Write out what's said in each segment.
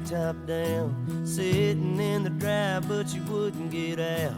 top down, sitting in the drive, but she wouldn't get out.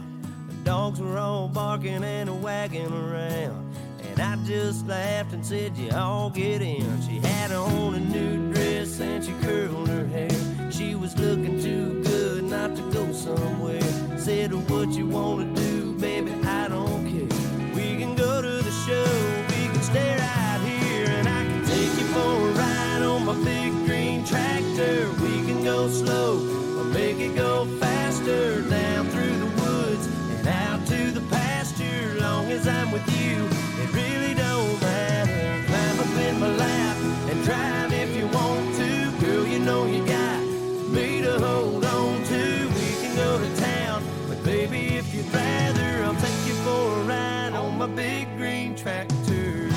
The dogs were all barking and wagging around, and I just laughed and said, you all get in. She had on a new dress and she curled her hair. She was looking too good not to go somewhere. Said, what you wanna do, baby, I don't care. We can go to the show, we can stay right here, and I can take you for a ride on my big green tractor. We can go slow or make it go faster, down through the woods and out to the pasture. Long as I'm with you, it really don't matter. Climb up in my lap and drive if you want to. Girl, you know you got me to hold on to. We can go to town, but baby, if you'd rather, I'll take you for a ride on my big green tractor.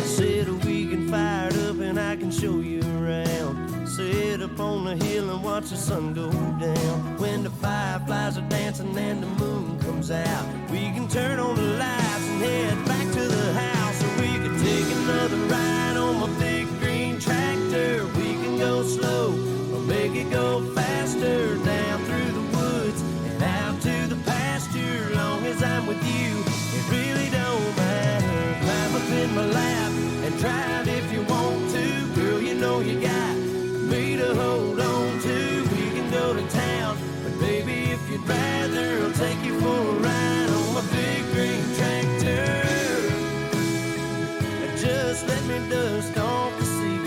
Said we can fire it up and I can show you around. Sit up on the hill and watch the sun go down. When the fireflies are dancing and the moon comes out, we can turn on the lights and head back to the house. Or we could take another ride on my big green tractor. We can go slow or make it go faster, down through the woods and out to the pasture. Long as I'm with you, it really don't matter. Climb up in my lap and drive if you want to. Girl, you know you got me to hold on to. We can go to town, but baby, if you'd rather, I'll take you for a ride on my big green tractor. Just let me dust off the seat.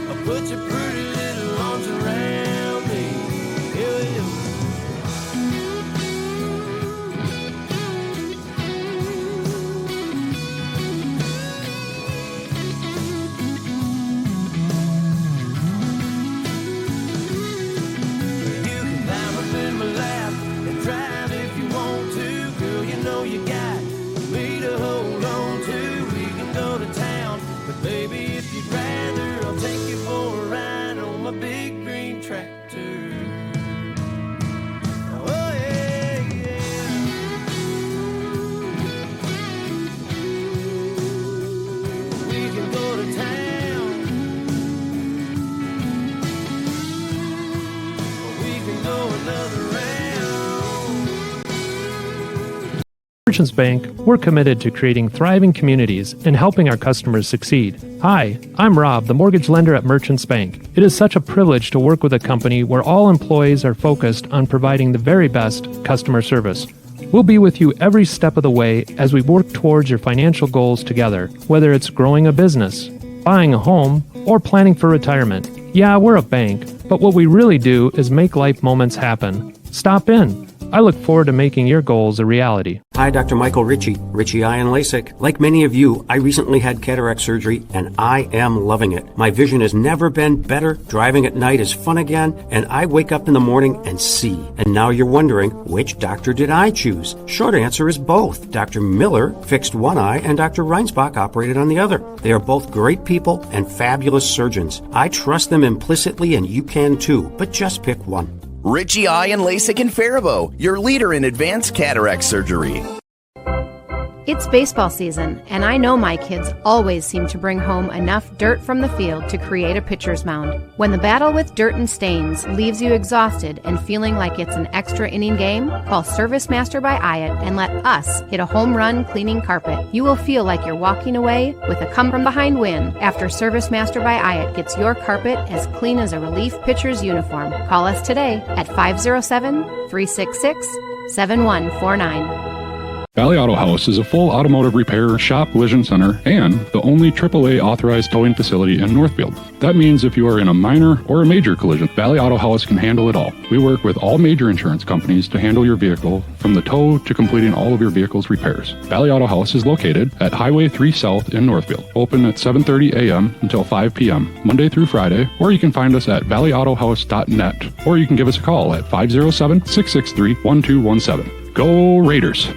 I'll put your pretty little arms around me. Yeah, yeah. You got me to hold on to. We can go to town, but baby, if you'd rather, I'll take you for a ride on my big green tractor. Oh yeah, yeah. We can go to town, or we can go another round. Merchants Bank, we're committed to creating thriving communities and helping our customers succeed. Hi, I'm Rob, the mortgage lender at Merchants Bank. It is such a privilege to work with a company where all employees are focused on providing the very best customer service. We'll be with you every step of the way as we work towards your financial goals together, whether it's growing a business, buying a home, or planning for retirement. Yeah, we're a bank, but what we really do is make life moments happen. Stop in. I look forward to making your goals a reality. Hi, Dr. Michael Ritchie, Ritchie Eye and LASIK. Like many of you, I recently had cataract surgery, and I am loving it. My vision has never been better. Driving at night is fun again, and I wake up in the morning and see. And now you're wondering, which doctor did I choose? Short answer is both. Dr. Miller fixed one eye, and Dr. Reinsbach operated on the other. They are both great people and fabulous surgeons. I trust them implicitly, and you can too, but just pick one. Ritchie Eye and LASIK in Faribault, your leader in advanced cataract surgery. It's baseball season, and I know my kids always seem to bring home enough dirt from the field to create a pitcher's mound. When the battle with dirt and stains leaves you exhausted and feeling like it's an extra inning game, call Service Master by Hyatt and let us hit a home run cleaning carpet. You will feel like you're walking away with a come-from-behind win after Service Master by Hyatt gets your carpet as clean as a relief pitcher's uniform. Call us today at 507-366-7149. Valley Auto House is a full automotive repair, shop, collision center, and the only AAA authorized towing facility in Northfield. That means if you are in a minor or a major collision, Valley Auto House can handle it all. We work with all major insurance companies to handle your vehicle from the tow to completing all of your vehicle's repairs. Valley Auto House is located at Highway 3 South in Northfield, open at 7:30 a.m. until 5 p.m., Monday through Friday, or you can find us at valleyautohouse.net, or you can give us a call at 507-663-1217. Go Raiders!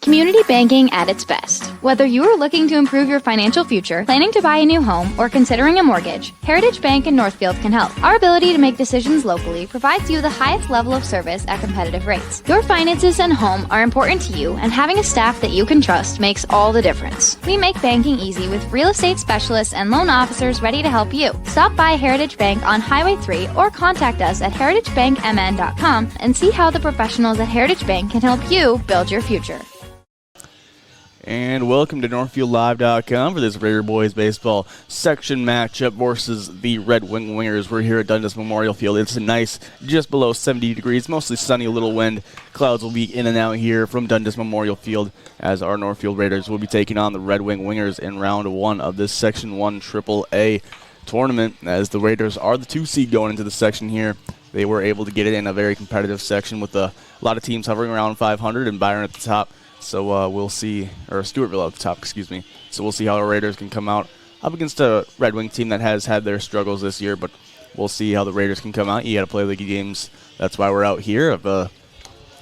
Community banking at its best. Whether you are looking to improve your financial future, planning to buy a new home, or considering a mortgage, Heritage Bank in Northfield can help. Our ability to make decisions locally provides you the highest level of service at competitive rates. Your finances and home are important to you, and having a staff that you can trust makes all the difference. We make banking easy with real estate specialists and loan officers ready to help you. Stop by Heritage Bank on Highway 3 or contact us at heritagebankmn.com and see how the professionals at Heritage Bank can help you build your future. And welcome to NorthfieldLive.com for this Raider Boys baseball section matchup versus the Red Wing Wingers. We're here at Dundas Memorial Field. It's a nice, just below 70 degrees, mostly sunny, a little wind. Clouds will be in and out here from Dundas Memorial Field as our Northfield Raiders will be taking on the Red Wing Wingers in round 1 of this Section 1 AAA tournament, as the Raiders are the 2 seed going into the section here. They were able to get it in a very competitive section with a lot of teams hovering around 500 and Byron at the top. So we'll see, or Stewartville at the top, excuse me. So we'll see how our Raiders can come out up against a Red Wing team that has had their struggles this year, but we'll see how the Raiders can come out. You got to play the games. That's why we're out here. The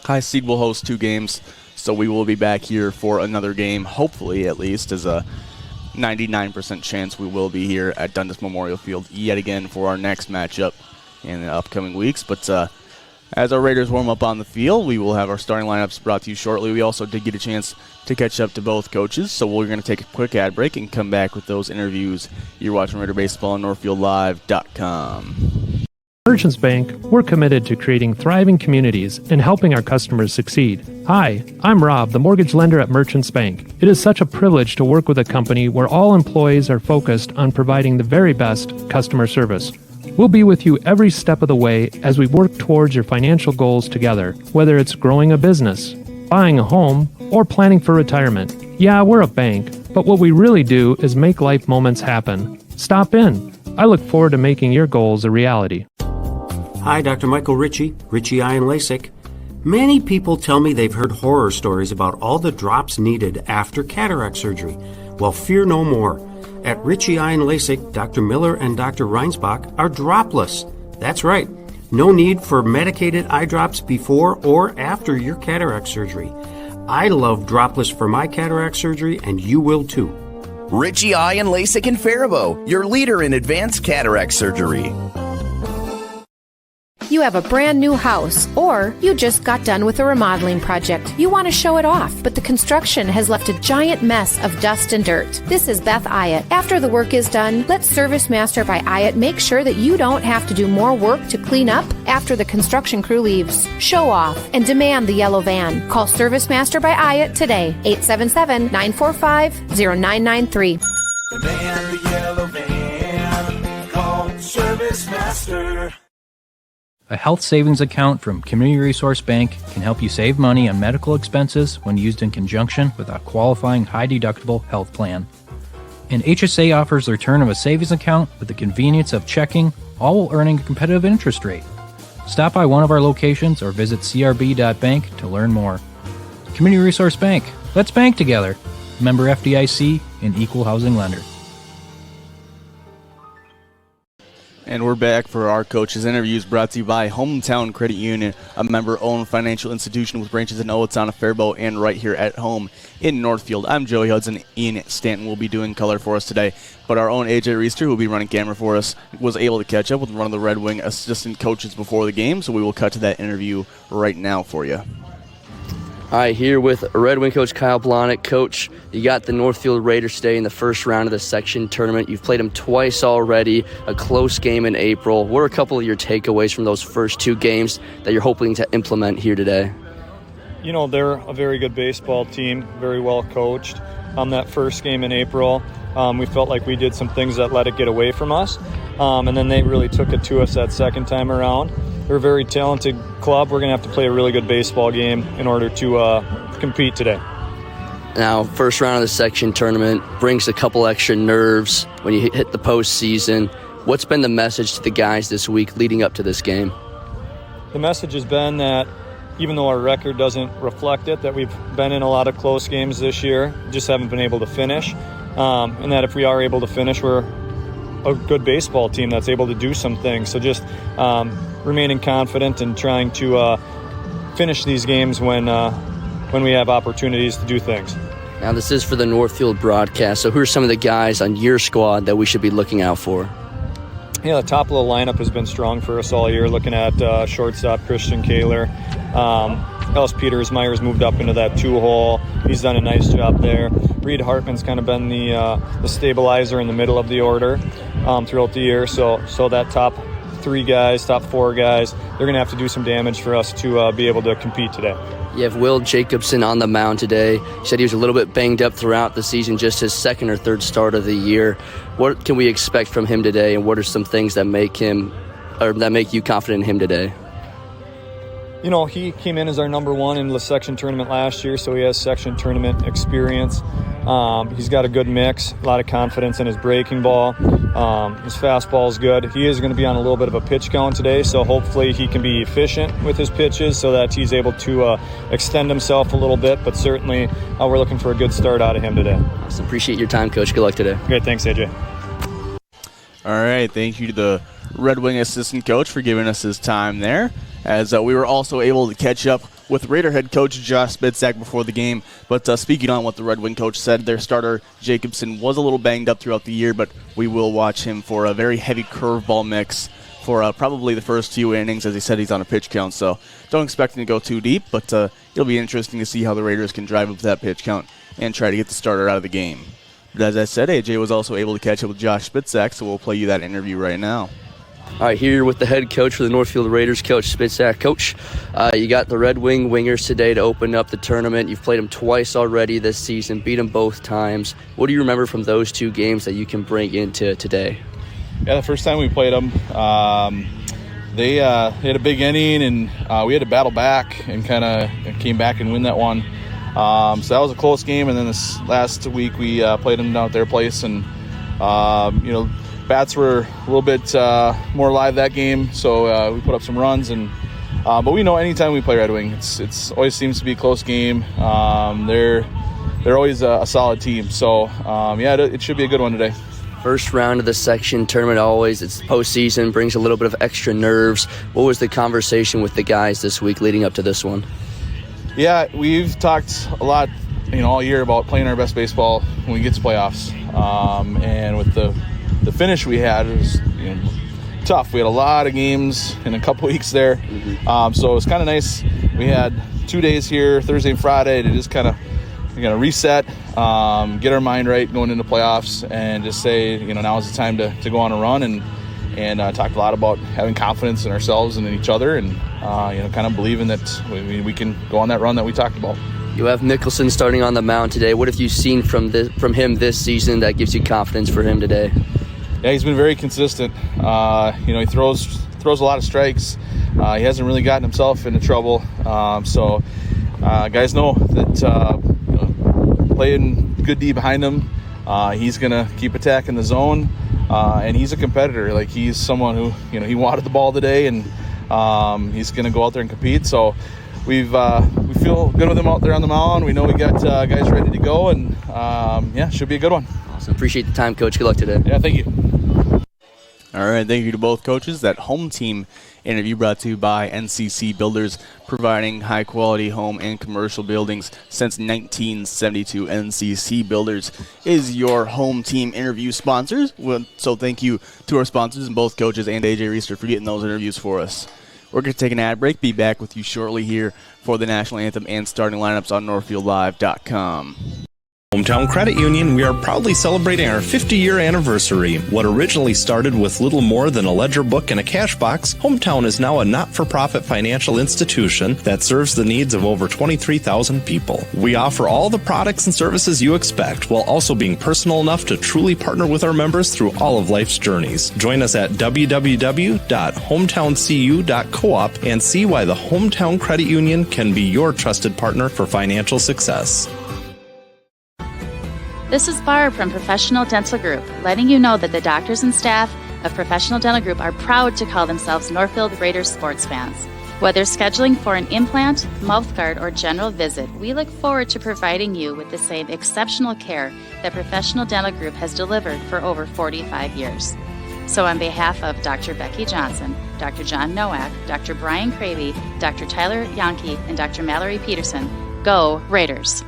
high seed will host 2 games, so we will be back here for another game, hopefully at least, as a 99% chance we will be here at Dundas Memorial Field yet again for our next matchup in the upcoming weeks. But as our Raiders warm up on the field, we will have our starting lineups brought to you shortly. We also did get a chance to catch up to both coaches, so we're going to take a quick ad break and come back with those interviews. You're watching Raider Baseball on NorthfieldLive.com. Merchants Bank, we're committed to creating thriving communities and helping our customers succeed. Hi, I'm Rob, the mortgage lender at Merchants Bank. It is such a privilege to work with a company where all employees are focused on providing the very best customer service. We'll be with you every step of the way as we work towards your financial goals together, whether it's growing a business, buying a home, or planning for retirement. Yeah, we're a bank, but what we really do is make life moments happen. Stop in. I look forward to making your goals a reality. Hi, Dr. Michael Ritchie, Ritchie Eye and LASIK. Many people tell me they've heard horror stories about all the drops needed after cataract surgery. Well, fear no more. At Ritchie Eye and LASIK, Dr. Miller and Dr. Reinsbach are dropless. That's right. No need for medicated eye drops before or after your cataract surgery. I love dropless for my cataract surgery, and you will too. Ritchie Eye and LASIK in Faribault, your leader in advanced cataract surgery. You have a brand new house, or you just got done with a remodeling project. You want to show it off, but the construction has left a giant mess of dust and dirt. This is Beth Ayatt. After the work is done, let Service Master by Ayatt make sure that you don't have to do more work to clean up after the construction crew leaves. Show off and demand the yellow van. Call Service Master by Ayatt today, 877-945-0993. Demand the yellow van. Call Service Master. A health savings account from Community Resource Bank can help you save money on medical expenses when used in conjunction with a qualifying high-deductible health plan. And HSA offers the return of a savings account with the convenience of checking, all while earning a competitive interest rate. Stop by one of our locations or visit crb.bank to learn more. Community Resource Bank. Let's bank together. Member FDIC and equal housing lender. And we're back for our coaches' interviews brought to you by Hometown Credit Union, a member-owned financial institution with branches in Owatonna, Faribault, and right here at home in Northfield. I'm Joey Hudson. Ian Stanton will be doing color for us today. But our own AJ Reister, who will be running camera for us, was able to catch up with one of the Red Wing assistant coaches before the game, so we will cut to that interview right now for you. All right, here with Red Wing coach Kyle Blahnik. Coach, you got the Northfield Raiders today in the first round of the section tournament. You've played them twice already, a close game in April. What are a couple of your takeaways from those first 2 games that you're hoping to implement here today? You know, they're a very good baseball team, very well coached. That first game in April, we felt like we did some things that let it get away from us, and then they really took it to us that second time around. They're a very talented club. We're going to have to play a really good baseball game in order to compete today. Now, first round of the section tournament brings a couple extra nerves when you hit the postseason. What's been the message to the guys this week leading up to this game? The message has been that even though our record doesn't reflect it, that we've been in a lot of close games this year, just haven't been able to finish, and that if we are able to finish, we're a good baseball team that's able to do some things. So just remaining confident and trying to finish these games when when we have opportunities to do things. Now, this is for the Northfield broadcast, so who are some of the guys on your squad that we should be looking out for? Yeah, the top of the lineup has been strong for us all year, looking at shortstop Christian Kaler. Ellis Peters Myers moved up into that 2-hole. He's done a nice job there. Reed Hartman's kind of been the stabilizer in the middle of the order throughout the year. So that top 4 guys, they're going to have to do some damage for us to be able to compete today. You have Will Jacobson on the mound today. He said he was a little bit banged up throughout the season, just his second or third start of the year. What can we expect from him today, and what are some things that make you confident in him today? You know, he came in as our number 1 in the section tournament last year, so he has section tournament experience. He's got a good mix, a lot of confidence in his breaking ball. His fastball is good. He is going to be on a little bit of a pitch count today, so hopefully he can be efficient with his pitches so that he's able to extend himself a little bit, but certainly we're looking for a good start out of him today. Awesome. Appreciate your time, Coach. Good luck today. Great. Thanks, AJ. All right. Thank you to the Red Wing assistant coach for giving us his time there, as we were also able to catch up with Raider head coach Josh Spitzak before the game. But speaking on what the Red Wing coach said, their starter Jacobson was a little banged up throughout the year, but we will watch him for a very heavy curveball mix for probably the first few innings. As he said, he's on a pitch count, so don't expect him to go too deep, but it'll be interesting to see how the Raiders can drive up that pitch count and try to get the starter out of the game. But as I said, AJ was also able to catch up with Josh Spitzak, so we'll play you that interview right now. All right, here with the head coach for the Northfield Raiders, Coach Spitzak. Coach, you got the Red Wing Wingers today to open up the tournament. You've played them twice already this season, beat them both times. What do you remember from those 2 games that you can bring into today? Yeah, the first time we played them, they had a big inning, and we had to battle back and kind of came back and win that one. So that was a close game, and then this last week we played them down at their place, and bats were a little bit more live that game, so we put up some runs. But we know anytime we play Red Wing, it's always seems to be a close game. They're always a solid team, so it should be a good one today. First round of the section tournament, always it's postseason, brings a little bit of extra nerves. What was the conversation with the guys this week leading up to this one? Yeah, we've talked a lot, all year about playing our best baseball when we get to playoffs, and with the finish we had, it was tough. We had a lot of games in a couple weeks there, so it was kind of nice. We had 2 days here, Thursday and Friday, to just kind of reset, get our mind right going into playoffs, and just say now is the time to go on a run, and talked a lot about having confidence in ourselves and in each other, and kind of believing that we can go on that run that we talked about. You have Mickelson starting on the mound today. What have you seen from him this season that gives you confidence for him today? Yeah, he's been very consistent. He throws a lot of strikes. He hasn't really gotten himself into trouble. So guys know that playing good D behind him, he's going to keep attacking the zone. And he's a competitor. Like, he's someone who, he wanted the ball today, and he's going to go out there and compete. So we feel good with him out there on the mound. We know we got guys ready to go, and should be a good one. Awesome. Appreciate the time, Coach. Good luck today. Yeah, thank you. All right, thank you to both coaches. That home team interview brought to you by NCC Builders, providing high-quality home and commercial buildings since 1972. NCC Builders is your home team interview sponsors. So thank you to our sponsors, and both coaches and AJ Reister, for getting those interviews for us. We're going to take an ad break. Be back with you shortly here for the national anthem and starting lineups on NorthfieldLive.com. Hometown Credit Union, we are proudly celebrating our 50-year anniversary. What originally started with little more than a ledger book and a cash box, Hometown is now a not-for-profit financial institution that serves the needs of over 23,000 people. We offer all the products and services you expect, while also being personal enough to truly partner with our members through all of life's journeys. Join us at www.hometowncu.coop and see why the Hometown Credit Union can be your trusted partner for financial success. This is Barb from Professional Dental Group, letting you know that the doctors and staff of Professional Dental Group are proud to call themselves Northfield Raiders sports fans. Whether scheduling for an implant, mouthguard, or general visit, we look forward to providing you with the same exceptional care that Professional Dental Group has delivered for over 45 years. So on behalf of Dr. Becky Johnson, Dr. John Nowak, Dr. Brian Cravey, Dr. Tyler Yonke, and Dr. Mallory Peterson, Go Raiders!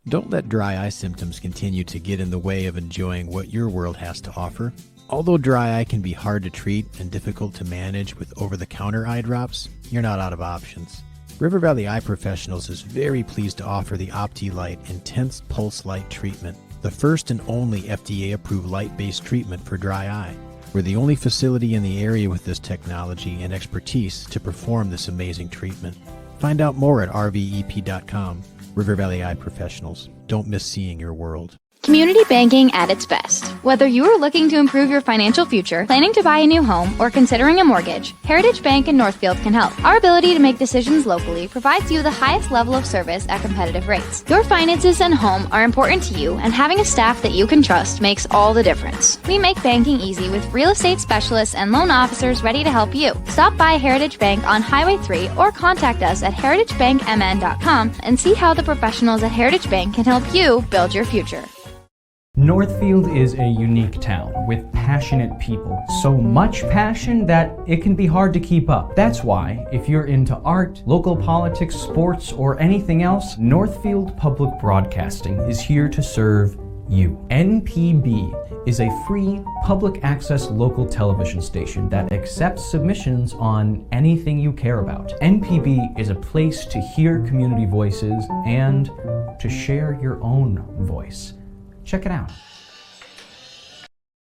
Don't let dry eye symptoms continue to get in the way of enjoying what your world has to offer. Although dry eye can be hard to treat and difficult to manage with over-the-counter eye drops, you're not out of options. River Valley Eye Professionals is very pleased to offer the OptiLight Intense Pulse Light Treatment, the first and only FDA-approved light-based treatment for dry eye. We're the only facility in the area with this technology and expertise to perform this amazing treatment. Find out more at rvep.com. River Valley Eye Professionals. Don't miss seeing your world. Community banking at its best. Whether you are looking to improve your financial future, planning to buy a new home, or considering a mortgage, Heritage Bank in Northfield can help. Our ability to make decisions locally provides you the highest level of service at competitive rates. Your finances and home are important to you, and having a staff that you can trust makes all the difference. We make banking easy with real estate specialists and loan officers ready to help you. Stop by Heritage Bank on Highway 3 or contact us at heritagebankmn.com and see how the professionals at Heritage Bank can help you build your future. Northfield is a unique town with passionate people. So much passion that it can be hard to keep up. That's why, if you're into art, local politics, sports, or anything else, Northfield Public Broadcasting is here to serve you. NPB is a free public access local television station that accepts submissions on anything you care about. NPB is a place to hear community voices and to share your own voice. Check it out.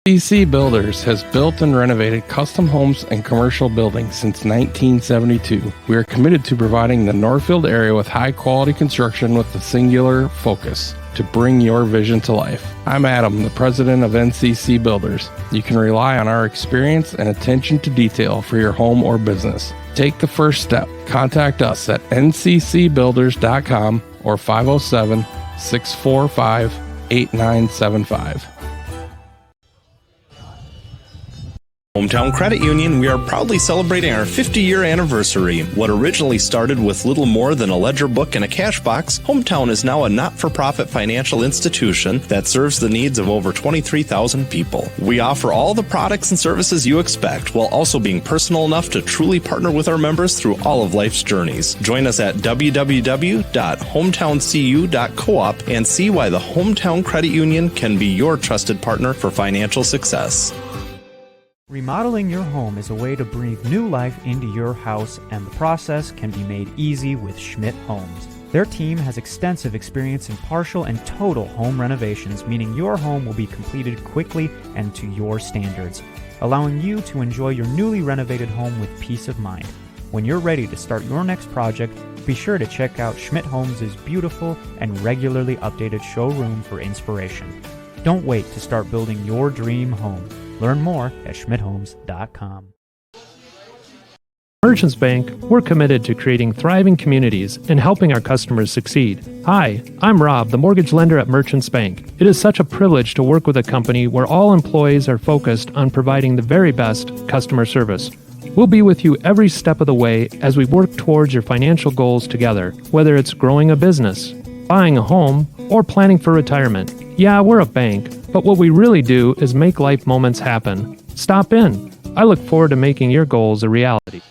NCC Builders has built and renovated custom homes and commercial buildings since 1972. We are committed to providing the Northfield area with high quality construction with a singular focus to bring your vision to life. I'm Adam, the president of NCC Builders. You can rely on our experience and attention to detail for your home or business. Take the first step. Contact us at nccbuilders.com or 507-645-8975. Hometown Credit Union, we are proudly celebrating our 50-year anniversary. What originally started with little more than a ledger book and a cash box, Hometown is now a not-for-profit financial institution that serves the needs of over 23,000 people. We offer all the products and services you expect, while also being personal enough to truly partner with our members through all of life's journeys. Join us at www.hometowncu.coop and see why the Hometown Credit Union can be your trusted partner for financial success. Remodeling your home is a way to breathe new life into your house, and the process can be made easy with Schmidt Homes. Their team has extensive experience in partial and total home renovations, meaning your home will be completed quickly and to your standards, allowing you to enjoy your newly renovated home with peace of mind. When you're ready to start your next project, be sure to check out Schmidt Homes' beautiful and regularly updated showroom for inspiration. Don't wait to start building your dream home. Learn more at schmidthomes.com. Merchants Bank, we're committed to creating thriving communities and helping our customers succeed. Hi, I'm Rob, the mortgage lender at Merchants Bank. It is such a privilege to work with a company where all employees are focused on providing the very best customer service. We'll be with you every step of the way as we work towards your financial goals together, whether it's growing a business, buying a home, or planning for retirement. Yeah, we're a bank, but what we really do is make life moments happen. Stop in. I look forward to making your goals a reality.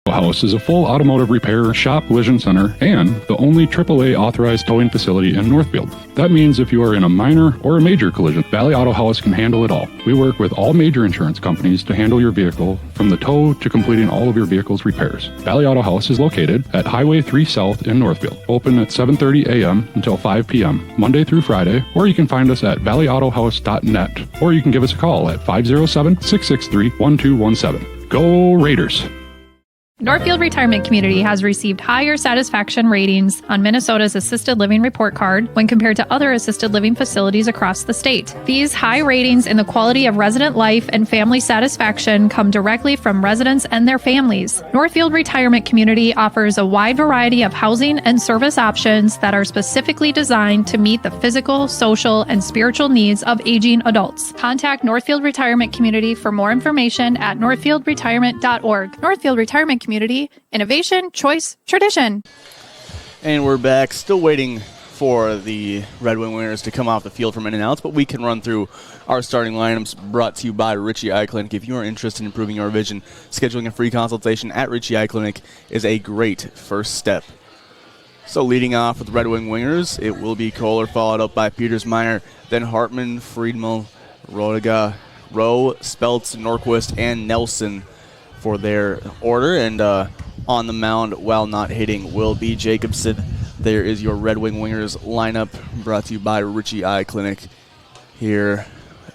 House is a full automotive repair, shop, collision center, and the only AAA authorized towing facility in Northfield. That means if you are in a minor or a major collision, Valley Auto House can handle it all. We work with all major insurance companies to handle your vehicle from the tow to completing all of your vehicle's repairs. Valley Auto House is located at Highway 3 South in Northfield, open at 7:30 a.m. until 5 p.m., Monday through Friday, or you can find us at valleyautohouse.net, or you can give us a call at 507-663-1217. Go Raiders! Northfield Retirement Community has received higher satisfaction ratings on Minnesota's Assisted Living Report Card when compared to other assisted living facilities across the state. These high ratings in the quality of resident life and family satisfaction come directly from residents and their families. Northfield Retirement Community offers a wide variety of housing and service options that are specifically designed to meet the physical, social, and spiritual needs of aging adults. Contact Northfield Retirement Community for more information at northfieldretirement.org. Northfield Retirement Community, innovation, choice, tradition. And we're back, still waiting for the Red Wing Winners to come off the field from in-and-outs, but we can run through our starting lineups brought to you by Ritchie Eye Clinic. If you are interested in improving your vision, scheduling a free consultation at Ritchie Eye Clinic is a great first step. So leading off with Red Wing Wingers, it will be Kohler, followed up by Peters Minor, then Hartman, Friedman, Rodiga, Rowe, Speltz, Norquist, and Nelson for their order. And on the mound, while not hitting, will be Jacobson. There is your Red Wing Wingers lineup, brought to you by Richie Eye Clinic here.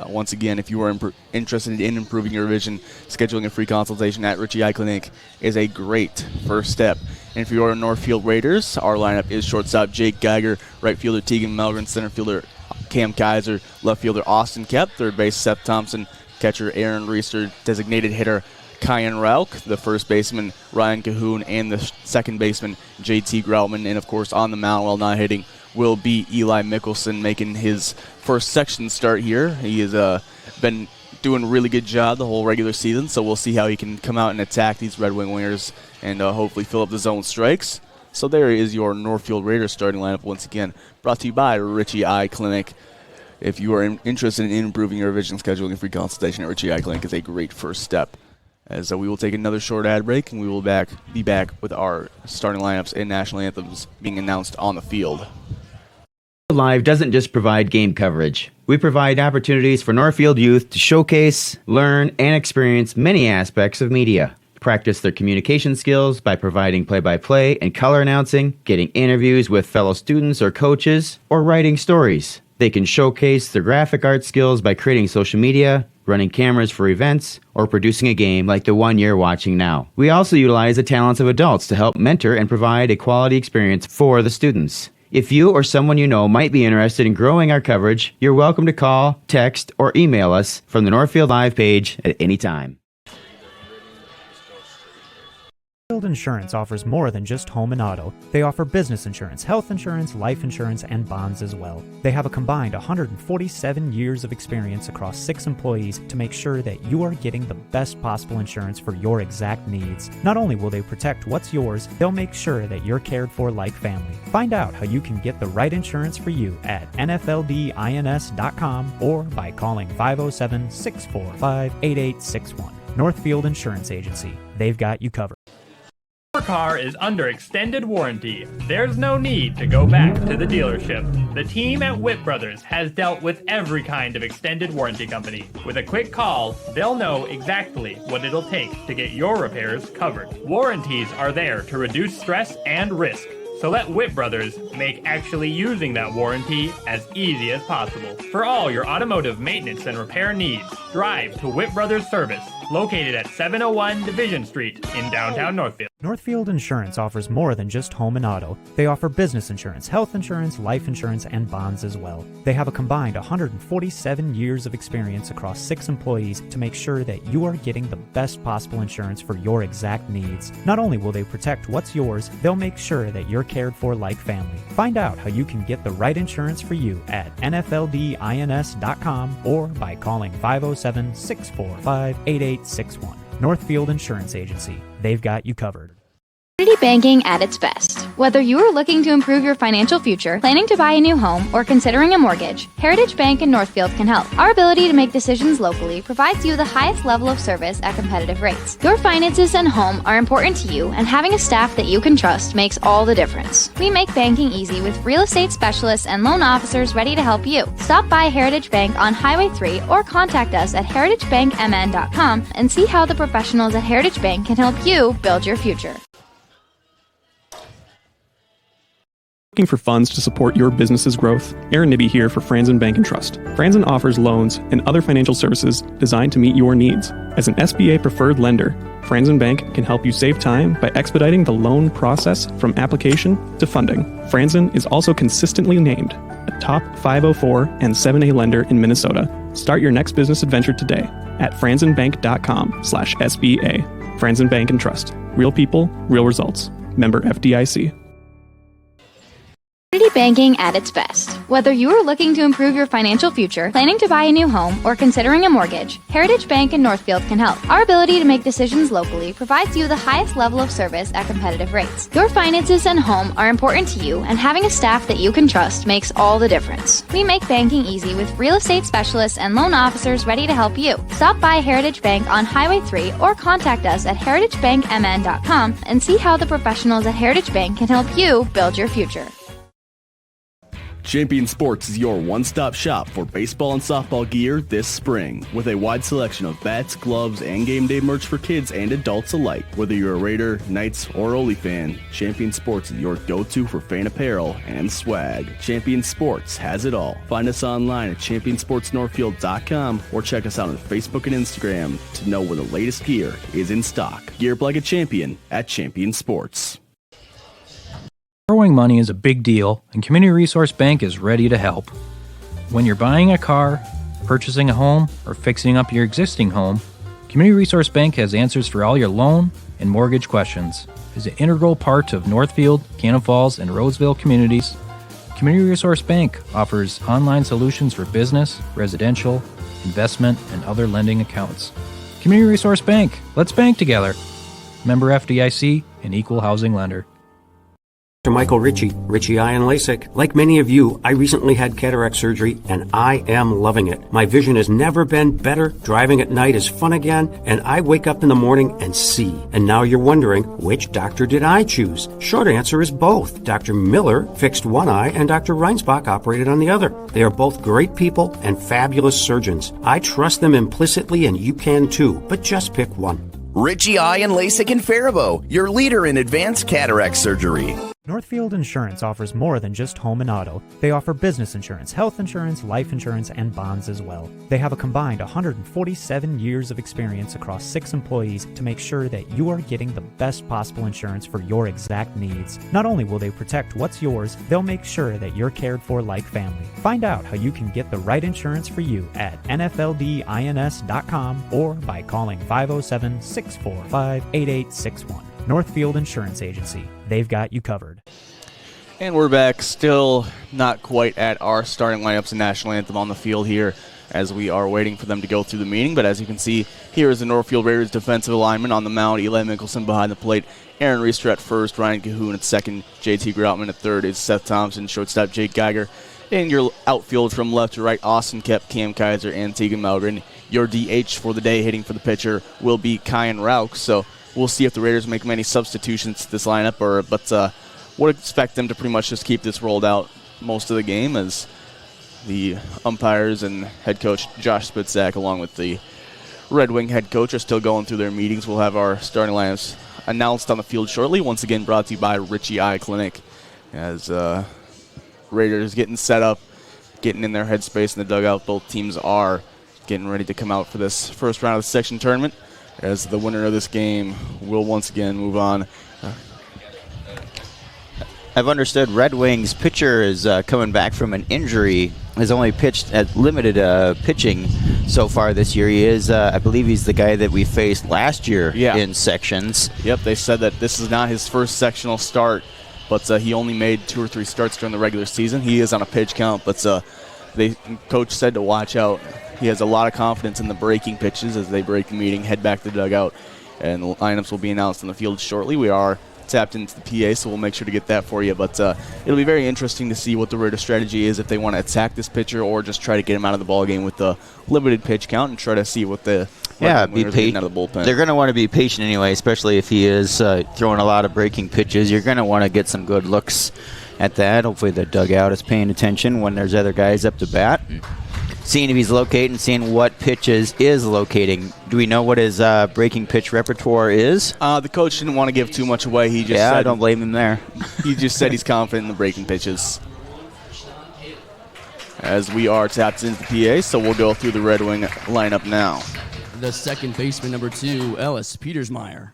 Once again, if you are interested in improving your vision, scheduling a free consultation at Richie Eye Clinic is a great first step. And if you are Northfield Raiders, our lineup is shortstop Jake Geiger, right fielder Tegan Melgren, center fielder Cam Kaiser, left fielder Austin Kep, third base Seth Thompson, catcher Aaron Reister, designated hitter Kyan Rauch, the first baseman Ryan Cahoon, and the second baseman JT Groutman. And of course, on the mound while not hitting will be Eli Mickelson, making his first section start here. He has been doing a really good job the whole regular season, so we'll see how he can come out and attack these Red Wing Wingers and hopefully fill up the zone strikes. So there is your Northfield Raiders starting lineup once again, brought to you by Richie Eye Clinic. If you are interested in improving your vision, scheduling a free consultation at Richie Eye Clinic is a great first step. As we will take another short ad break, and we will be back with our starting lineups and national anthems being announced on the field. Live doesn't just provide game coverage. We provide opportunities for Northfield youth to showcase, learn, and experience many aspects of media. Practice their communication skills by providing play-by-play and color announcing, getting interviews with fellow students or coaches, or writing stories. They can showcase their graphic art skills by creating social media, running cameras for events, or producing a game like the one you're watching now. We also utilize the talents of adults to help mentor and provide a quality experience for the students. If you or someone you know might be interested in growing our coverage, you're welcome to call, text, or email us from the Northfield Live page at any time. Northfield Insurance offers more than just home and auto. They offer business insurance, health insurance, life insurance, and bonds as well. They have a combined 147 years of experience across 6 employees to make sure that you are getting the best possible insurance for your exact needs. Not only will they protect what's yours, they'll make sure that you're cared for like family. Find out how you can get the right insurance for you at nfldins.com or by calling 507-645-8861. Northfield Insurance Agency. They've got you covered. Your car is under extended warranty. There's no need to go back to the dealership. The team at Whit Brothers has dealt with every kind of extended warranty company. With a quick call, they'll know exactly what it'll take to get your repairs covered. Warranties are there to reduce stress and risk. So let Whit Brothers make actually using that warranty as easy as possible. For all your automotive maintenance and repair needs, drive to Whit Brothers Service, located at 701 Division Street in downtown Northfield. Northfield Insurance offers more than just home and auto. They offer business insurance, health insurance, life insurance, and bonds as well. They have a combined 147 years of experience across 6 employees to make sure that you are getting the best possible insurance for your exact needs. Not only will they protect what's yours, they'll make sure that you're cared for like family. Find out how you can get the right insurance for you at nfldins.com or by calling 507-645-8861. Northfield Insurance Agency. They've got you covered. Community banking at its best. Whether you are looking to improve your financial future, planning to buy a new home, or considering a mortgage, Heritage Bank in Northfield can help. Our ability to make decisions locally provides you the highest level of service at competitive rates. Your finances and home are important to you, and having a staff that you can trust makes all the difference. We make banking easy with real estate specialists and loan officers ready to help you. Stop by Heritage Bank on Highway 3 or contact us at heritagebankmn.com and see how the professionals at Heritage Bank can help you build your future. Looking for funds to support your business's growth? Aaron Nibby here for Franzen Bank and Trust. Franzen offers loans and other financial services designed to meet your needs. As an SBA preferred lender, Franzen Bank can help you save time by expediting the loan process from application to funding. Franzen is also consistently named a top 504 and 7A lender in Minnesota. Start your next business adventure today at franzenbank.com/SBA. Franzen Bank and Trust. Real people, real results. Member FDIC. Community banking at its best. Whether you are looking to improve your financial future, planning to buy a new home, or considering a mortgage, Heritage Bank in Northfield can help. Our ability to make decisions locally provides you the highest level of service at competitive rates. Your finances and home are important to you, and having a staff that you can trust makes all the difference. We make banking easy with real estate specialists and loan officers ready to help you. Stop by Heritage Bank on Highway 3 or contact us at heritagebankmn.com and see how the professionals at Heritage Bank can help you build your future. Champion Sports is your one-stop shop for baseball and softball gear this spring. With a wide selection of bats, gloves, and game day merch for kids and adults alike. Whether you're a Raider, Knights, or Ole fan, Champion Sports is your go-to for fan apparel and swag. Champion Sports has it all. Find us online at championsportsnorthfield.com or check us out on Facebook and Instagram to know when the latest gear is in stock. Gear up like a champion at Champion Sports. Borrowing money is a big deal, and Community Resource Bank is ready to help. When you're buying a car, purchasing a home, or fixing up your existing home, Community Resource Bank has answers for all your loan and mortgage questions. As an integral part of Northfield, Cannon Falls, and Roseville communities, Community Resource Bank offers online solutions for business, residential, investment, and other lending accounts. Community Resource Bank, let's bank together. Member FDIC, an equal housing lender. Dr. Michael Ritchie Eye and LASIK. Like many of you, I recently had cataract surgery and I am loving it. My vision has never been better. Driving at night is fun again, and I wake up in the morning and see. And now you're wondering, which doctor did I choose? Short answer is both. Dr. Miller fixed one eye and Dr. Reinsbach operated on the other. They are both great people and fabulous surgeons. I trust them implicitly, and you can too, but just pick one. Ritchie Eye and LASIK in Faribault, your leader in advanced cataract surgery. Northfield Insurance offers more than just home and auto. They offer business insurance, health insurance, life insurance, and bonds as well. They have a combined 147 years of experience across 6 employees to make sure that you are getting the best possible insurance for your exact needs. Not only will they protect what's yours, they'll make sure that you're cared for like family. Find out how you can get the right insurance for you at nfldins.com or by calling 507-645-8861. Northfield Insurance Agency. They've got you covered. And we're back, still not quite at our starting lineups and national anthem on the field here as we are waiting for them to go through the meeting. But as you can see, here is the Northfield Raiders defensive alignment on the mound. Eli Mickelson behind the plate, Aaron Reister at first, Ryan Cahoon at second, JT Groutman at third is Seth Thompson, shortstop Jake Geiger. In your outfield from left to right, Austin Kep, Cam Kaiser, and Tegan Malgren. Your DH for the day hitting for the pitcher will be Kyan Rauch. So we'll see if the Raiders make many substitutions to this lineup, but would expect them to pretty much just keep this rolled out most of the game as the umpires and head coach Josh Spitzak, along with the Red Wing head coach, are still going through their meetings. We'll have our starting lineups announced on the field shortly. Once again, brought to you by Ritchie Eye Clinic as Raiders getting set up, getting in their headspace in the dugout. Both teams are getting ready to come out for this first round of the section tournament, as the winner of this game will once again move on. I've understood Red Wings pitcher is coming back from an injury, has only pitched at limited pitching so far this year. He is, I believe he's the guy that we faced last year in sections. Yep, they said that this is not his first sectional start, but he only made 2 or 3 starts during the regular season. He is on a pitch count, but the coach said to watch out. He has a lot of confidence in the breaking pitches as they break the meeting, head back to the dugout, and the lineups will be announced on the field shortly. We are tapped into the PA, so we'll make sure to get that for you. But it'll be very interesting to see what the Raiders' strategy is, if they want to attack this pitcher or just try to get him out of the ballgame with the limited pitch count and try to see what the be out of the bullpen. They're going to want to be patient anyway, especially if he is throwing a lot of breaking pitches. You're going to want to get some good looks at that. Hopefully the dugout is paying attention when there's other guys up to bat. Seeing if he's locating, seeing what pitches is locating. Do we know what his breaking pitch repertoire is? The coach didn't want to give too much away. He just said, I don't blame him there. He just said he's confident in the breaking pitches. As we are tapped into the PA, so we'll go through the Red Wing lineup now. The second baseman, number 2, Ellis Petersmeyer.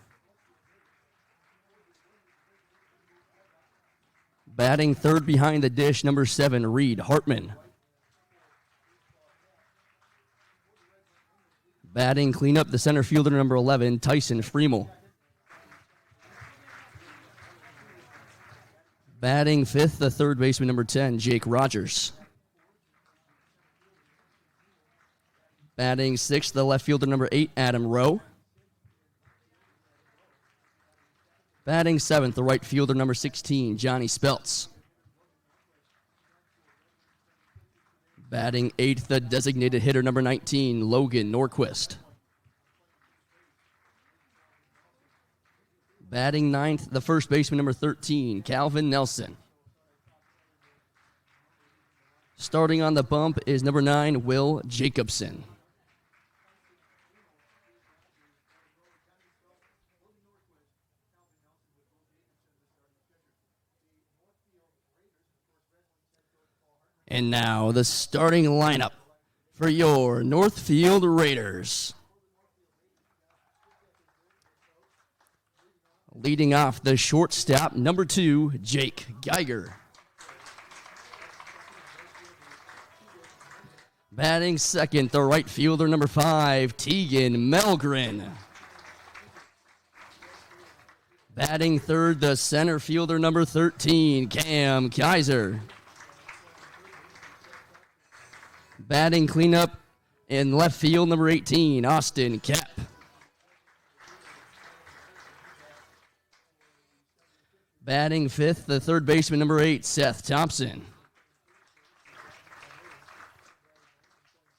Batting third behind the dish, number 7, Reed Hartman. Batting cleanup, the center fielder, number 11, Tyson Friemel. Batting fifth, the third baseman, number 10, Jake Rogers. Batting sixth, the left fielder, number 8, Adam Rowe. Batting seventh, the right fielder, number 16, Johnny Speltz. Batting eighth, the designated hitter, number 19, Logan Norquist. Batting ninth, the first baseman, number 13, Calvin Nelson. Starting on the bump is number 9, Will Jacobson. And now the starting lineup for your Northfield Raiders. Leading off the shortstop, number 2, Jake Geiger. Batting second, the right fielder, number 5, Tegan Melgren. Batting third, the center fielder, number 13, Cam Kaiser. Batting cleanup in left field, number 18, Austin Kapp. Batting fifth, the third baseman, number 8, Seth Thompson.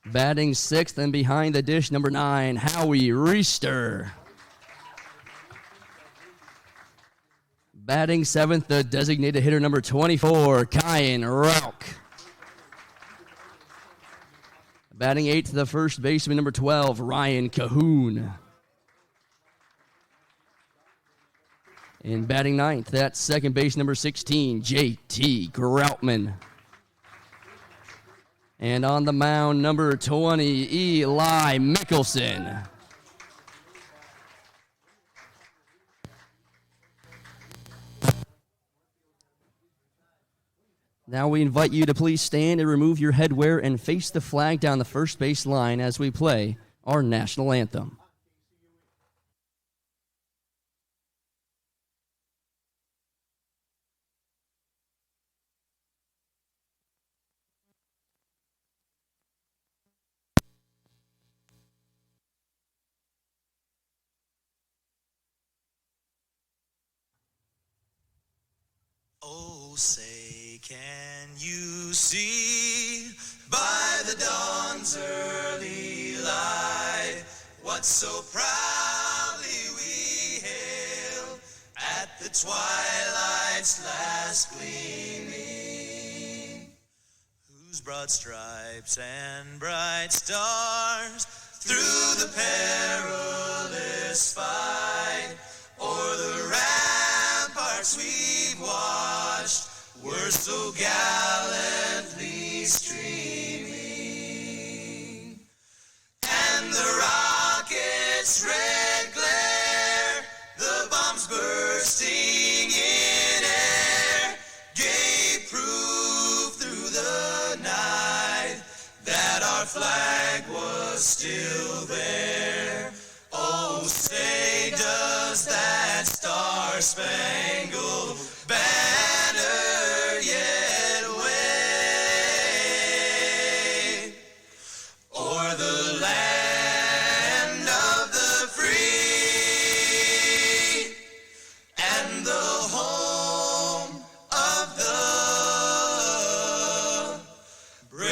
Batting sixth and behind the dish, number 9, Howie Reister. Batting seventh, the designated hitter, number 24, Kyan Rauch. Batting eighth, the first baseman, number 12, Ryan Cahoon. And batting ninth, that second base, number 16, J.T. Groutman. And on the mound, number 20, Eli Mickelson. Now we invite you to please stand and remove your headwear and face the flag down the first base line as we play our national anthem. Oh, say, can you see by the dawn's early light what so proudly we hailed at the twilight's last gleaming, whose broad stripes and bright stars through the perilous fight o'er the ramparts we've watched were so gallantly streaming, and the rocket's red glare, the bombs bursting in air, gave proof through the night that our flag was still there. Oh, say does that star-spangled banner yet wave o'er the land of the free and the home of the brave?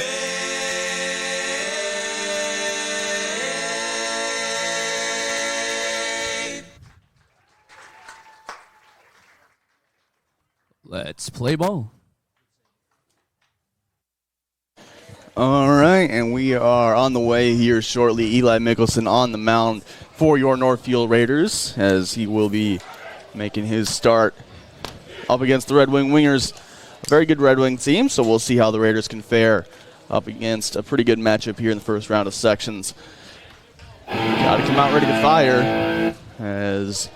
Let's play ball. All right, and we are on the way here shortly. Eli Mickelson on the mound for your Northfield Raiders as he will be making his start up against the Red Wing Wingers. A very good Red Wing team, so we'll see how the Raiders can fare up against a pretty good matchup here in the first round of sections. Got to come out ready to fire as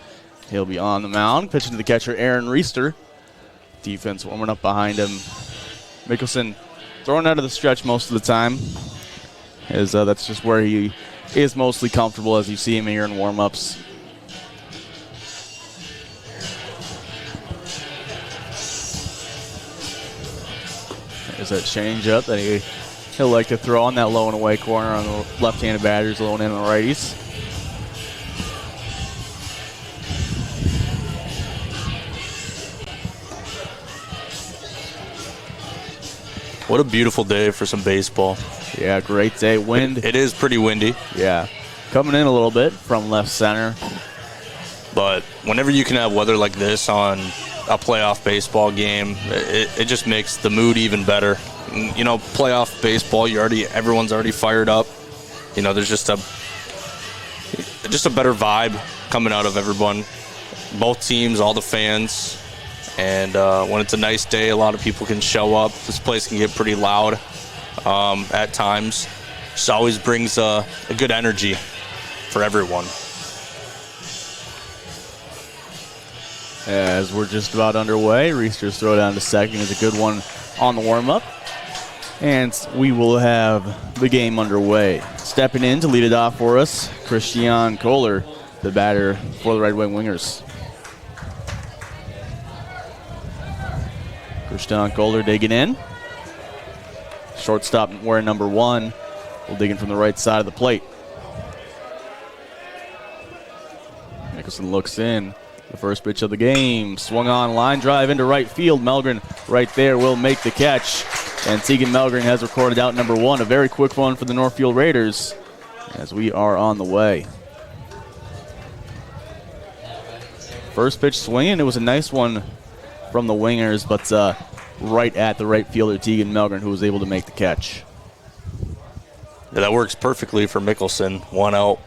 he'll be on the mound. Pitching to the catcher, Aaron Reister. Defense warming up behind him. Mickelson throwing out of the stretch most of the time, as that's just where he is mostly comfortable as you see him here in warm-ups. There's that changeup that he'll like to throw on that low and away corner on the left-handed batters, low and in on the righties. What a beautiful day for some baseball. Yeah, great day. Wind. It is pretty windy. Yeah. Coming in a little bit from left center. But whenever you can have weather like this on a playoff baseball game, it just makes the mood even better. You know, playoff baseball, everyone's already fired up. You know, there's just a better vibe coming out of everyone, both teams, all the fans. And when it's a nice day, a lot of people can show up. This place can get pretty loud at times. Just always brings a good energy for everyone. As we're just about underway, Reister's throw down to second is a good one on the warm-up. And we will have the game underway. Stepping in to lead it off for us, Christian Kohler, the batter for the Red Wing Wingers. Christian Kohler digging in. Shortstop wearing number 1 will dig in from the right side of the plate. Nicholson looks in. The first pitch of the game. Swung on, line drive into right field. Mellgren right there will make the catch. And Tegan Mellgren has recorded out number 1. A very quick one for the Northfield Raiders as we are on the way. First pitch swinging. It was a nice one from the Wingers, but right at the right fielder, Tegan Mellgren, who was able to make the catch. Yeah, that works perfectly for Mickelson. 1 out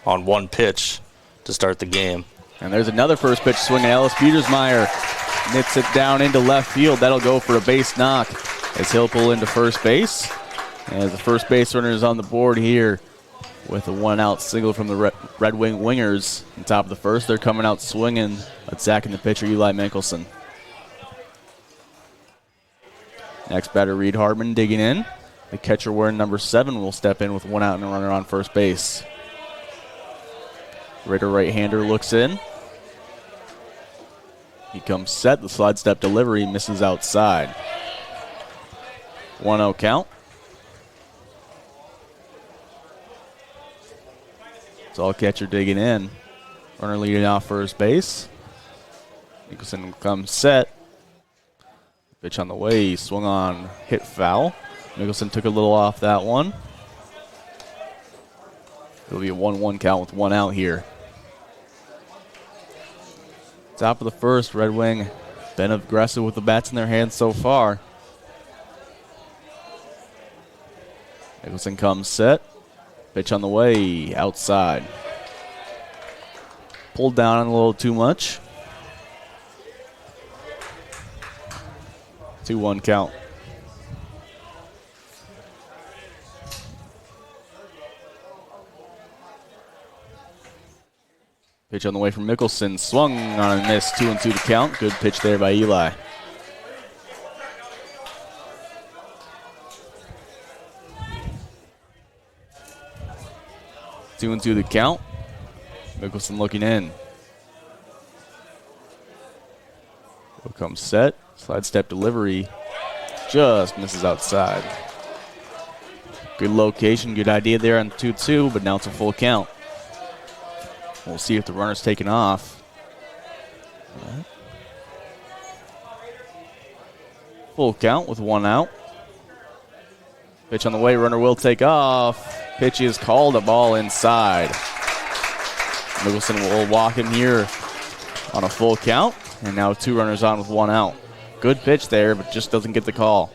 on 1 pitch to start the game. And there's another first pitch swing. Ellis Petersmeyer knits it down into left field. That'll go for a base knock as he'll pull into first base. As the first base runner is on the board here with a 1-out single from the Red Wing Wingers. On top of the first, they're coming out swinging, attacking the pitcher, Eli Mickelson. Next batter, Reed Hartman digging in. The catcher wearing number 7 will step in with 1 out and a runner on first base. Raider right-hander looks in. He comes set. The slide step delivery misses outside. 1-0 count. Tall catcher digging in. Runner leading off first base. Nicholson comes set. Pitch on the way. Swung on. Hit foul. Nicholson took a little off that one. It'll be a 1-1 count with 1 out here. Top of the first, Red Wing been aggressive with the bats in their hands so far. Nicholson comes set. Pitch on the way, outside. Pulled down a little too much. 2-1 count. Pitch on the way from Mickelson. Swung on a miss. 2-2 to count. Good pitch there by Eli. Two and two to count. Mickelson looking in. Here comes set. Slide step delivery. Just misses outside. Good location. Good idea there on 2-2, but now it's a full count. We'll see if the runner's taken off. Full count with 1 out. Pitch on the way, runner will take off. Pitch is called, a ball inside. Mickelson will walk him here on a full count. And now 2 runners on with 1 out. Good pitch there, but just doesn't get the call.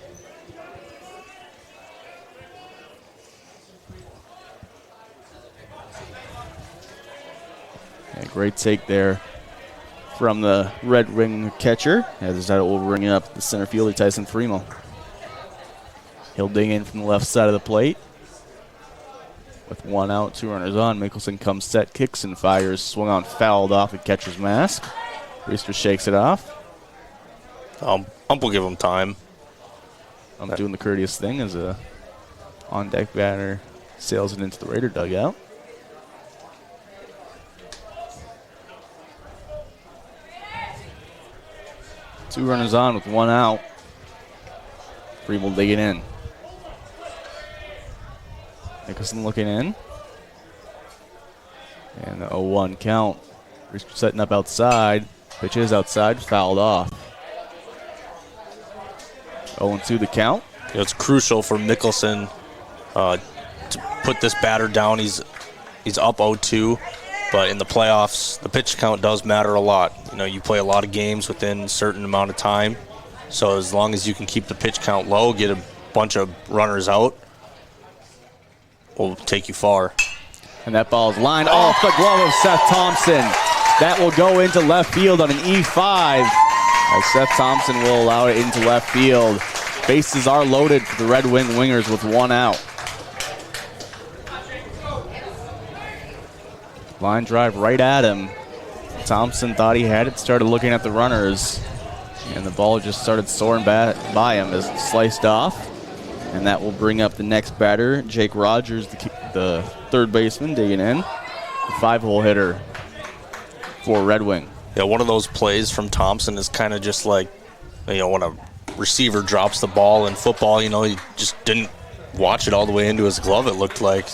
Great take there from the Red Wing catcher. As that will bring up the center fielder, Tyson Fremel. He'll dig in from the left side of the plate. With 1 out, 2 runners on. Mickelson comes set, kicks and fires. Swung on, fouled off the catcher's mask. Reister shakes it off. Ump will give him time. I'm doing the courteous thing as a on-deck batter sails it into the Raider dugout. Two runners on with 1 out. Freeble digging in. Nicholson looking in. And the 0-1 count. Setting up outside. Pitch is outside, fouled off. 0-2 the count. It's crucial for Mickelson to put this batter down. He's up 0-2, but in the playoffs, the pitch count does matter a lot. You play a lot of games within a certain amount of time. So as long as you can keep the pitch count low, get a bunch of runners out, will take you far. And that ball is lined off the glove of Seth Thompson. That will go into left field on an E5 as Seth Thompson will allow it into left field. Bases are loaded for the Red Wing Wingers with 1 out. Line drive right at him. Thompson thought he had it, started looking at the runners, and the ball just started soaring by him as it sliced off. And that will bring up the next batter, Jake Rogers, the third baseman, digging in. The 5-hole hitter for Red Wing. Yeah, one of those plays from Thompson is kind of just like, when a receiver drops the ball in football, he just didn't watch it all the way into his glove, it looked like.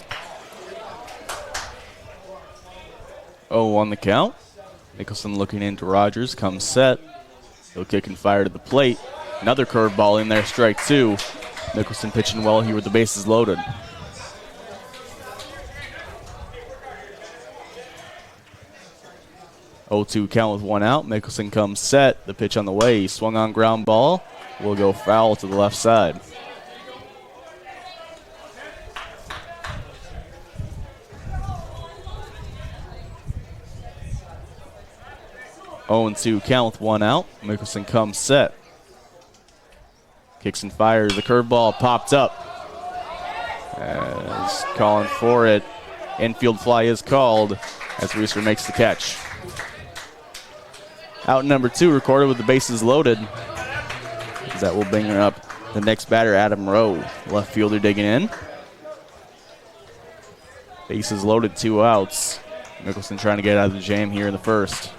0-1 the count. Nicholson looking into Rogers, comes set. He'll kick and fire to the plate. Another curveball in there, strike 2. Nicholson pitching well here with the bases loaded. Oh, 0-2 count with 1 out. Mickelson comes set. The pitch on the way. He swung on ground ball. Will go foul to the left side. Oh, 0-2 count with 1 out. Mickelson comes set. Kicks and fires. The curveball popped up. As calling for it. Infield fly is called as Reeser makes the catch. Out number 2 recorded with the bases loaded. That will bring her up the next batter, Adam Rowe. Left fielder digging in. Bases loaded, 2 outs. Mickelson trying to get out of the jam here in the first.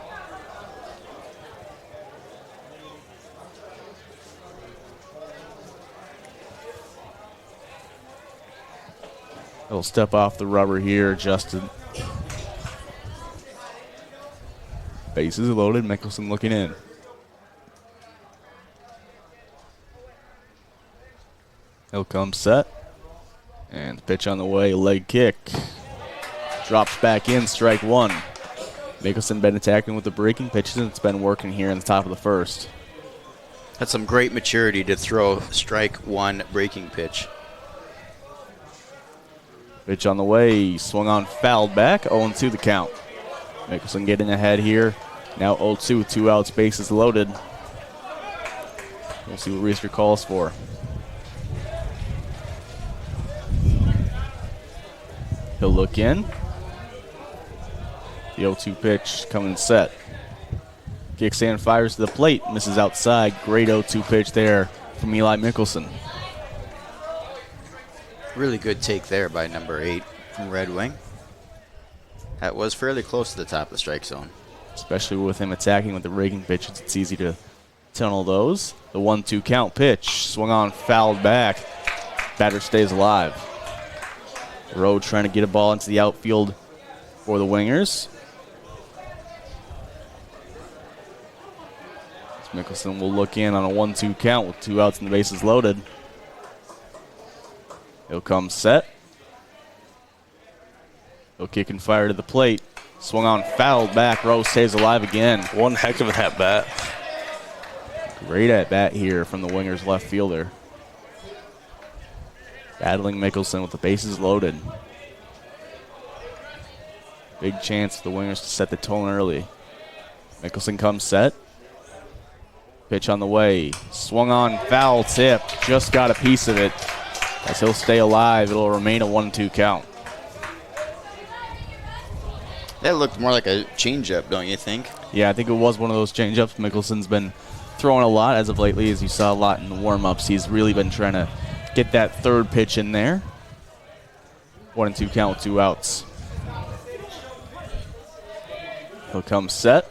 He'll step off the rubber here, Justin. Bases loaded, Mickelson looking in. He'll come set. And the pitch on the way, leg kick. Drops back in, strike 1. Mickelson been attacking with the breaking pitches, and it's been working here in the top of the first. That's some great maturity to throw strike 1 breaking pitch. Pitch on the way, swung on, fouled back, 0-2 the count. Mickelson getting ahead here. Now 0-2, 2 outs, bases loaded. We'll see what Reeser calls for. He'll look in. The 0-2 pitch coming set. Kicks and fires to the plate, misses outside. Great 0-2 pitch there from Eli Mickelson. Really good take there by number 8 from Red Wing. That was fairly close to the top of the strike zone. Especially with him attacking with the breaking pitches, it's easy to tunnel those. The 1-2 count pitch, swung on, fouled back. Batter stays alive. Rowe trying to get a ball into the outfield for the Wingers. Mickelson will look in on a 1-2 count with 2 outs and the bases loaded. He'll come set. He'll kick and fire to the plate. Swung on, fouled back. Rowe stays alive again. One heck of an at-bat. Great at-bat here from the Wingers left fielder. Battling Mickelson with the bases loaded. Big chance for the Wingers to set the tone early. Mickelson comes set. Pitch on the way. Swung on, foul tip. Just got a piece of it. As he'll stay alive, it'll remain a 1-2 count. That looked more like a changeup, don't you think? Yeah, I think it was one of those changeups. Mickelson's been throwing a lot as of lately, as you saw a lot in the warm-ups. He's really been trying to get that third pitch in there. 1-2 count with 2 outs. He'll come set.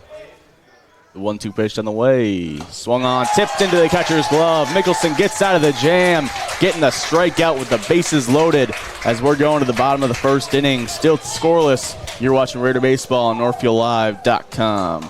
The 1-2 pitch on the way. Swung on, tipped into the catcher's glove. Mickelson gets out of the jam, getting the strikeout with the bases loaded as we're going to the bottom of the first inning. Still scoreless. You're watching Raider Baseball on NorthfieldLive.com.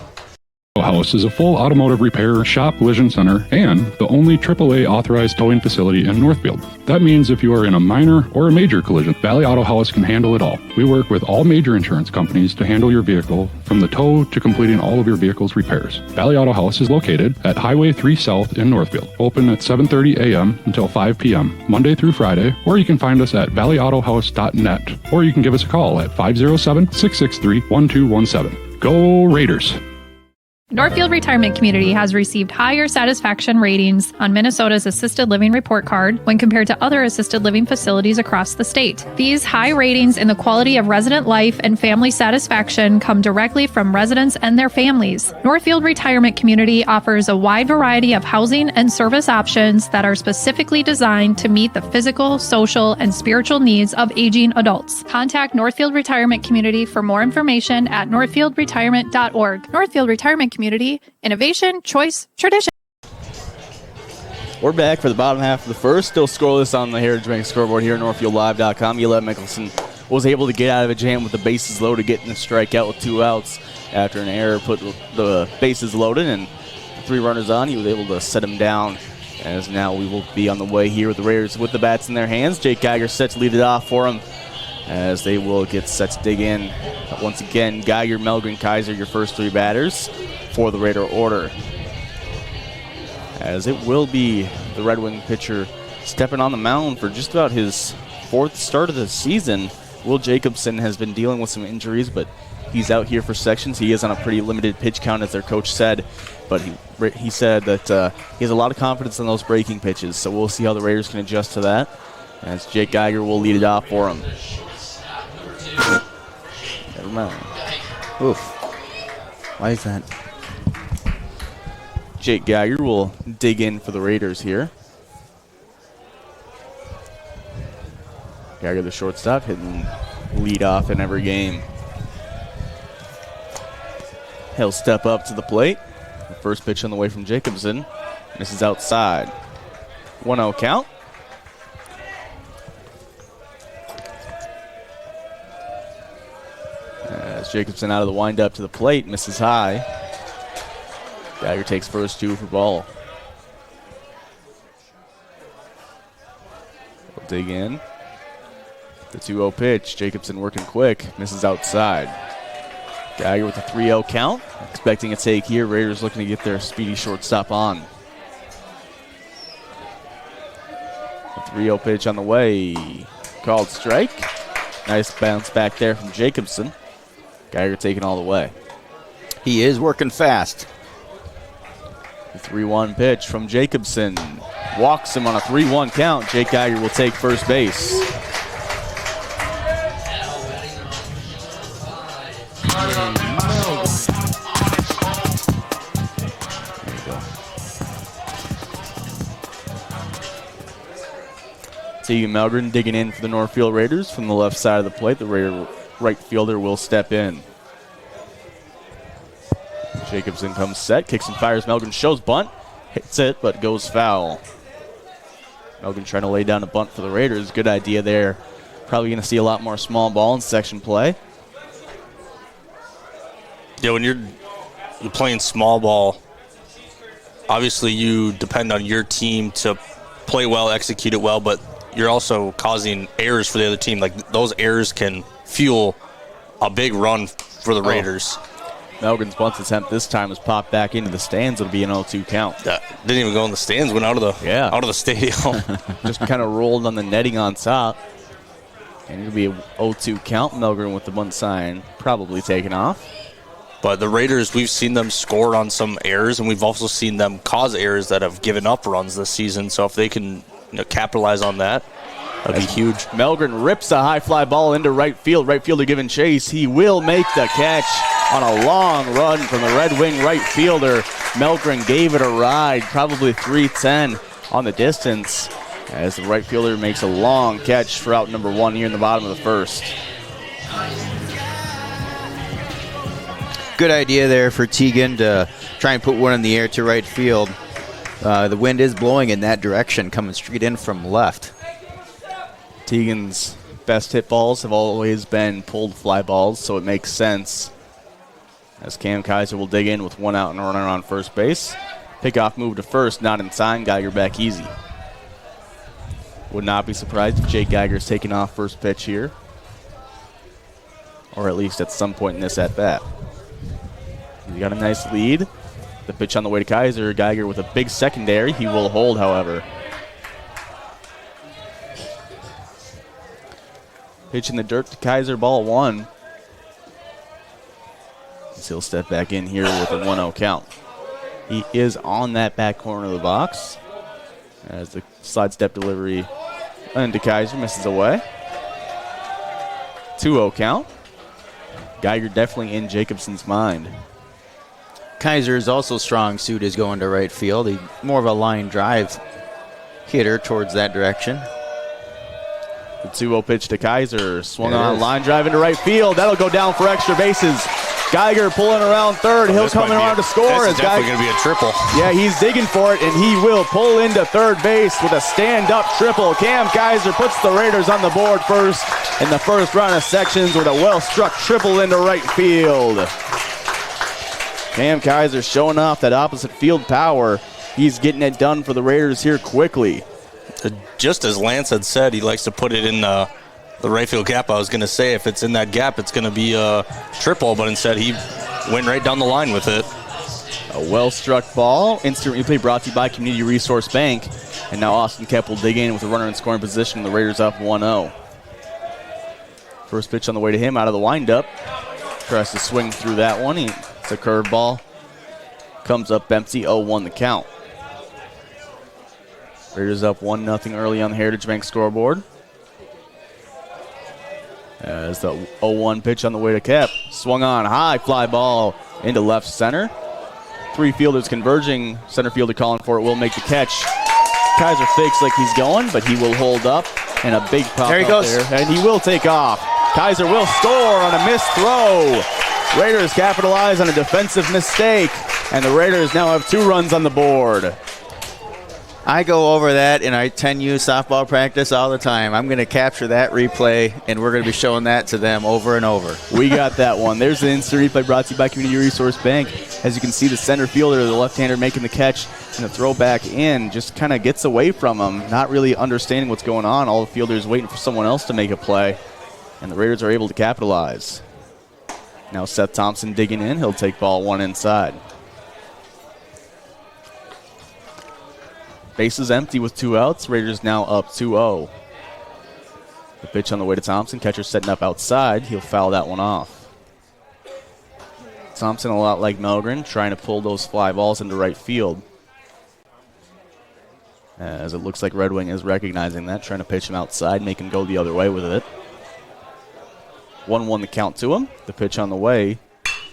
House is a full automotive repair, shop, collision center, and the only AAA authorized towing facility in Northfield. That means if you are in a minor or a major collision, Valley Auto House can handle it all. We work with all major insurance companies to handle your vehicle from the tow to completing all of your vehicle's repairs. Valley Auto House is located at Highway 3 South in Northfield, open at 7:30 a.m. until 5 p.m., Monday through Friday, or you can find us at valleyautohouse.net, or you can give us a call at 507-663-1217. Go Raiders! Northfield Retirement Community has received higher satisfaction ratings on Minnesota's Assisted Living Report Card when compared to other assisted living facilities across the state. These high ratings in the quality of resident life and family satisfaction come directly from residents and their families. Northfield Retirement Community offers a wide variety of housing and service options that are specifically designed to meet the physical, social, and spiritual needs of aging adults. Contact Northfield Retirement Community for more information at northfieldretirement.org. Northfield Retirement Community, innovation, choice, tradition. We're back for the bottom half of the first. Still scoreless on the Heritage Bank scoreboard here at NorthfieldLive.com. Eli Mickelson was able to get out of a jam with the bases loaded, getting the strikeout with 2 outs after an error put the bases loaded and 3 runners on. He was able to set him down, as now we will be on the way here with the Raiders with the bats in their hands. Jake Geiger set to lead it off for him as they will get set to dig in. Once again, Geiger, Melgren, Kaiser, your first 3 batters for the Raider order. As it will be the Red Wing pitcher stepping on the mound for just about his 4th start of the season. Will Jacobson has been dealing with some injuries, but he's out here for sections. He is on a pretty limited pitch count, as their coach said, but he said that he has a lot of confidence in those breaking pitches, so we'll see how the Raiders can adjust to that, as Jake Geiger will lead it off for him. Never mind. Oof. Why is that? Jake Geiger will dig in for the Raiders here. Geiger, the shortstop, hitting lead off in every game. He'll step up to the plate. The first pitch on the way from Jacobson. Misses outside. 1-0 count. As Jacobson out of the windup to the plate, misses high. Geiger takes first 2 for ball. He'll dig in. The 2-0 pitch. Jacobson working quick. Misses outside. Geiger with a 3-0 count. Expecting a take here. Raiders looking to get their speedy shortstop on. The 3-0 pitch on the way. Called strike. Nice bounce back there from Jacobson. Geiger taking all the way. He is working fast. The 3-1 pitch from Jacobson. Walks him on a 3-1 count. Jake Geiger will take first base. Tegan Melgren digging in for the Northfield Raiders from the left side of the plate. The Raider right fielder will step in. Jacobson comes set, kicks and fires. Melgren shows bunt, hits it, but goes foul. Melgren trying to lay down a bunt for the Raiders. Good idea there. Probably going to see a lot more small ball in section play. Yeah, when you're playing small ball, obviously you depend on your team to play well, execute it well, but you're also causing errors for the other team. Like, those errors can fuel a big run for the Raiders. Melgren's bunt attempt this time has popped back into the stands. It'll be an 0-2 count. That didn't even go in the stands, went out of the stadium. Just kind of rolled on the netting on top. And it'll be a 0-2 count. Melgren with the bunt sign probably taken off. But the Raiders, we've seen them score on some errors, and we've also seen them cause errors that have given up runs this season. So if they can capitalize on that, that'd be huge. Melgren rips a high fly ball into right field. Right fielder giving chase. He will make the catch on a long run from the Red Wing right fielder. Melgren gave it a ride, probably 310 on the distance, as the right fielder makes a long catch for out number 1 here in the bottom of the first. Good idea there for Teagan to try and put one in the air to right field. The wind is blowing in that direction, coming straight in from left. Teagan's best hit balls have always been pulled fly balls, so it makes sense. As Cam Kaiser will dig in with one out and a runner on first base. Pickoff move to first, not in time. Geiger back easy. Would not be surprised if Jake Geiger's taking off first pitch here. Or at least at some point in this at-bat. He's got a nice lead. The pitch on the way to Kaiser. Geiger with a big secondary. He will hold, however. Pitch in the dirt to Kaiser, ball 1. He'll step back in here with a 1-0 count. He is on that back corner of the box as the slide step delivery into Kaiser misses away. 2-0 count. Geiger definitely in Jacobson's mind. Kaiser is also strong suit is going to right field. He's more of a line drive hitter towards that direction. The 2-0 pitch to Kaiser. Swung on, line drive into right field. That'll go down for extra bases. Geiger pulling around third. He'll come in around to score. This is definitely going to be a triple. Yeah, he's digging for it, and he will pull into third base with a stand-up triple. Cam Kaiser puts the Raiders on the board first in the first round of sections with a well-struck triple into right field. Cam Kaiser showing off that opposite field power. He's getting it done for the Raiders here quickly. Just as Lance had said, he likes to put it in the right field gap. I was going to say if it's in that gap, it's going to be a triple, but instead he went right down the line with it. A well-struck ball. Instant replay brought to you by Community Resource Bank. And now Austin Kep will dig in with a runner in scoring position. The Raiders up 1-0. First pitch on the way to him out of the windup. Tries to swing through that one. It's a curveball. Comes up empty, 0-1 the count. Raiders up 1-0 early on the Heritage Bank scoreboard. As the 0-1 pitch on the way to Kep. Swung on high, fly ball into left center. 3 fielders converging. Center fielder calling for it, will make the catch. Kaiser fakes like he's going, but he will hold up. And a big pop there he goes. there. And he will take off. Kaiser will score on a missed throw. Raiders capitalize on a defensive mistake. And the Raiders now have 2 runs on the board. I go over that in our 10U softball practice all the time. I'm going to capture that replay, and we're going to be showing that to them over and over. We got that one. There's the instant replay brought to you by Community Resource Bank. As you can see, the center fielder, the left-hander, making the catch, and the throw back in just kind of gets away from him, not really understanding what's going on. All the fielders waiting for someone else to make a play, and the Raiders are able to capitalize. Now Seth Thompson digging in. He'll take ball 1 inside. Bases empty with 2 outs. Raiders now up 2-0. The pitch on the way to Thompson. Catcher setting up outside. He'll foul that one off. Thompson, a lot like Melgren, trying to pull those fly balls into right field. As it looks like Red Wing is recognizing that, trying to pitch him outside, make him go the other way with it. 1-1 the count to him. The pitch on the way.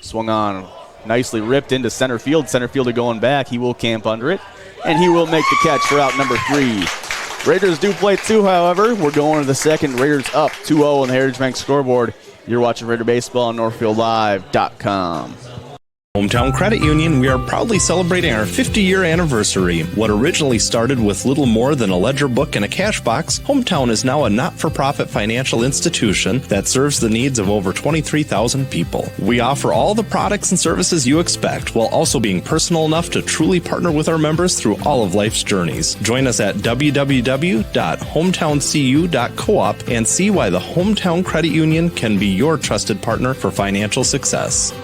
Swung on. Nicely ripped into center field. Center fielder going back. He will camp under it. And he will make the catch for out number 3. Raiders do play 2, however. We're going to the second. Raiders up 2-0 on the Heritage Bank scoreboard. You're watching Raider Baseball on NorthfieldLive.com. Hometown Credit Union, we are proudly celebrating our 50-year anniversary. What originally started with little more than a ledger book and a cash box, Hometown is now a not-for-profit financial institution that serves the needs of over 23,000 people. We offer all the products and services you expect, while also being personal enough to truly partner with our members through all of life's journeys. Join us at www.hometowncu.coop and see why the Hometown Credit Union can be your trusted partner for financial success.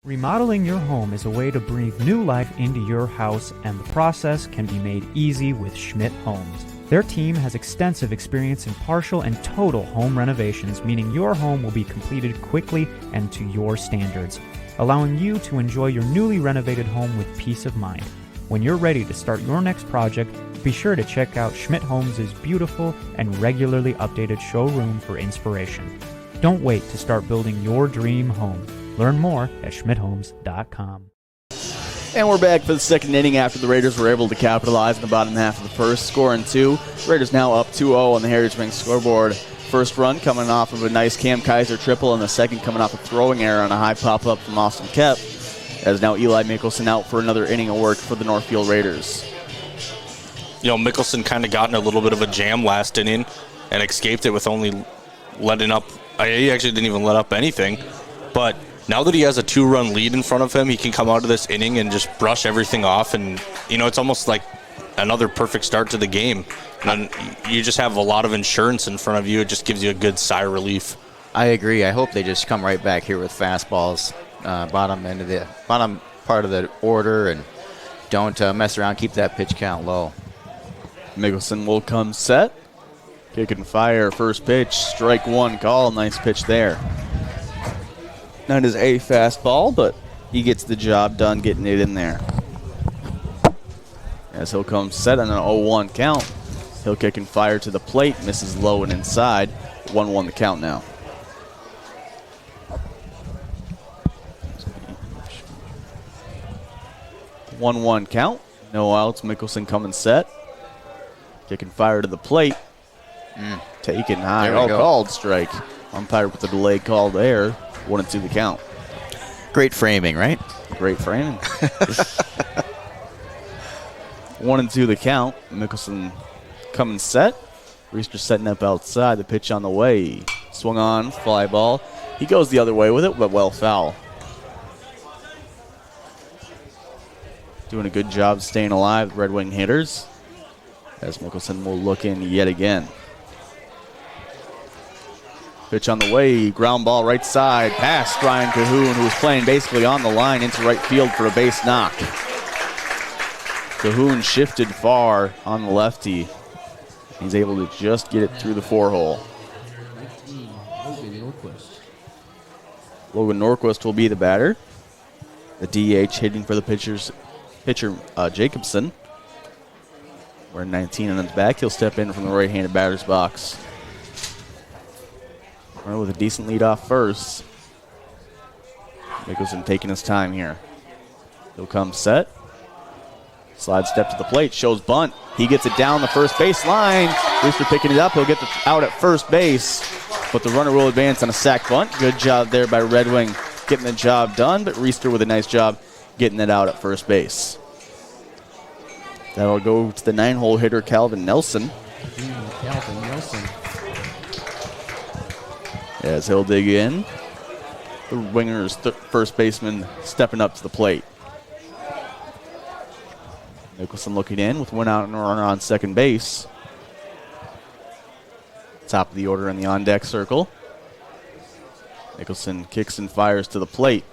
Remodeling your home is a way to breathe new life into your house, and the process can be made easy with Schmidt Homes. Their team has extensive experience in partial and total home renovations, meaning your home will be completed quickly and to your standards, allowing you to enjoy your newly renovated home with peace of mind. When you're ready to start your next project, be sure to check out Schmidt Homes' beautiful and regularly updated showroom for inspiration. Don't wait to start building your dream home. Learn more at schmidthomes.com. And we're back for the second inning after the Raiders were able to capitalize in the bottom half of the first, scoring 2. Raiders now up 2-0 on the Heritage Bank scoreboard. first run coming off of a nice Cam Kaiser triple, and the second coming off a throwing error on a high pop-up from Austin Kep, as now Eli Mickelson out for another inning of work for the Northfield Raiders. You know, Mickelson kind of got in a little bit of a jam last inning and escaped it with only letting up. He actually didn't even let up anything. But now that he has a 2-run lead in front of him, he can come out of this inning and just brush everything off. And, you know, it's almost like another perfect start to the game. And you just have a lot of insurance in front of you. It just gives you a good sigh of relief. I agree. I hope they just come right back here with fastballs, bottom part of the order, and don't mess around. Keep that pitch count low. Mickelson will come set. Kick and fire, first pitch, strike one call. Nice pitch there. Not his A fastball, but he gets the job done getting it in there. As he'll come set on an 0-1 count. He'll kick and fire to the plate, misses low and inside. 1-1 the count now. One count. No outs. Mickelson coming set. Kick and fire to the plate. Taken high. There we go. Called strike. Umpire with the delay call there. 1-2 the count. Great framing, right? Great framing. 1-2 the count. Mickelson coming set. Reister setting up outside. The pitch on the way. Swung on. Fly ball. He goes the other way with it, but well foul. Doing a good job staying alive, Red Wing hitters. As Mickelson will look in yet again. Pitch on the way, ground ball right side, past Ryan Cahoon, who was playing basically on the line into right field for a base knock. Cahoon shifted far on the lefty. He's able to just get it through the 4-hole. Logan Norquist will be the batter. The DH hitting for the pitcher Jacobson. Wearing 19 on his back. He'll step in from the right-handed batter's box. Runner with a decent lead off first. Mickelson taking his time here. He'll come set. Slide step to the plate. Shows bunt. He gets it down the first base line. Reister picking it up. He'll get out at first base. But the runner will advance on a sac bunt. Good job there by Red Wing getting the job done. But Reister with a nice job getting it out at first base. That'll go to the 9-hole hitter, Calvin Nelson. Calvin Nelson. As he'll dig in. The Wingers' first baseman stepping up to the plate. Mickelson looking in with one out and a runner on second base. Top of the order in the on-deck circle. Mickelson kicks and fires to the plate.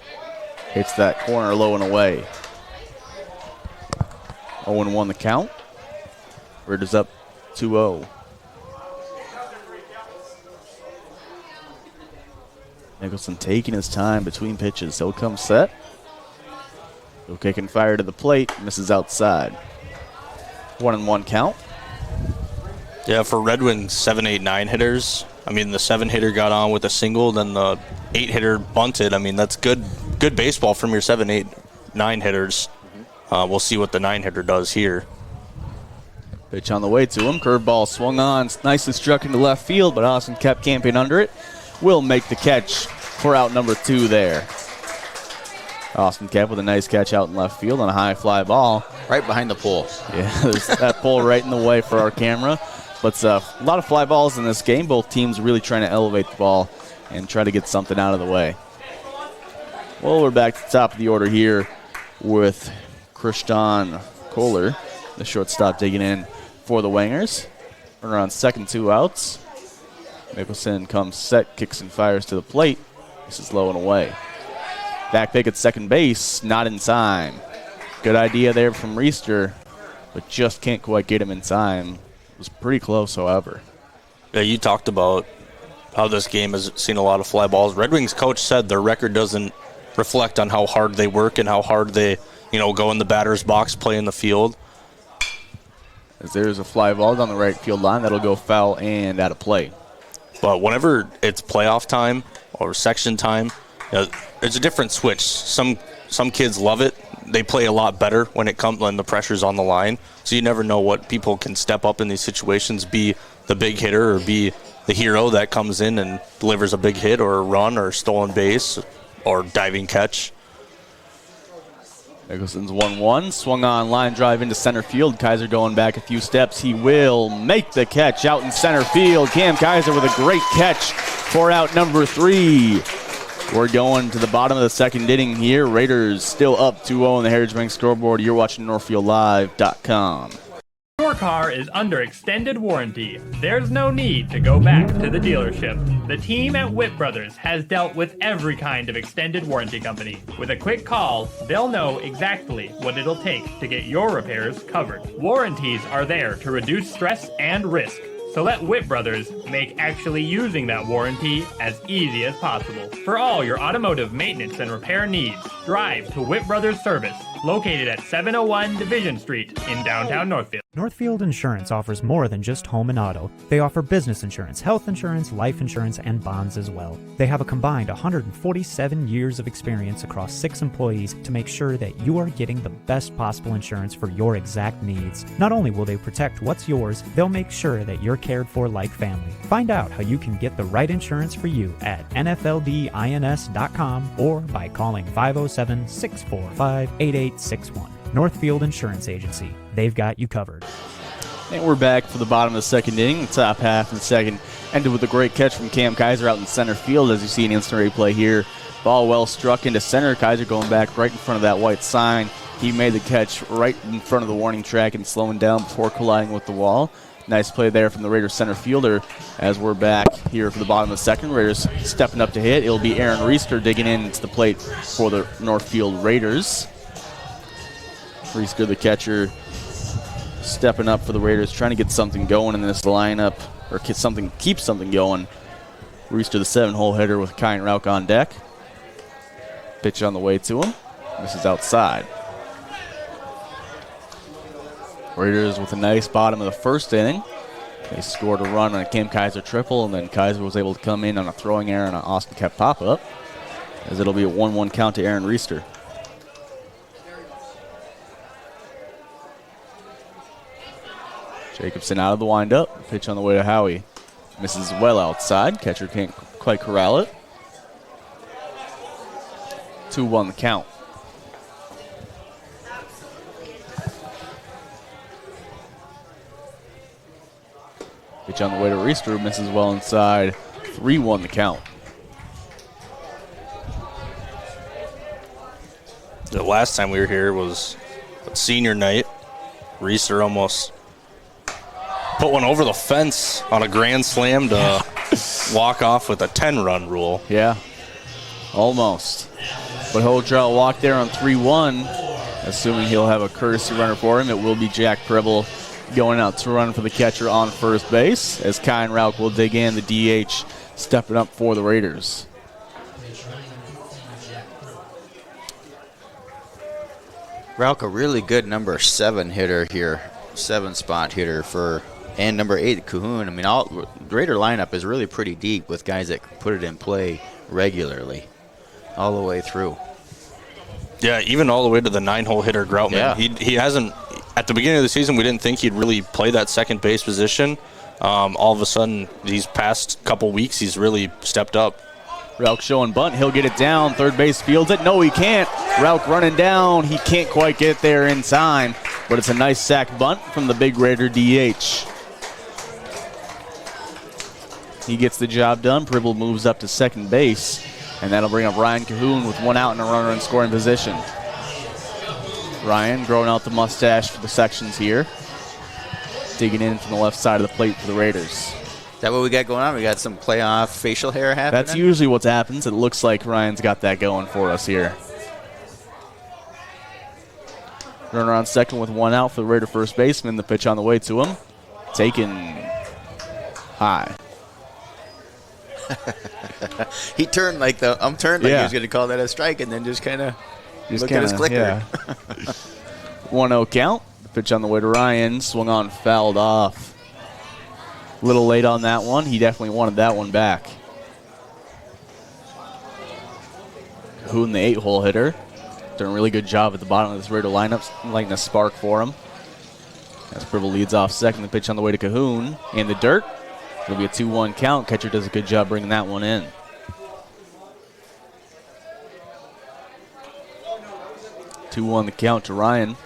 Hits that corner low and away. 0-1 the count. Raiders up 2-0. Mickelson taking his time between pitches. He'll come set. He'll kick and fire to the plate. Misses outside. 1-1 count. Yeah, for Red Wings 7, 8, 9 hitters, I mean, the 7-hitter got on with a single, then the 8-hitter bunted. I mean, that's good baseball from your 7, 8, 9 hitters. We'll see what the 9-hitter does here. Pitch on the way to him. Curveball swung on. Nicely struck into left field, but Austin kept camping under it. Will make the catch for out number 2 there. Austin Kep with a nice catch out in left field on a high fly ball. Right behind the pole. Yeah, there's that pole right in the way for our camera. But a lot of fly balls in this game. Both teams really trying to elevate the ball and try to get something out of the way. Well, we're back to the top of the order here with Christian Kohler, the shortstop, digging in for the Wingers. Runner on second, 2 outs. Mickelson comes set, kicks and fires to the plate. This is low and away. Back pick at second base, not in time. Good idea there from Reister, but just can't quite get him in time. It was pretty close, however. Yeah, you talked about how this game has seen a lot of fly balls. Red Wings coach said their record doesn't reflect on how hard they work and how hard they, go in the batter's box, play in the field. As there's a fly ball down the right field line, that'll go foul and out of play. But whenever it's playoff time or section time, there's a different switch. Some kids love it. They play a lot better when the pressure's on the line. So you never know what people can step up in these situations, be the big hitter or be the hero that comes in and delivers a big hit or a run or stolen base or diving catch. Mickelson's 1-1, swung on, line drive into center field. Kaiser going back a few steps. He will make the catch out in center field. Cam Kaiser with a great catch for out number 3. We're going to the bottom of the second inning here. Raiders still up 2-0 on the Heritage Bank scoreboard. You're watching NorthfieldLive.com. Your car is under extended warranty. There's no need to go back to the dealership. The team at Whit Brothers has dealt with every kind of extended warranty company. With a quick call, they'll know exactly what it'll take to get your repairs covered. Warranties are there to reduce stress and risk. So let Whit Brothers make actually using that warranty as easy as possible. For all your automotive maintenance and repair needs, drive to Whit Brothers Service, located at 701 Division Street in downtown Northfield. Northfield Insurance offers more than just home and auto. They offer business insurance, health insurance, life insurance, and bonds as well. They have a combined 147 years of experience across 6 employees to make sure that you are getting the best possible insurance for your exact needs. Not only will they protect what's yours, they'll make sure that you're cared for like family. Find out how you can get the right insurance for you at nfldins.com or by calling 507-645-8861. Northfield Insurance Agency. They've got you covered. And we're back for the bottom of the second inning. The top half of the second ended with a great catch from Cam Kaiser out in center field. As you see an instant replay here. Ball well struck into center. Kaiser going back right in front of that white sign. He made the catch right in front of the warning track and slowing down before colliding with the wall. Nice play there from the Raiders center fielder as we're back here for the bottom of the second. Raiders stepping up to hit. It'll be Aaron Reister digging into the plate for the Northfield Raiders. Reister, the catcher, stepping up for the Raiders, trying to get something going in this lineup, or keep something going. Reister, the 7-hole hitter with Kyan Rauch on deck. Pitch on the way to him. This is outside. Raiders with a nice bottom of the first inning. They scored a run on a Cam Kaiser triple, and then Kaiser was able to come in on a throwing error on an Austin Kep pop-up, as it'll be a 1-1 count to Aaron Reister. Jacobson out of the windup. Pitch on the way to Howie. Misses well outside. Catcher can't quite corral it. 2-1 the count. Pitch on the way to Reister. Misses well inside. 3-1 the count. The last time we were here was senior night. Reister almost put one over the fence on a grand slam to walk off with a 10-run rule. Yeah, almost. But he'll draw a walk there on 3-1, assuming he'll have a courtesy runner for him. It will be Jack Preble going out to run for the catcher on first base, as Kyan Rauch will dig in, the DH stepping up for the Raiders. Rauch, a really good number 7 hitter here, 7-spot hitter and number 8, Cahoon. I mean, the Raider lineup is really pretty deep with guys that can put it in play regularly all the way through. Yeah, even all the way to the 9-hole hitter, Groutman. Yeah. He hasn't, at the beginning of the season, we didn't think he'd really play that second base position. All of a sudden, these past couple weeks, he's really stepped up. Rauch showing bunt. He'll get it down. Third base fields it. No, he can't. Rauch running down. He can't quite get there in time, but it's a nice sack bunt from the big Raider DH. He gets the job done. Preble moves up to second base, and that'll bring up Ryan Cahoon with 1 out and a runner in scoring position. Ryan growing out the mustache for the sections here. Digging in from the left side of the plate for the Raiders. Is that what we got going on? We got some playoff facial hair happening? That's usually what happens. It looks like Ryan's got that going for us here. Runner on second with 1 out for the Raider first baseman. The pitch on the way to him. Taken high. He turned like he was going to call that a strike, and then just kind of looked at his clicker. Yeah. 1-0 count. The pitch on the way to Ryan. Swung on, fouled off. A little late on that one. He definitely wanted that one back. Cahoon, the 8-hole hitter. Doing a really good job at the bottom of this Raider lineup, lighting a spark for him. As Preble leads off second, the pitch on the way to Cahoon. In the dirt. It'll be a 2-1 count. Catcher does a good job bringing that one in. Two-1 the count to Ryan.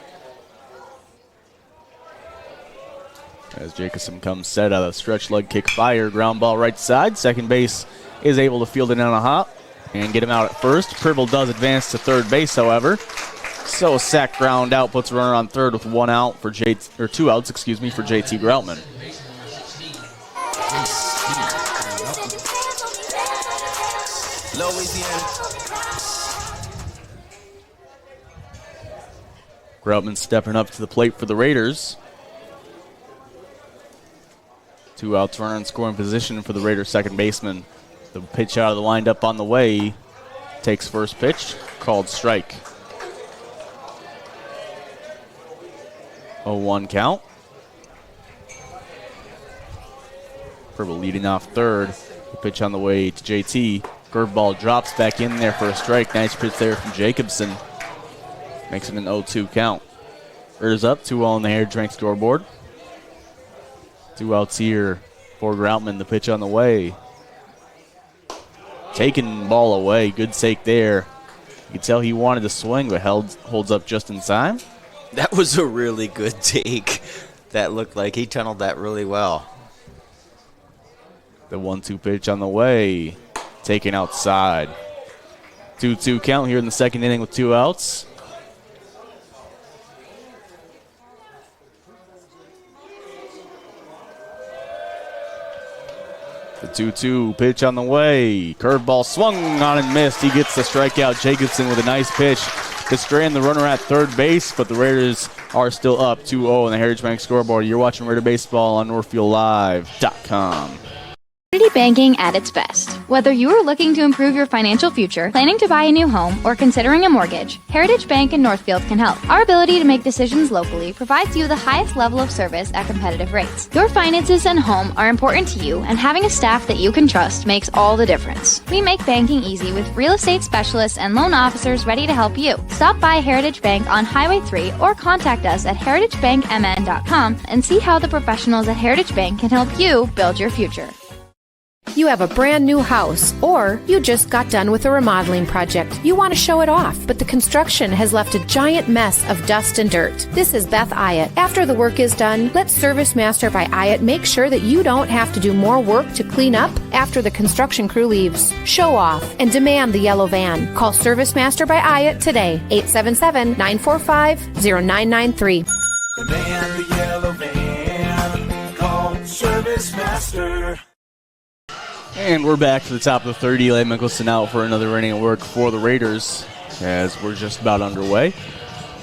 As Jacobson comes set out of stretch leg kick fire. Ground ball right side. Second base is able to field it on a hop and get him out at first. Pribble does advance to third base, however. So sack ground out puts a runner on third with 2 outs, for JT Groutman. Groutman stepping up to the plate for the Raiders. 2 outs, runner in scoring position for the Raiders second baseman. The pitch out of the windup on the way. Takes first pitch, called strike. 0-1 count. Pribble leading off third. The pitch on the way to JT. Curveball drops back in there for a strike. Nice pitch there from Jacobson. Makes it an 0-2 count. Raiders up, 2-0 on the Heritage Bank scoreboard. 2 outs here for Groutman. The pitch on the way. Taking ball away. Good take there. You could tell he wanted to swing, but holds up just in time. That was a really good take. That looked like he tunneled that really well. The 1-2 pitch on the way. Taken outside. 2-2 count here in the second inning with 2 outs. The 2-2 pitch on the way. Curveball swung on and missed. He gets the strikeout. Jacobson with a nice pitch to strand the runner at third base, but the Raiders are still up 2-0 on the Heritage Bank scoreboard. You're watching Raider Baseball on NorthfieldLive.com. Community banking at its best. Whether you are looking to improve your financial future, planning to buy a new home, or considering a mortgage, Heritage Bank in Northfield can help. Our ability to make decisions locally provides you the highest level of service at competitive rates. Your finances and home are important to you, and having a staff that you can trust makes all the difference. We make banking easy with real estate specialists and loan officers ready to help you. Stop by Heritage Bank on Highway 3 or contact us at heritagebankmn.com and see how the professionals at Heritage Bank can help you build your future. You have a brand new house, or you just got done with a remodeling project. You want to show it off, but the construction has left a giant mess of dust and dirt. This is Beth Ayatt. After the work is done, let Service Master by Ayatt make sure that you don't have to do more work to clean up after the construction crew leaves. Show off and demand the yellow van. Call Service Master by Ayatt today, 877-945-0993. Demand the yellow van. Call Service Master. And we're back to the top of the third. Eli Mickelson out for another inning of work for the Raiders as we're just about underway.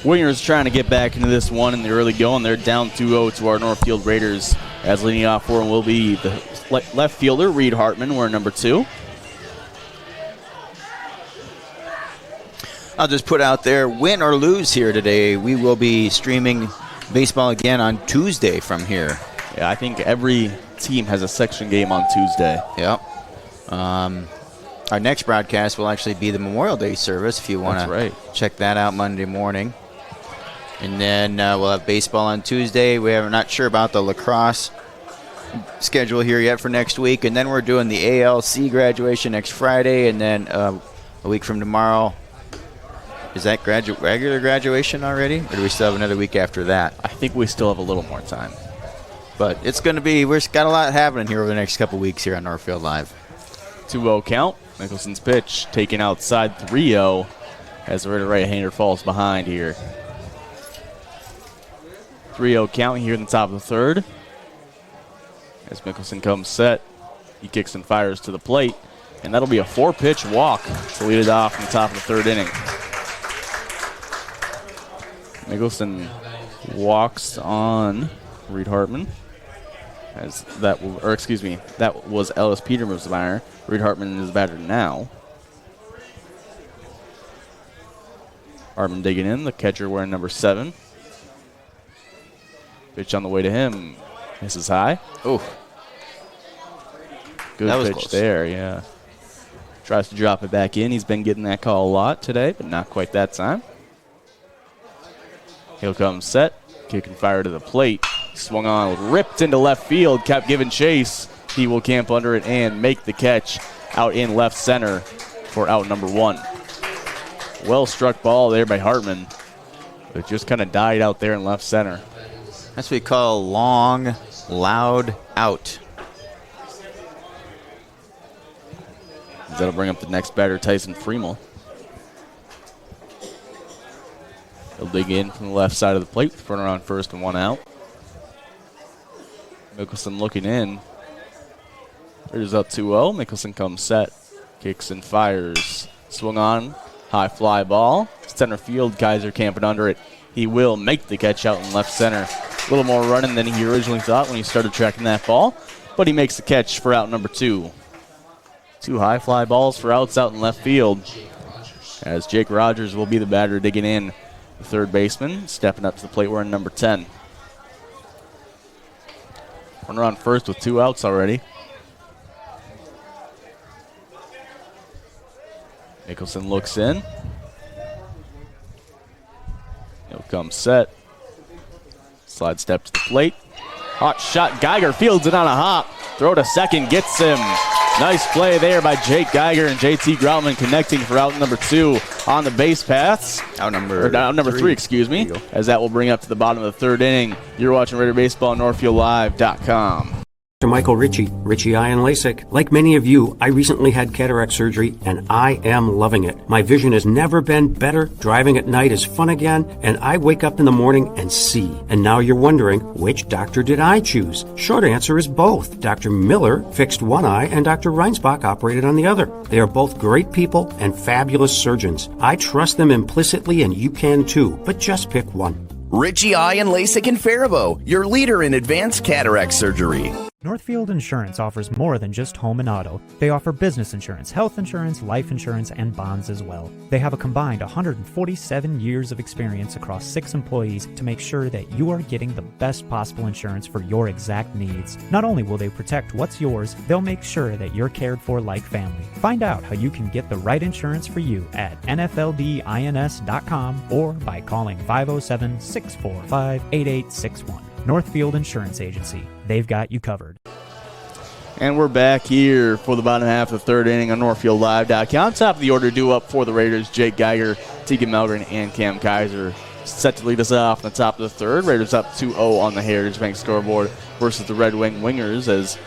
Wingers trying to get back into this one in the early going. They're down 2-0 to our Northfield Raiders, as leading off for them will be the left fielder, Reed Hartman. We're number 2. I'll just put out there, win or lose here today, we will be streaming baseball again on Tuesday from here. Yeah, I think every team has a section game on Tuesday. Yep. Our next broadcast will actually be the Memorial Day service if you want to check that out Monday morning. And then we'll have baseball on Tuesday. We're not sure about the lacrosse schedule here yet for next week. And then we're doing the ALC graduation next Friday. And then a week from tomorrow, is that regular graduation already? Or do we still have another week after that? I think we still have a little more time. But it's going to be, we've got a lot happening here over the next couple weeks here on Northfield Live. 2-0 count. Mickelson's pitch taken outside 3-0 as the Raider right-hander falls behind here. 3-0 count here in the top of the third. As Mickelson comes set, he kicks and fires to the plate, and that'll be a 4-pitch walk to lead it off in the top of the third inning. Mickelson walks on Reed Hartman. That was Ellis Petermeyer. Reed Hartman is batter now. Hartman digging in, the catcher wearing number 7. Pitch on the way to him. Misses high. Oh. Good pitch close there, yeah. Tries to drop it back in. He's been getting that call a lot today, but not quite that time. He'll come set. Kick and fire to the plate. Swung on, ripped into left field, kept giving chase. He will camp under it and make the catch out in left center for out number 1. Well struck ball there by Hartman. It just kind of died out there in left center. That's what we call a long, loud out. That'll bring up the next batter, Tyson Fremel. He'll dig in from the left side of the plate with runner on first and 1 out. Mickelson looking in. There's up 2-0. Mickelson comes set. Kicks and fires. Swung on. High fly ball. Center field. Kaiser camping under it. He will make the catch out in left center. A little more running than he originally thought when he started tracking that ball. But he makes the catch for out number 2. 2 high fly balls for outs out in left field. As Jake Rogers will be the batter digging in. The third baseman stepping up to the plate wearing number 10. Runner on first with 2 outs already. Mickelson looks in. He'll come set. Slide step to the plate. Hot shot. Geiger fields it on a hop. Throw to second. Gets him. Nice play there by Jake Geiger and JT Groutman connecting for out number 2 on the base paths. Out number 3, excuse me. As that will bring up to the bottom of the 3rd inning. You're watching Raider Baseball on NorthfieldLive.com. Michael Ritchie, Ritchie Eye and LASIK. Like many of you, I recently had cataract surgery and I am loving it. My vision has never been better. Driving at night is fun again, and I wake up in the morning and see. And now you're wondering, which doctor did I choose? Short answer is both. Dr. Miller fixed one eye and Dr. Reinsbach operated on the other. They are both great people and fabulous surgeons. I trust them implicitly and you can too, but just pick one. Ritchie Eye and LASIK in Faribault, your leader in advanced cataract surgery. Northfield Insurance offers more than just home and auto. They offer business insurance, health insurance, life insurance, and bonds as well. They have a combined 147 years of experience across 6 employees to make sure that you are getting the best possible insurance for your exact needs. Not only will they protect what's yours, they'll make sure that you're cared for like family. Find out how you can get the right insurance for you at nfldins.com or by calling 507-645-8861. Northfield Insurance Agency. They've got you covered. And we're back here for the bottom half of the 3rd inning on NorthfieldLive.com. Top of the order due up for the Raiders, Jake Geiger, Tegan Melgren, and Cam Kaiser. Set to lead us off in the top of the 3rd. Raiders up 2-0 on the Heritage Bank scoreboard versus the Red Wing Wingers as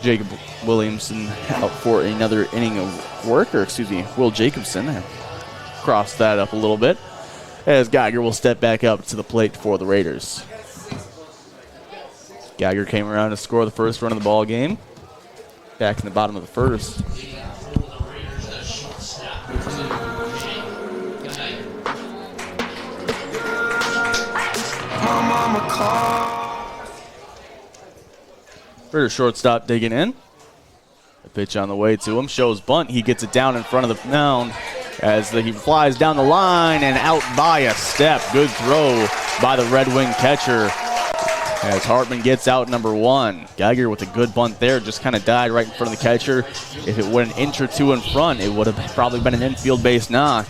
Jacob Williamson out for another inning of work, Will Jacobson crossed that up a little bit as Geiger will step back up to the plate for the Raiders. Geiger came around to score the first run of the ball game. Back in the bottom of the 1st. Raiders shortstop digging in. The pitch on the way to him. Shows bunt. He gets it down in front of the mound as he flies down the line and out by a step. Good throw by the Red Wing catcher. As Hartman gets out number 1. Geiger with a good bunt there, just kind of died right in front of the catcher. If it went an inch or 2 in front, it would have probably been an infield base knock.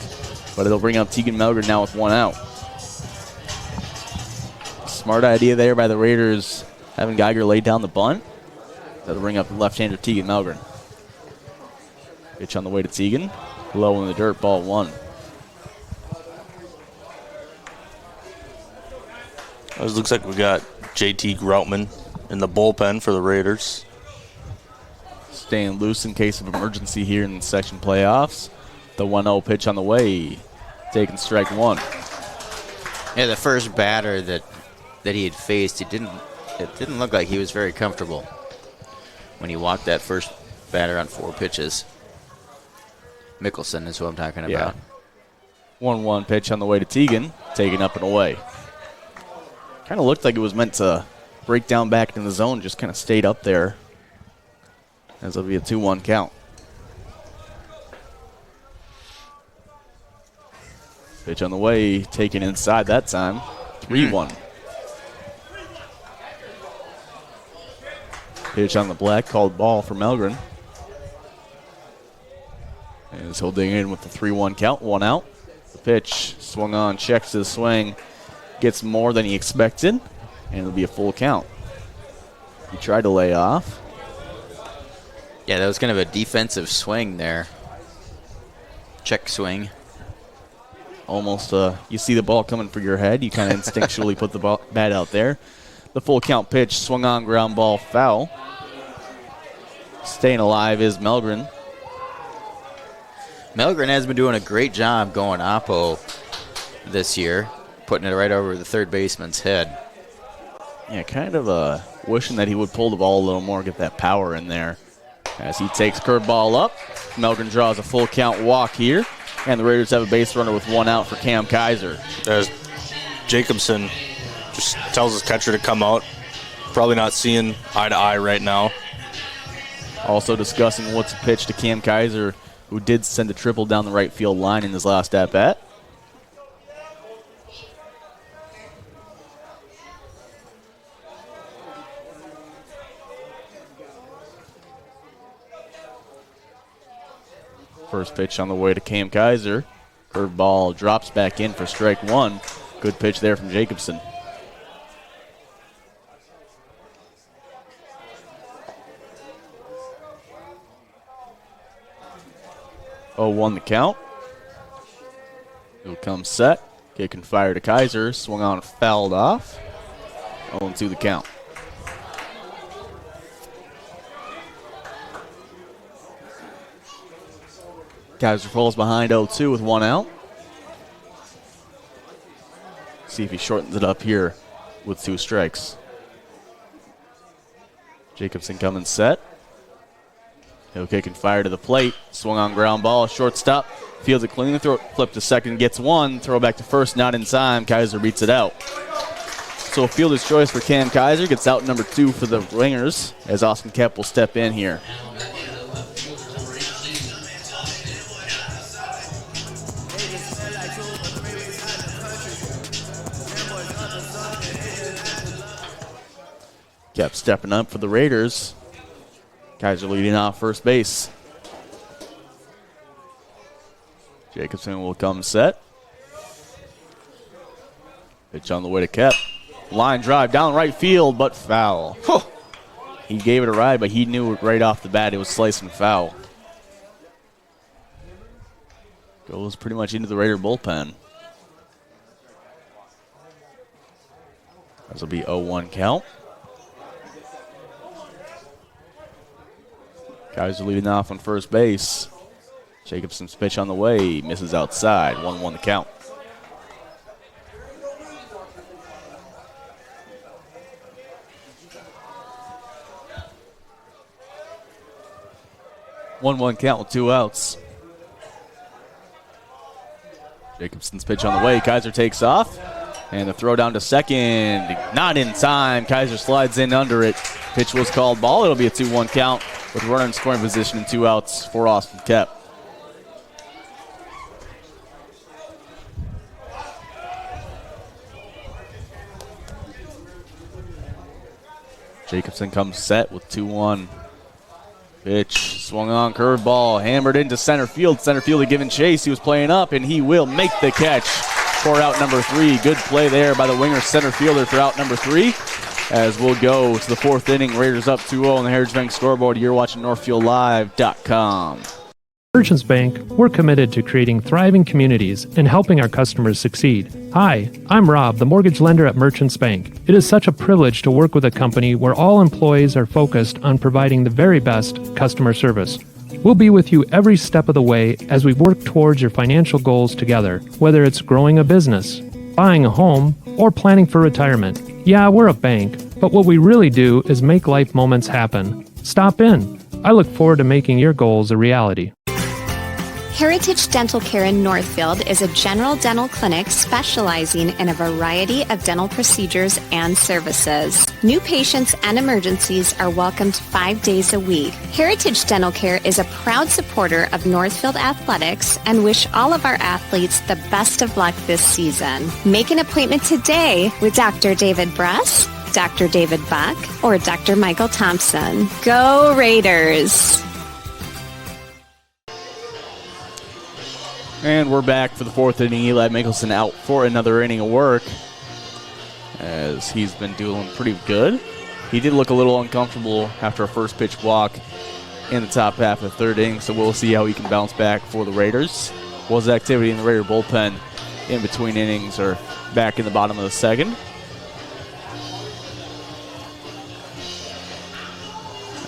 But it'll bring up Tegan Melgren now with 1 out. Smart idea there by the Raiders, having Geiger lay down the bunt. That'll bring up the left-hander Tegan Melgren. Pitch on the way to Tegan. Low in the dirt, ball 1. It looks like we got JT Groutman in the bullpen for the Raiders. Staying loose in case of emergency here in the section playoffs. The 1-0 pitch on the way. Taking strike 1. Yeah, the first batter that he had faced, it didn't look like he was very comfortable when he walked that first batter on 4 pitches. Mickelson is who I'm talking about. 1-1 pitch on the way to Tegan. Taken up and away. Kind of looked like it was meant to break down back in the zone, just kind of stayed up there. As it'll be a 2-1 count. Pitch on the way, taken inside that time. 3-1. Pitch on the black, called ball for Melgren. As he'll dig in with the 3-1 count, 1 out. The pitch swung on, checks his swing. Gets more than he expected, and it'll be a full count. He tried to lay off. Yeah, that was kind of a defensive swing there. Check swing. Almost, you see the ball coming for your head. You kind of instinctually put the bat out there. The full count pitch, swung on, ground ball, foul. Staying alive is Melgren. Melgren has been doing a great job going oppo this year, putting it right over the third baseman's head. Yeah, kind of wishing that he would pull the ball a little more, get that power in there. As he takes curveball up, Melgren draws a full count walk here, and the Raiders have a base runner with one out for Cam Kaiser. As Jacobson just tells his catcher to come out. Probably not seeing eye to eye right now. Also discussing what's a pitch to Cam Kaiser, who did send a triple down the right field line in his last at-bat. First pitch on the way to Cam Kaiser. Curveball drops back in for strike one. Good pitch there from Jacobson. Oh, 1 the count. He'll come set. Kick and fire to Kaiser. Swung on, fouled off. 0-2 the count. Kaiser falls behind 0-2 with one out. See if he shortens it up here with 2 strikes. Jacobson coming set. He'll kick and fire to the plate. Swung on ground ball. Shortstop fields it clean. Throw flip to second. Gets one. Throw back to first. Not in time. Kaiser beats it out. So a fielder's choice for Cam Kaiser. Gets out number 2 for the Wingers as Austin Kep will step in here. Kep stepping up for the Raiders. Kaiser leading off first base. Jacobson will come set. Pitch on the way to Kep. Line drive down right field, but foul. He gave it a ride, but he knew right off the bat it was slicing foul. Goes pretty much into the Raider bullpen. This will be 0-1 count. Kaiser leading off on first base. Jacobson's pitch on the way. Misses outside. 1-1 the count. One count with 2 outs. Jacobson's pitch on the way. Kaiser takes off. And the throw down to second. Not in time. Kaiser slides in under it. Pitch was called ball. It'll be a 2-1 count with runner in scoring position and 2 outs for Austin Kep. Jacobson comes set with 2-1. Pitch swung on, curveball, hammered into center field. Center fielder giving chase. He was playing up, and he will make the catch for out number 3. Good play there by the Winger center fielder for out number 3. As we'll go to the 4th inning, Raiders up 2-0 on the Heritage Bank scoreboard. You're watching NorthfieldLive.com. Merchants Bank, we're committed to creating thriving communities and helping our customers succeed. Hi, I'm Rob, the mortgage lender at Merchants Bank. It is such a privilege to work with a company where all employees are focused on providing the very best customer service. We'll be with you every step of the way as we work towards your financial goals together, whether it's growing a business, buying a home, or planning for retirement. Yeah, we're a bank, but what we really do is make life moments happen. Stop in. I look forward to making your goals a reality. Heritage Dental Care in Northfield is a general dental clinic specializing in a variety of dental procedures and services. New patients and emergencies are welcomed 5 days a week. Heritage Dental Care is a proud supporter of Northfield Athletics and wish all of our athletes the best of luck this season. Make an appointment today with Dr. David Bress, Dr. David Buck, or Dr. Michael Thompson. Go Raiders! And we're back for the 4th inning. Eli Mickelson out for another inning of work as he's been doing pretty good. He did look a little uncomfortable after a first pitch walk in the top half of the third inning, so we'll see how he can bounce back for the Raiders. Was activity in the Raider bullpen in between innings or back in the bottom of the second.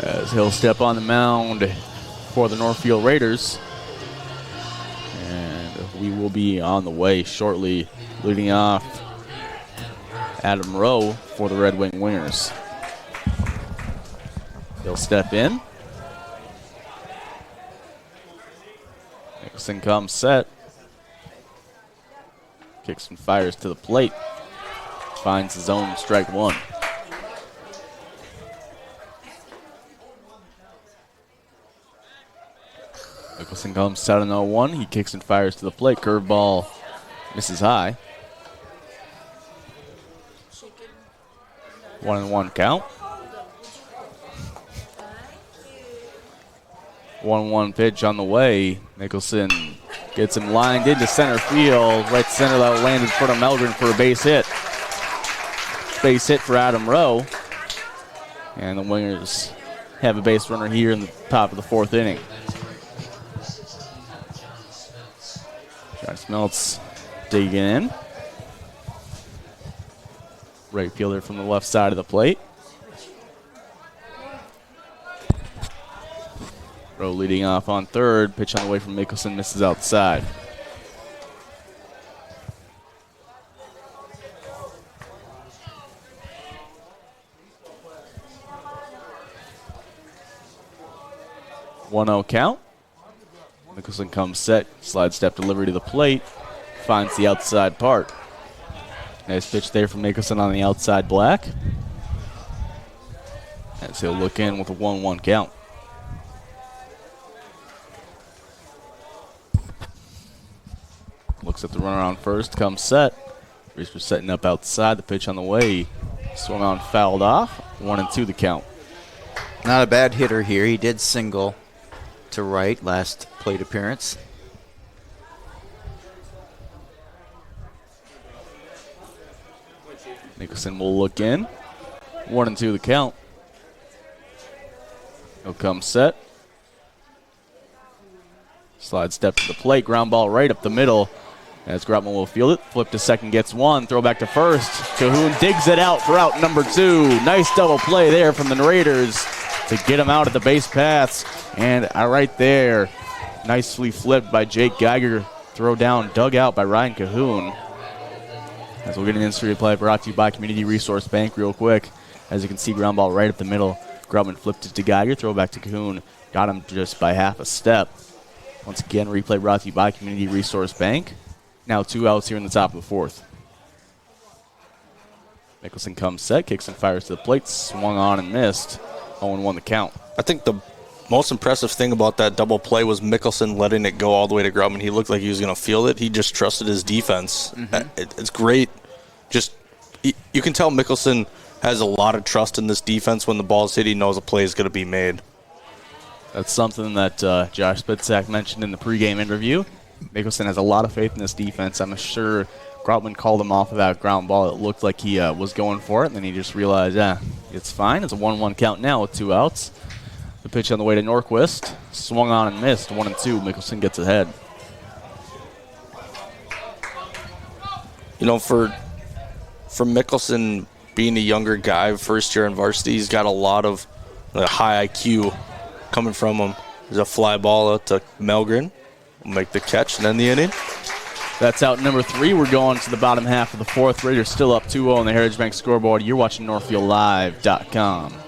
As he'll step on the mound for the Northfield Raiders. And we will be on the way shortly. Leading off, Adam Rowe for the Red Wing Wingers. He'll step in. Nicholson comes set. Kicks and fires to the plate. Finds his own strike one. Nicholson comes set on 0-1. He kicks and fires to the plate. Curveball misses high. 1-1 count. 1-1 pitch on the way. Nicholson gets him lined into center field. Right center that landed in front of Melgren for a base hit. Base hit for Adam Rowe. And the Wingers have a base runner here in the top of the fourth inning. Josh Smeltz digging in. Right fielder from the left side of the plate. Rowe leading off on third. Pitch on the way from Mickelson misses outside. One-0 count. Mickelson comes set. Slide step delivery to the plate. Finds the outside part. Nice pitch there from Mickelson on the outside black. As he'll look in with a 1-1 count. Looks at the runner on first, comes set. Reeser setting up outside, the pitch on the way. Swung on, fouled off. 1-2 the count. Not a bad hitter here. He did single to right last plate appearance. Nicholson will look in. 1-2 the count. He'll come set. Slide step to the plate. Ground ball right up the middle. As Grotman will field it. Flip to second, gets one. Throw back to first. Cahoon digs it out for out number 2. Nice double play there from the Raiders to get him out at the base paths. And right there, nicely flipped by Jake Geiger. Throw down, dug out by Ryan Cahoon. As we'll get an instant replay brought to you by Community Resource Bank real quick. As you can see, ground ball right up the middle. Grubman flipped it to Geiger, throw back to Cahoon. Got him just by half a step. Once again, replay brought to you by Community Resource Bank. Now 2 outs here in the top of the fourth. Mickelson comes set, kicks and fires to the plate. Swung on and missed. 0-1 the count. I think the most impressive thing about that double play was Mickelson letting it go all the way to Grubman. He looked like he was going to field it. He just trusted his defense. It's great. Just you can tell Mickelson has a lot of trust in this defense. When the ball's hit, he knows a play is going to be made. That's something that Josh Spitzak mentioned in the pregame interview. Mickelson has a lot of faith in this defense. I'm sure Grubman called him off of that ground ball. It looked like he was going for it, and then he just realized, it's fine. It's a 1-1 count now with 2 outs. The pitch on the way to Norquist. Swung on and missed. 1-2. Mickelson gets ahead. You know, for Mickelson being a younger guy, first year in varsity, he's got a lot of high IQ coming from him. There's a fly ball out to Melgren. We'll make the catch and end the inning. That's out number 3. We're going to the bottom half of the fourth. Raiders still up 2-0 on the Heritage Bank scoreboard. You're watching NorthfieldLive.com.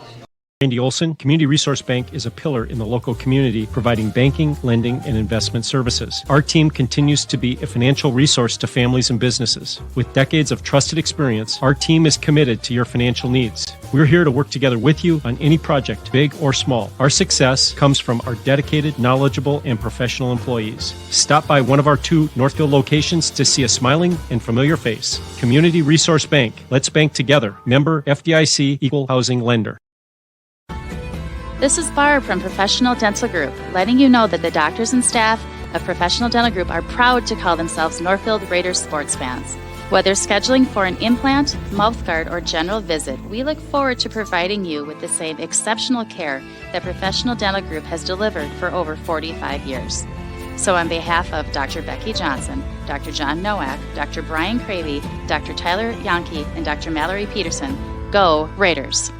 Randy Olson, Community Resource Bank is a pillar in the local community, providing banking, lending, and investment services. Our team continues to be a financial resource to families and businesses. With decades of trusted experience, our team is committed to your financial needs. We're here to work together with you on any project, big or small. Our success comes from our dedicated, knowledgeable, and professional employees. Stop by one of our 2 Northfield locations to see a smiling and familiar face. Community Resource Bank. Let's bank together. Member FDIC, Equal Housing Lender. This is Barb from Professional Dental Group, letting you know that the doctors and staff of Professional Dental Group are proud to call themselves Northfield Raiders sports fans. Whether scheduling for an implant, mouthguard, or general visit, we look forward to providing you with the same exceptional care that Professional Dental Group has delivered for over 45 years. So on behalf of Dr. Becky Johnson, Dr. John Nowak, Dr. Brian Cravey, Dr. Tyler Yonke, and Dr. Mallory Peterson, go Raiders!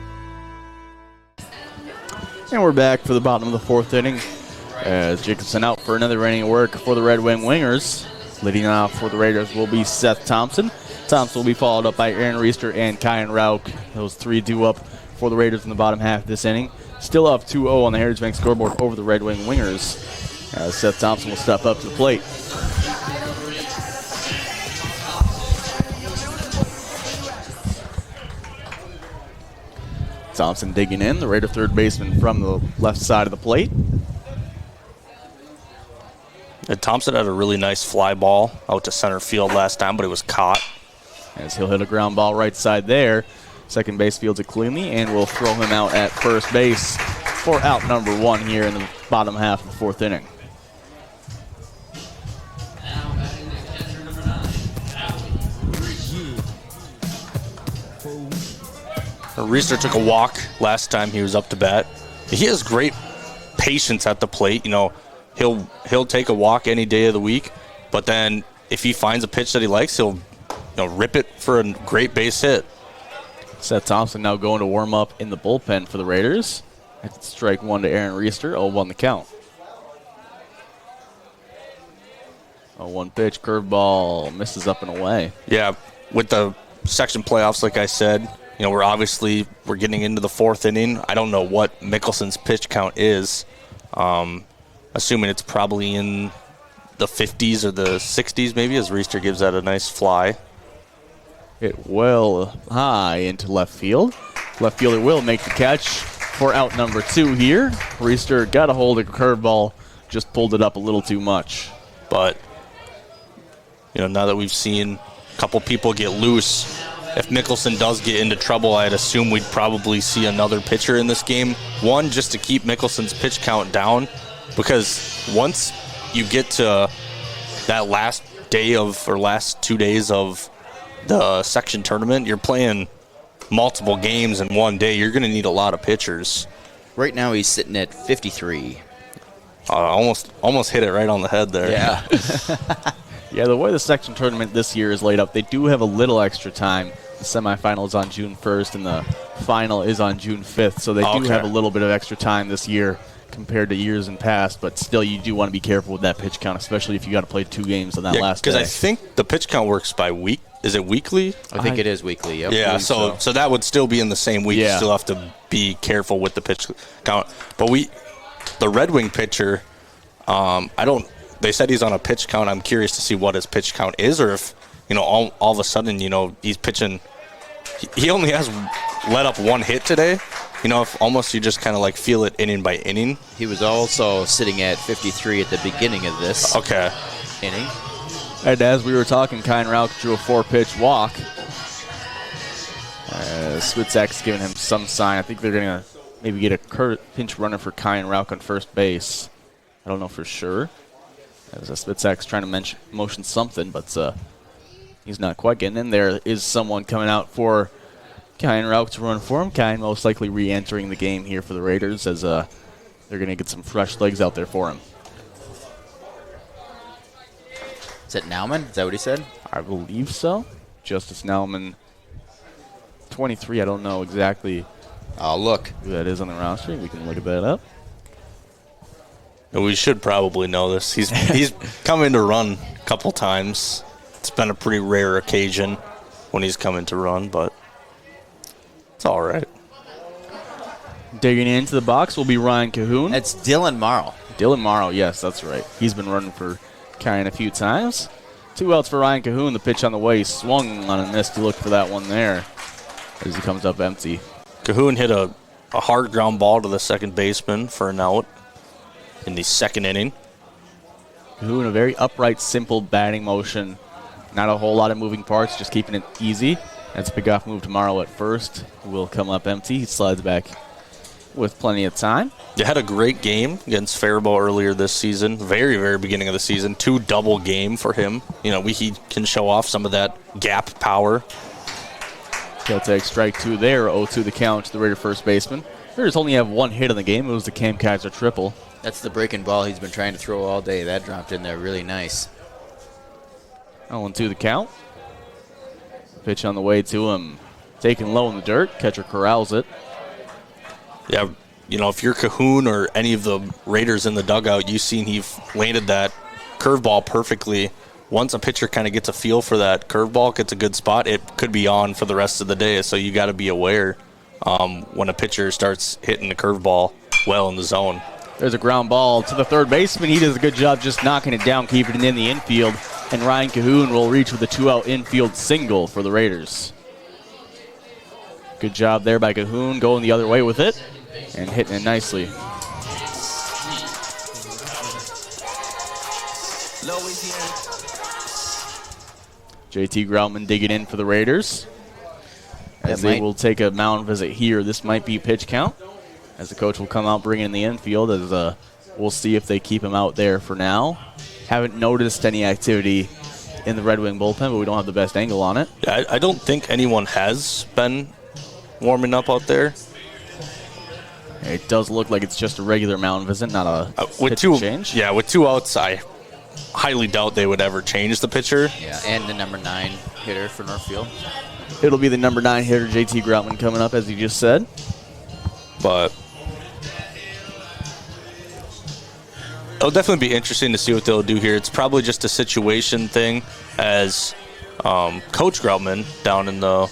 And we're back for the bottom of the fourth inning as Jacobson out for another inning of work for the Red Wing Wingers. Leading off for the Raiders will be Seth Thompson. Thompson will be followed up by Aaron Reister and Kyan Rauch. Those three due up for the Raiders in the bottom half of this inning. Still up 2-0 on the Heritage Bank scoreboard over the Red Wing Wingers. Seth Thompson will step up to the plate. Thompson digging in, the Raider third baseman from the left side of the plate. And Thompson had a really nice fly ball out to center field last time, but it was caught. As he'll hit a ground ball right side there. Second base fields it cleanly, and we'll throw him out at first base for out number one here in the bottom half of the fourth inning. Reister took a walk last time he was up to bat. He has great patience at the plate. You know, he'll take a walk any day of the week, but then if he finds a pitch that he likes, he'll rip it for a great base hit. Seth Thompson now going to warm up in the bullpen for the Raiders. That's strike one to Aaron Reister, 0-1 the count. 0-1 pitch, curveball, misses up and away. Yeah, with the section playoffs, like I said, we're getting into the fourth inning. I don't know what Mickelson's pitch count is. Assuming it's probably in the 50s or the 60s maybe, as Reister gives that a nice fly. Hit well high into left field. Left fielder will make the catch for out number two here. Reister got a hold of a curveball, just pulled it up a little too much. But, now that we've seen a couple people get loose, if Mickelson does get into trouble, I'd assume we'd probably see another pitcher in this game. One, just to keep Mickelson's pitch count down, because once you get to that last 2 days of the section tournament, you're playing multiple games in one day. You're going to need a lot of pitchers. Right now he's sitting at 53. Almost hit it right on the head there. Yeah. Yeah, the way the section tournament this year is laid up, they do have a little extra time. The semifinal is on June 1st, and the final is on June 5th, so they do have a little bit of extra time this year compared to years in past, but still you do want to be careful with that pitch count, especially if you got to play 2 games on that last day. Because I think the pitch count works by week. Is it weekly? I think it is weekly, yep. Yeah, so that would still be in the same week. Yeah. You still have to be careful with the pitch count. But the Red Wing pitcher, they said he's on a pitch count. I'm curious to see what his pitch count is, or if, all of a sudden, he's pitching. He only has let up one hit today. If almost you just kind of feel it inning by inning. He was also sitting at 53 at the beginning of this inning. And as we were talking, Kyan Rauch drew a 4-pitch walk. Switzak's giving him some sign. I think they're going to maybe get a pinch runner for Kyan Rauch on first base. I don't know for sure. As Spitzak's trying to motion something, but he's not quite getting in. There is someone coming out for Kyan Rauch to run for him. Kyan most likely re-entering the game here for the Raiders, as they're going to get some fresh legs out there for him. Is it Nauman? Is that what he said? I believe so. Justice Nauman, 23. I don't know exactly. I'll look. Who that is on the roster. We can look at that up. We should probably know this. He's come in to run a couple times. It's been a pretty rare occasion when he's come in to run, but it's all right. Digging into the box will be Ryan Cahoon. That's Dylan Morrow. Dylan Morrow, yes, that's right. He's been running for Kyan a few times. 2 outs for Ryan Cahoon. The pitch on the way, swung on and missed. He looked for that one there as he comes up empty. Cahoon hit a hard ground ball to the second baseman for an out in the second inning. Cahoon, a very upright, simple batting motion. Not a whole lot of moving parts, just keeping it easy. That's a pick-off move tomorrow at first. Will come up empty. He slides back with plenty of time. You had a great game against Faribault earlier this season, very, very beginning of the season. 2 double game for him. He can show off some of that gap power. He'll take strike 2 there. 0-2 the count to the Raider first baseman. Raiders only have 1 hit in the game. It was the Cam Kaiser triple. That's the breaking ball he's been trying to throw all day. That dropped in there really nice. 0-2 the count. Pitch on the way to him. Taken low in the dirt. Catcher corrals it. Yeah, if you're Cahoon or any of the Raiders in the dugout, you've seen he landed that curveball perfectly. Once a pitcher kind of gets a feel for that curveball, gets a good spot, it could be on for the rest of the day. So you got to be aware when a pitcher starts hitting the curveball well in the zone. There's a ground ball to the third baseman. He does a good job just knocking it down, keeping it in the infield. And Ryan Cahoon will reach with a 2-out infield single for the Raiders. Good job there by Cahoon, going the other way with it and hitting it nicely. JT Groutman digging in for the Raiders. As they will take a mound visit here. This might be pitch count. As the coach will come out, bring in the infield. As we'll see if they keep him out there for now. Haven't noticed any activity in the Red Wing bullpen, but we don't have the best angle on it. Yeah, I don't think anyone has been warming up out there. It does look like it's just a regular mound visit, not a pitching change. Yeah, with 2 outs, I highly doubt they would ever change the pitcher. Yeah, and the number 9 hitter for Northfield. It'll be the number 9 hitter, JT Groutman, coming up, as you just said. But it'll definitely be interesting to see what they'll do here. It's probably just a situation thing, as Coach Groutman down in the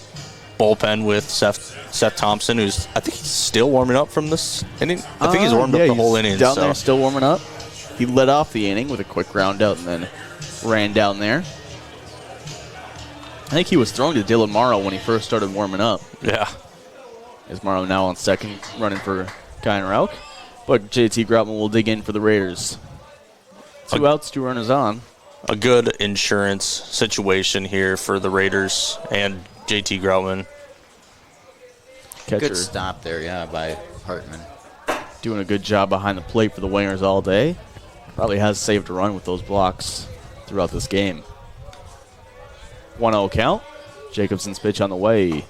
bullpen with Seth Thompson, who's, I think he's still warming up from this inning. I think he's warmed up the whole inning. Down there, still warming up. He led off the inning with a quick ground out and then ran down there. I think he was throwing to Dylan Morrow when he first started warming up. Yeah. Is Morrow now on second, running for Kyan Rauch. But JT Groutman will dig in for the Raiders. 2 outs, 2 runners on. A good insurance situation here for the Raiders and JT Groutman. Catcher. Good stop there, yeah, by Hartman. Doing a good job behind the plate for the Wingers all day. Probably has saved a run with those blocks throughout this game. 1-0 count. Jacobson's pitch on the way.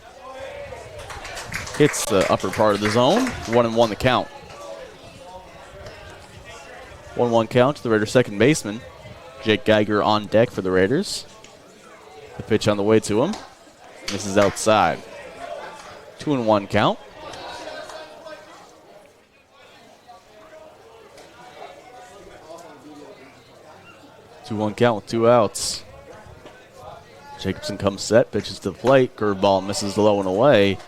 Hits the upper part of the zone. 1-1 the count. 1-1 count to the Raiders' second baseman. Jake Geiger on deck for the Raiders. The pitch on the way to him. Misses outside. 2-1 count. 2-1 count with 2 outs. Jacobson comes set, pitches to the plate. Curveball misses low and away.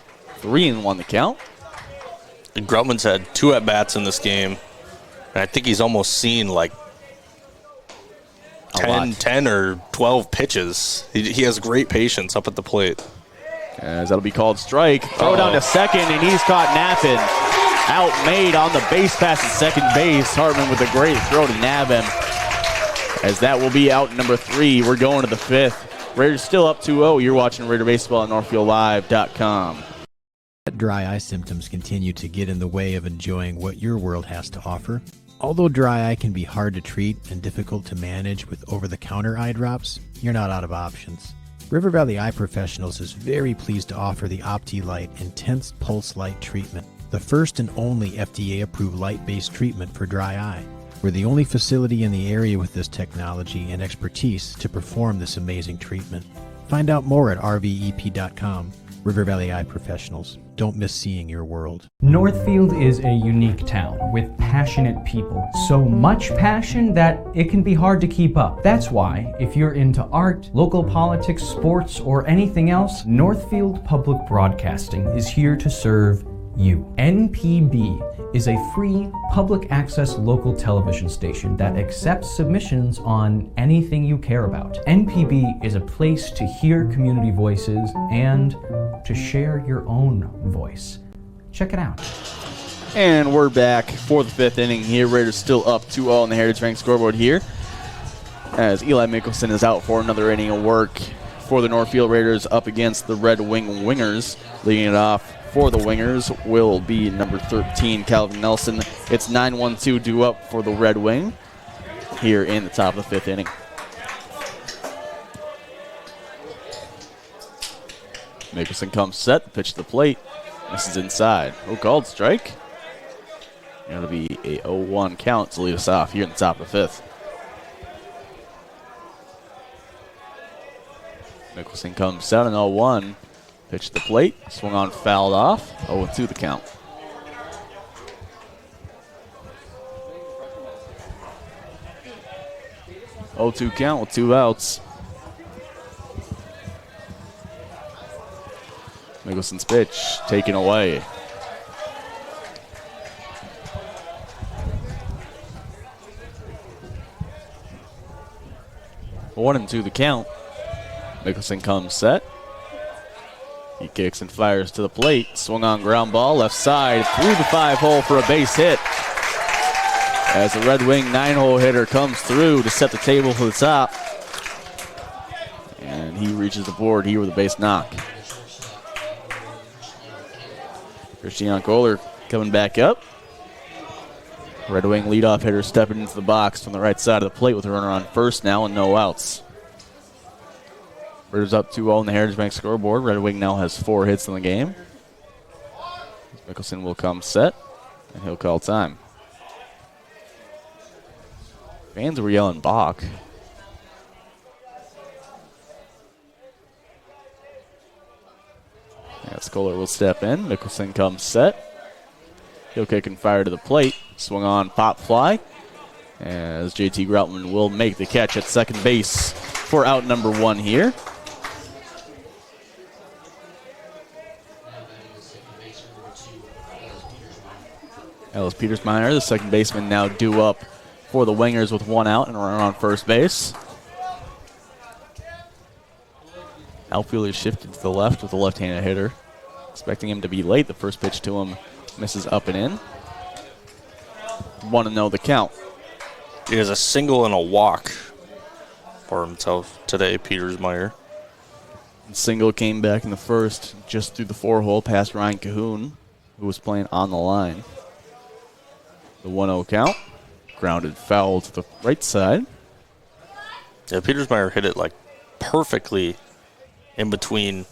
3-1 the count. And Groutman's had 2 at-bats in this game. And I think he's almost seen like 10 or 12 pitches. He has great patience up at the plate. As that'll be called strike. Throw down to second, and he's caught napping. Outmade on the base pass at second base. Hartman with a great throw to nab him. As that will be out number 3. We're going to the 5th. Raiders still up 2-0. You're watching Raider Baseball at NorthfieldLive.com. Dry eye symptoms continue to get in the way of enjoying what your world has to offer. Although dry eye can be hard to treat and difficult to manage with over-the-counter eye drops, you're not out of options. River Valley Eye Professionals is very pleased to offer the OptiLight Intense Pulse Light Treatment, the first and only FDA-approved light-based treatment for dry eye. We're the only facility in the area with this technology and expertise to perform this amazing treatment. Find out more at rvep.com. River Valley Eye Professionals. Don't miss seeing your world. Northfield is a unique town with passionate people. So much passion that it can be hard to keep up. That's why, if you're into art, local politics, sports, or anything else, Northfield Public Broadcasting is here to serve you. NPB is a free public access local television station that accepts submissions on anything you care about. NPB is a place to hear community voices and to share your own voice. Check it out. And we're back for the 5th inning here. Raiders still up 2-0 on the Heritage Bank scoreboard here, as Eli Mickelson is out for another inning of work for the Northfield Raiders up against the Red Wing Wingers. Leading it off for the Wingers will be number 13, Calvin Nelson. It's 9-1-2 due up for the Red Wing here in the top of the 5th inning. Mickelson comes set, pitch to the plate. This is inside. Called strike. It'll be a 0-1 count to lead us off here in the top of the 5th. Mickelson comes set, an 0-1. Pitch to the plate, swung on, fouled off. 0-2 the count. Oh, 2 count with 2 outs. Mickelson's pitch taken away. One and 2 the count. Mickelson comes set. He kicks and fires to the plate. Swung on, ground ball, left side, through the 5-hole for a base hit. As the Red Wing 9-hole hitter comes through to set the table for the top. And he reaches the board here with a base knock. Christian Kohler coming back up. Red Wing leadoff hitter stepping into the box from the right side of the plate with a runner on first now and no outs. Raiders up 2-0 in the Heritage Bank scoreboard. Red Wing now has 4 hits in the game. Mickelson will come set, and he'll call time. Fans were yelling balk. As Kohler will step in. Mickelson comes set. He'll kick and fire to the plate. Swung on, pop fly. As JT Groutman will make the catch at second base for out number 1 here. Ellis Petersmeyer, the second baseman, now due up for the Wingers with 1 out and a runner on first base. Outfielder shifted to the left with a left-handed hitter. Expecting him to be late. The first pitch to him misses up and in. 1-0 the count. He has a single and a walk for himself today, Petersmeyer. Single came back in the first, just through the 4-hole past Ryan Cahoon, who was playing on the line. The 1-0 count. Grounded foul to the right side. Yeah, Petersmeyer hit it like perfectly in between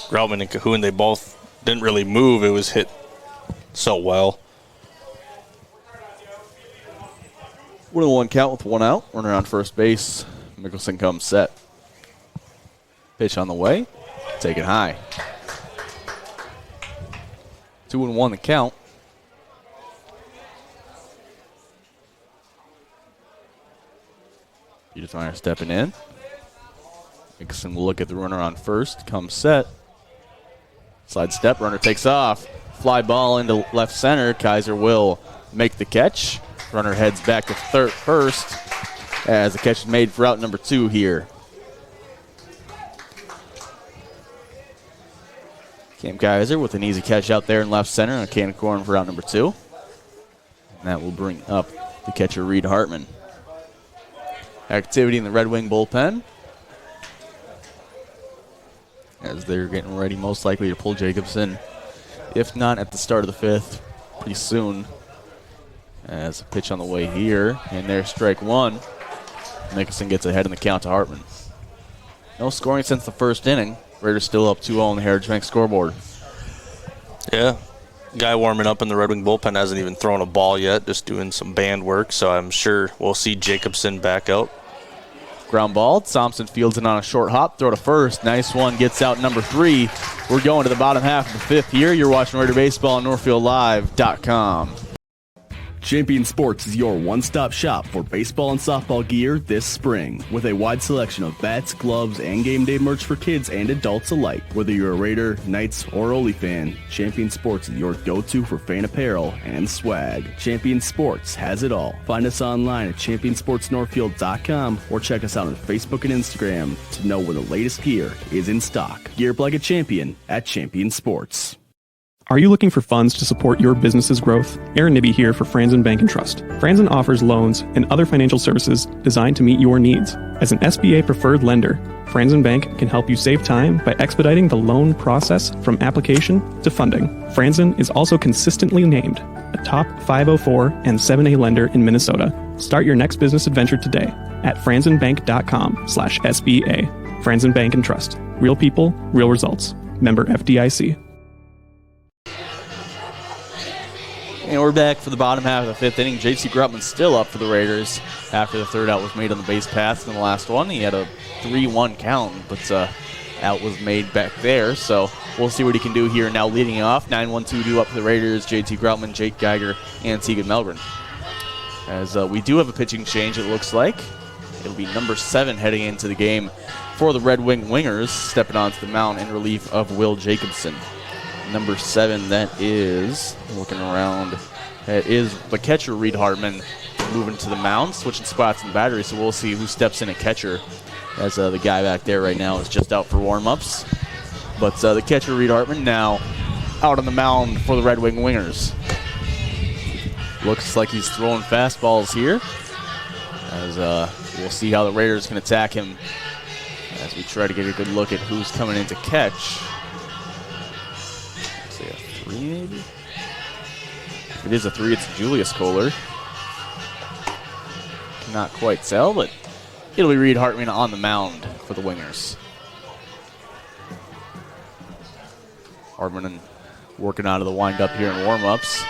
Groutman and Cahoon. They both didn't really move. It was hit so well. 1-1 count with 1 out. Runner on first base. Mickelson comes set. Pitch on the way. Take it high. 2-1 the count. Petersmeyer stepping in. Mickelson will look at the runner on first. Comes set. Slide step. Runner takes off. Fly ball into left center. Kaiser will make the catch. Runner heads back to first as the catch is made for out number 2 here. Cam Kaiser with an easy catch out there in left center and a can of corn for out number 2. And that will bring up the catcher Reed Hartman. Activity in the Red Wing bullpen as they're getting ready most likely to pull Jacobson, if not at the start of the 5th, pretty soon. As a pitch on the way here, and there's strike 1. Mickelson gets ahead in the count to Hartman. No scoring since the first inning. Raiders still up 2-0 on the Heritage Bank scoreboard. Yeah, guy warming up in the Red Wing bullpen hasn't even thrown a ball yet, just doing some band work, so I'm sure we'll see Jacobson back out. Ground ball. Thompson fields it on a short hop. Throw to first. Nice one. Gets out number 3. We're going to the bottom half of the 5th here. You're watching Raider Baseball on NorthfieldLive.com. Champion Sports is your one-stop shop for baseball and softball gear this spring. With a wide selection of bats, gloves, and game day merch for kids and adults alike. Whether you're a Raider, Knights, or Ole fan, Champion Sports is your go-to for fan apparel and swag. Champion Sports has it all. Find us online at championsportsnorthfield.com or check us out on Facebook and Instagram to know when the latest gear is in stock. Gear up like a champion at Champion Sports. Are you looking for funds to support your business's growth? Aaron Nibby here for Franzen Bank & Trust. Franzen offers loans and other financial services designed to meet your needs. As an SBA preferred lender, Franzen Bank can help you save time by expediting the loan process from application to funding. Franzen is also consistently named a top 504 and 7A lender in Minnesota. Start your next business adventure today at franzenbank.com/SBA. Franzen Bank & Trust. Real people, real results. Member FDIC. And we're back for the bottom half of the fifth inning. J.T. Grutman still up for the Raiders after the third out was made on the base paths in the last one. He had a 3-1 count, but out was made back there. So we'll see what he can do here. Now leading off, 9-1-2 due up for the Raiders. J.T. Grutman, Jake Geiger, and Tegan Melgren. As we do have a pitching change, it looks like. It'll be number 7 heading into the game for the Red Wing Wingers, stepping onto the mound in relief of Will Jacobson. Number 7, that is, looking around, that is the catcher, Reed Hartman, moving to the mound, switching spots in the battery, so we'll see who steps in at catcher, as the guy back there right now is just out for warm-ups. But the catcher, Reed Hartman, now out on the mound for the Red Wing Wingers. Looks like he's throwing fastballs here, as we'll see how the Raiders can attack him as we try to get a good look at who's coming in to catch. Maybe? If it is a 3, it's Julius Kohler. Cannot quite tell, but it'll be Reed Hartman on the mound for the Wingers. Hartman working out of the windup here in warm-ups.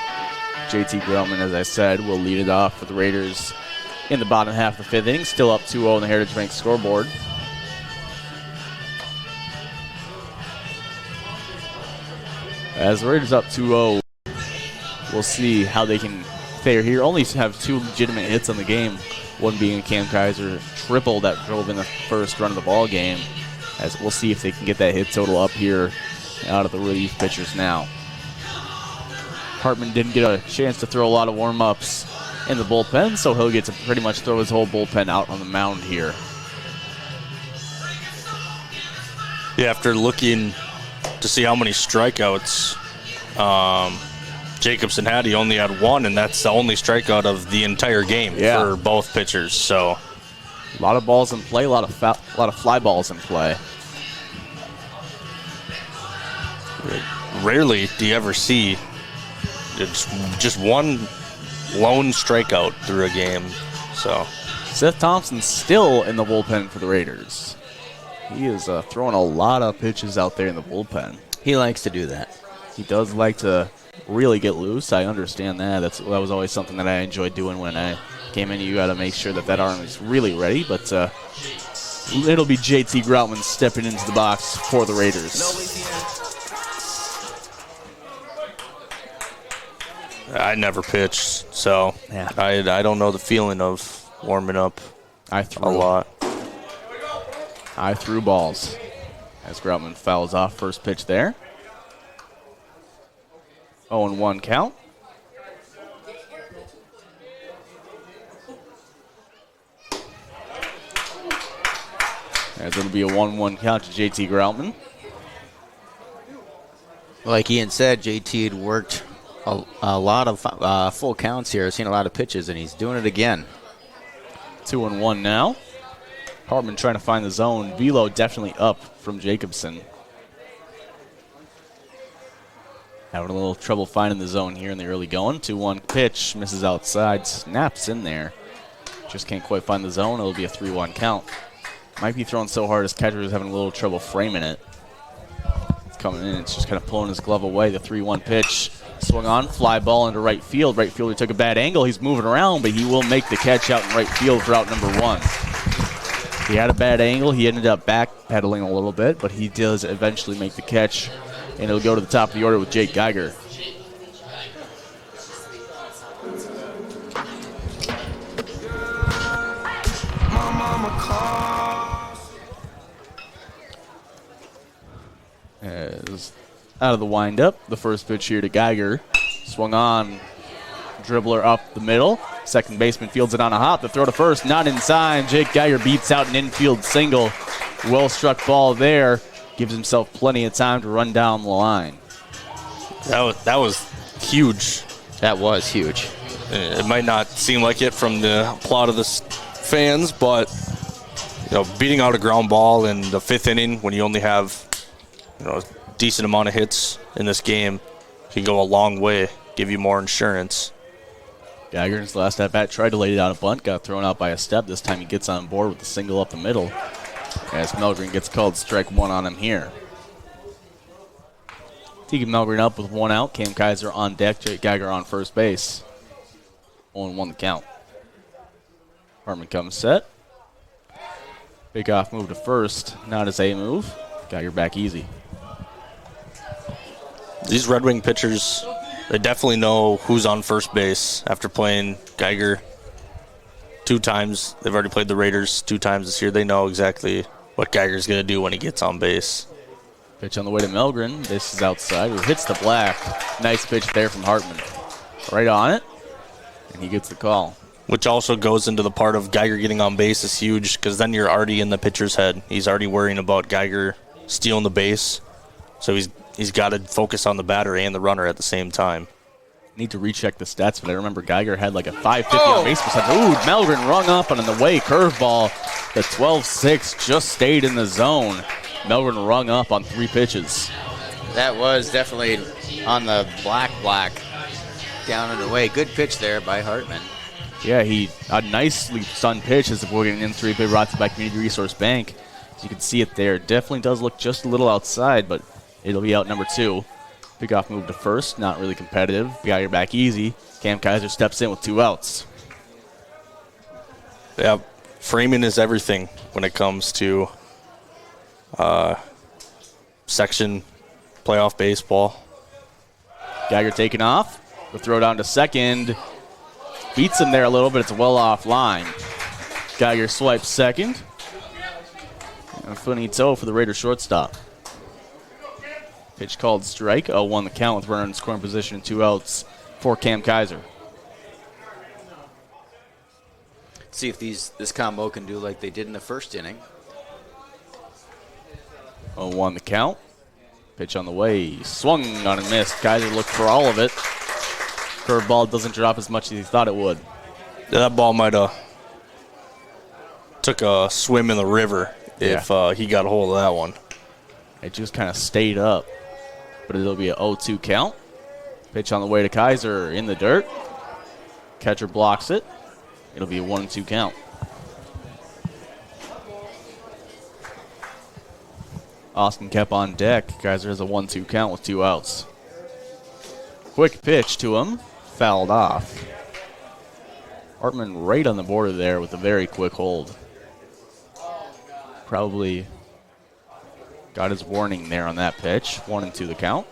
J.T. Grutman, as I said, will lead it off for the Raiders in the bottom half of the fifth inning. Still up 2-0 on the Heritage Bank scoreboard. As the Raiders up 2-0, we'll see how they can fare here. Only have 2 legitimate hits on the game, one being a Cam Kaiser triple that drove in the first run of the ball game. As we'll see if they can get that hit total up here out of the relief pitchers now. Hartman didn't get a chance to throw a lot of warm-ups in the bullpen, so he'll get to pretty much throw his whole bullpen out on the mound here. Yeah, after looking to see how many strikeouts Jacobson had, he only had 1, and that's the only strikeout of the entire game for both pitchers. So a lot of balls in play, a lot of fly balls in play. Rarely do you ever see just one lone strikeout through a game. So Seth Thompson's still in the bullpen for the Raiders. He is throwing a lot of pitches out there in the bullpen. He likes to do that. He does like to really get loose. I understand that. That was always something that I enjoyed doing when I came in. You got to make sure that arm is really ready. But it'll be J.T. Grutman stepping into the box for the Raiders. I never pitched, so I don't know the feeling of warming up. I threw a lot. I threw balls as Grutman fouls off first pitch there. 0-1 count. As it'll be a 1-1 count to J.T. Grutman. Like Ian said, JT had worked a lot of full counts here. Seen a lot of pitches, and he's doing it again. 2-1 now. Hartman trying to find the zone. Velo definitely up from Jacobson. Having a little trouble finding the zone here in the early going. 2-1 pitch, misses outside, snaps in there. Just can't quite find the zone. It'll be a 3-1 count. Might be throwing so hard his catcher is having a little trouble framing it. It's coming in, it's just kind of pulling his glove away. The 3-1 pitch, swung on, fly ball into right field. Right fielder took a bad angle. He's moving around, but he will make the catch out in right field for out number 1. He had a bad angle. He ended up backpedaling a little bit, but he does eventually make the catch, and it'll go to the top of the order with Jake Geiger. As out of the windup, the first pitch here to Geiger. Swung on, dribbler up the middle. Second baseman fields it on a hop. The throw to first, not inside. Jake Geiger beats out an infield single. Well struck ball there. Gives himself plenty of time to run down the line. That was huge. That was huge. It might not seem like it from the applaud of the fans, but beating out a ground ball in the 5th inning when you only have a decent amount of hits in this game can go a long way, give you more insurance. Geiger in his last at bat tried to lay down a bunt, got thrown out by a step. This time he gets on board with a single up the middle as Mellgren gets called strike one on him here. Tegan Mellgren up with one out. Cam Kaiser on deck. Jake Geiger on first base. 0-1 the count. Hartman comes set. Big off move to first. Not his A move. Geiger back easy. These Red Wing pitchers, they definitely know who's on first base after playing Geiger 2 times. They've already played the Raiders 2 times this year. They know exactly what Geiger's going to do when he gets on base. Pitch on the way to Mellgren. This is outside. It hits the black. Nice pitch there from Hartman. Right on it. And he gets the call. Which also goes into the part of Geiger getting on base is huge because then you're already in the pitcher's head. He's already worrying about Geiger stealing the base. So he's got to focus on the batter and the runner at the same time. Need to recheck the stats, but I remember Geiger had like a 550 on base percentage. Ooh, Mellgren rung up and on the way curveball. The 12-6 just stayed in the zone. Mellgren rung up on 3 pitches. That was definitely on the black. Down and away. Good pitch there by Hartman. Yeah, a nicely stunned pitch as we're getting in 3 big brought to by Community Resource Bank. As you can see it there. Definitely does look just a little outside, but it'll be out number 2. Big off move to first. Not really competitive. Geiger back easy. Cam Kaiser steps in with 2 outs. Yeah, framing is everything when it comes to section playoff baseball. Geiger taking off. The throw down to second. Beats him there a little, but it's well off line. Geiger swipes second. And finito for the Raiders shortstop. Pitch called strike. 0-1 the count with runner in scoring position and 2 outs for Cam Kaiser. See if this combo can do like they did in the first inning. 0-1 the count. Pitch on the way. Swung on and missed. Kaiser looked for all of it. Curveball doesn't drop as much as he thought it would. Yeah, that ball might have took a swim in the river if he got a hold of that one. It just kind of stayed up. But it'll be an 0-2 count. Pitch on the way to Kaiser in the dirt. Catcher blocks it. It'll be a 1-2 count. Austin kept on deck. Kaiser has a 1-2 count with 2 outs. Quick pitch to him. Fouled off. Hartman right on the border there with a very quick hold. Probably got his warning there on that pitch. 1-2 the count.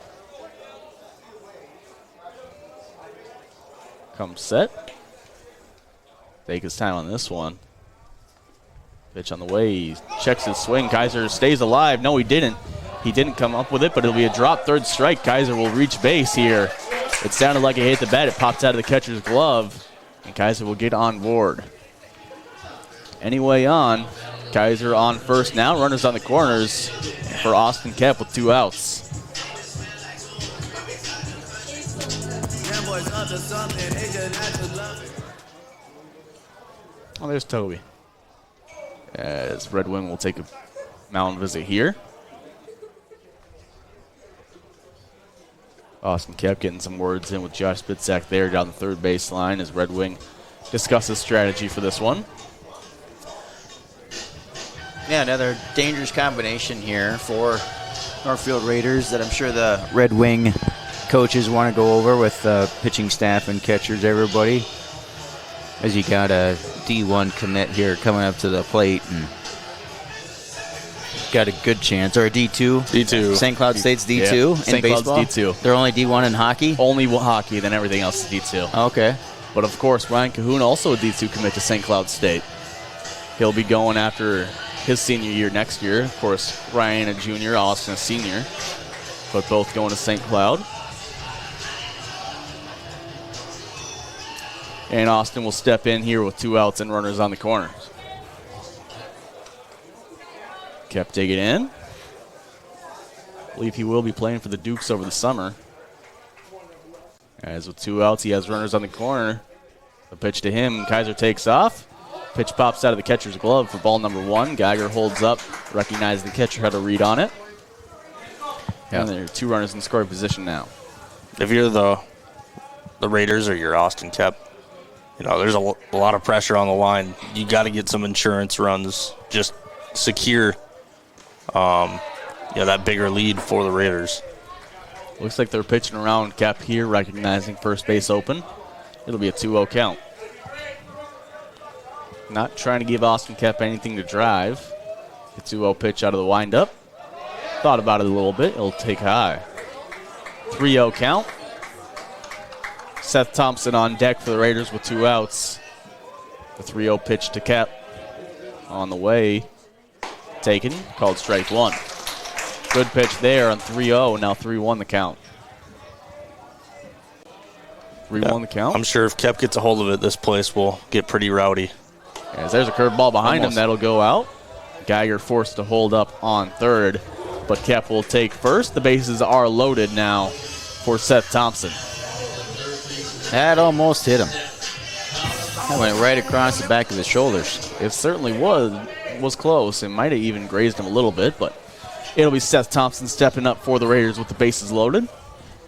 Comes set. Take his time on this one. Pitch on the way. He checks his swing. Kaiser stays alive. No, he didn't. He didn't come up with it, but it'll be a drop. 3rd strike. Kaiser will reach base here. It sounded like it hit the bat. It popped out of the catcher's glove, and Kaiser will get on board. Anyway on. Kaiser on first now. Runners on the corners for Austin Kep with 2 outs. Oh, there's Toby. As Red Wing will take a mound visit here. Austin Kep getting some words in with Josh Spitzak there down the 3rd baseline as Red Wing discusses strategy for this one. Yeah, another dangerous combination here for Northfield Raiders that I'm sure the Red Wing coaches want to go over with pitching staff and catchers, everybody. As you got a D1 commit here coming up to the plate and got a good chance. Or a D2. D2. St. Cloud State's D2 in St. baseball? Cloud's D2. They're only D1 in hockey? Only hockey, then everything else is D2. Okay. But of course, Ryan Cahoon also a D2 commit to St. Cloud State. He'll be going after his senior year next year. Of course, Ryan a junior, Austin a senior. But both going to St. Cloud. And Austin will step in here with 2 outs and runners on the corners. Kept digging in. I believe he will be playing for the Dukes over the summer. As with 2 outs, he has runners on the corner. The pitch to him, Kaiser takes off. Pitch pops out of the catcher's glove for ball number 1. Geiger holds up, recognizes the catcher had a read on it. And there are 2 runners in scoring position now. If you're the Raiders or you're Austin Kep, there's a lot of pressure on the line. You got to get some insurance runs, just secure that bigger lead for the Raiders. Looks like they're pitching around Kep here, recognizing first base open. It'll be a 2-0 count. Not trying to give Austin Kep anything to drive. The 2-0 pitch out of the windup. Thought about it a little bit. It'll take high. 3-0 count. Seth Thompson on deck for the Raiders with 2 outs. The 3-0 pitch to Kep on the way. Taken. Called strike 1. Good pitch there on 3-0. Now 3-1 the count. 3-1 the count. I'm sure if Kep gets a hold of it, this place will get pretty rowdy. As there's a curveball behind him that'll go out. Geiger forced to hold up on third, but Kep will take first. The bases are loaded now for Seth Thompson. That almost hit him. That went right across the back of his shoulders. It certainly was close. It might have even grazed him a little bit, but it'll be Seth Thompson stepping up for the Raiders with the bases loaded.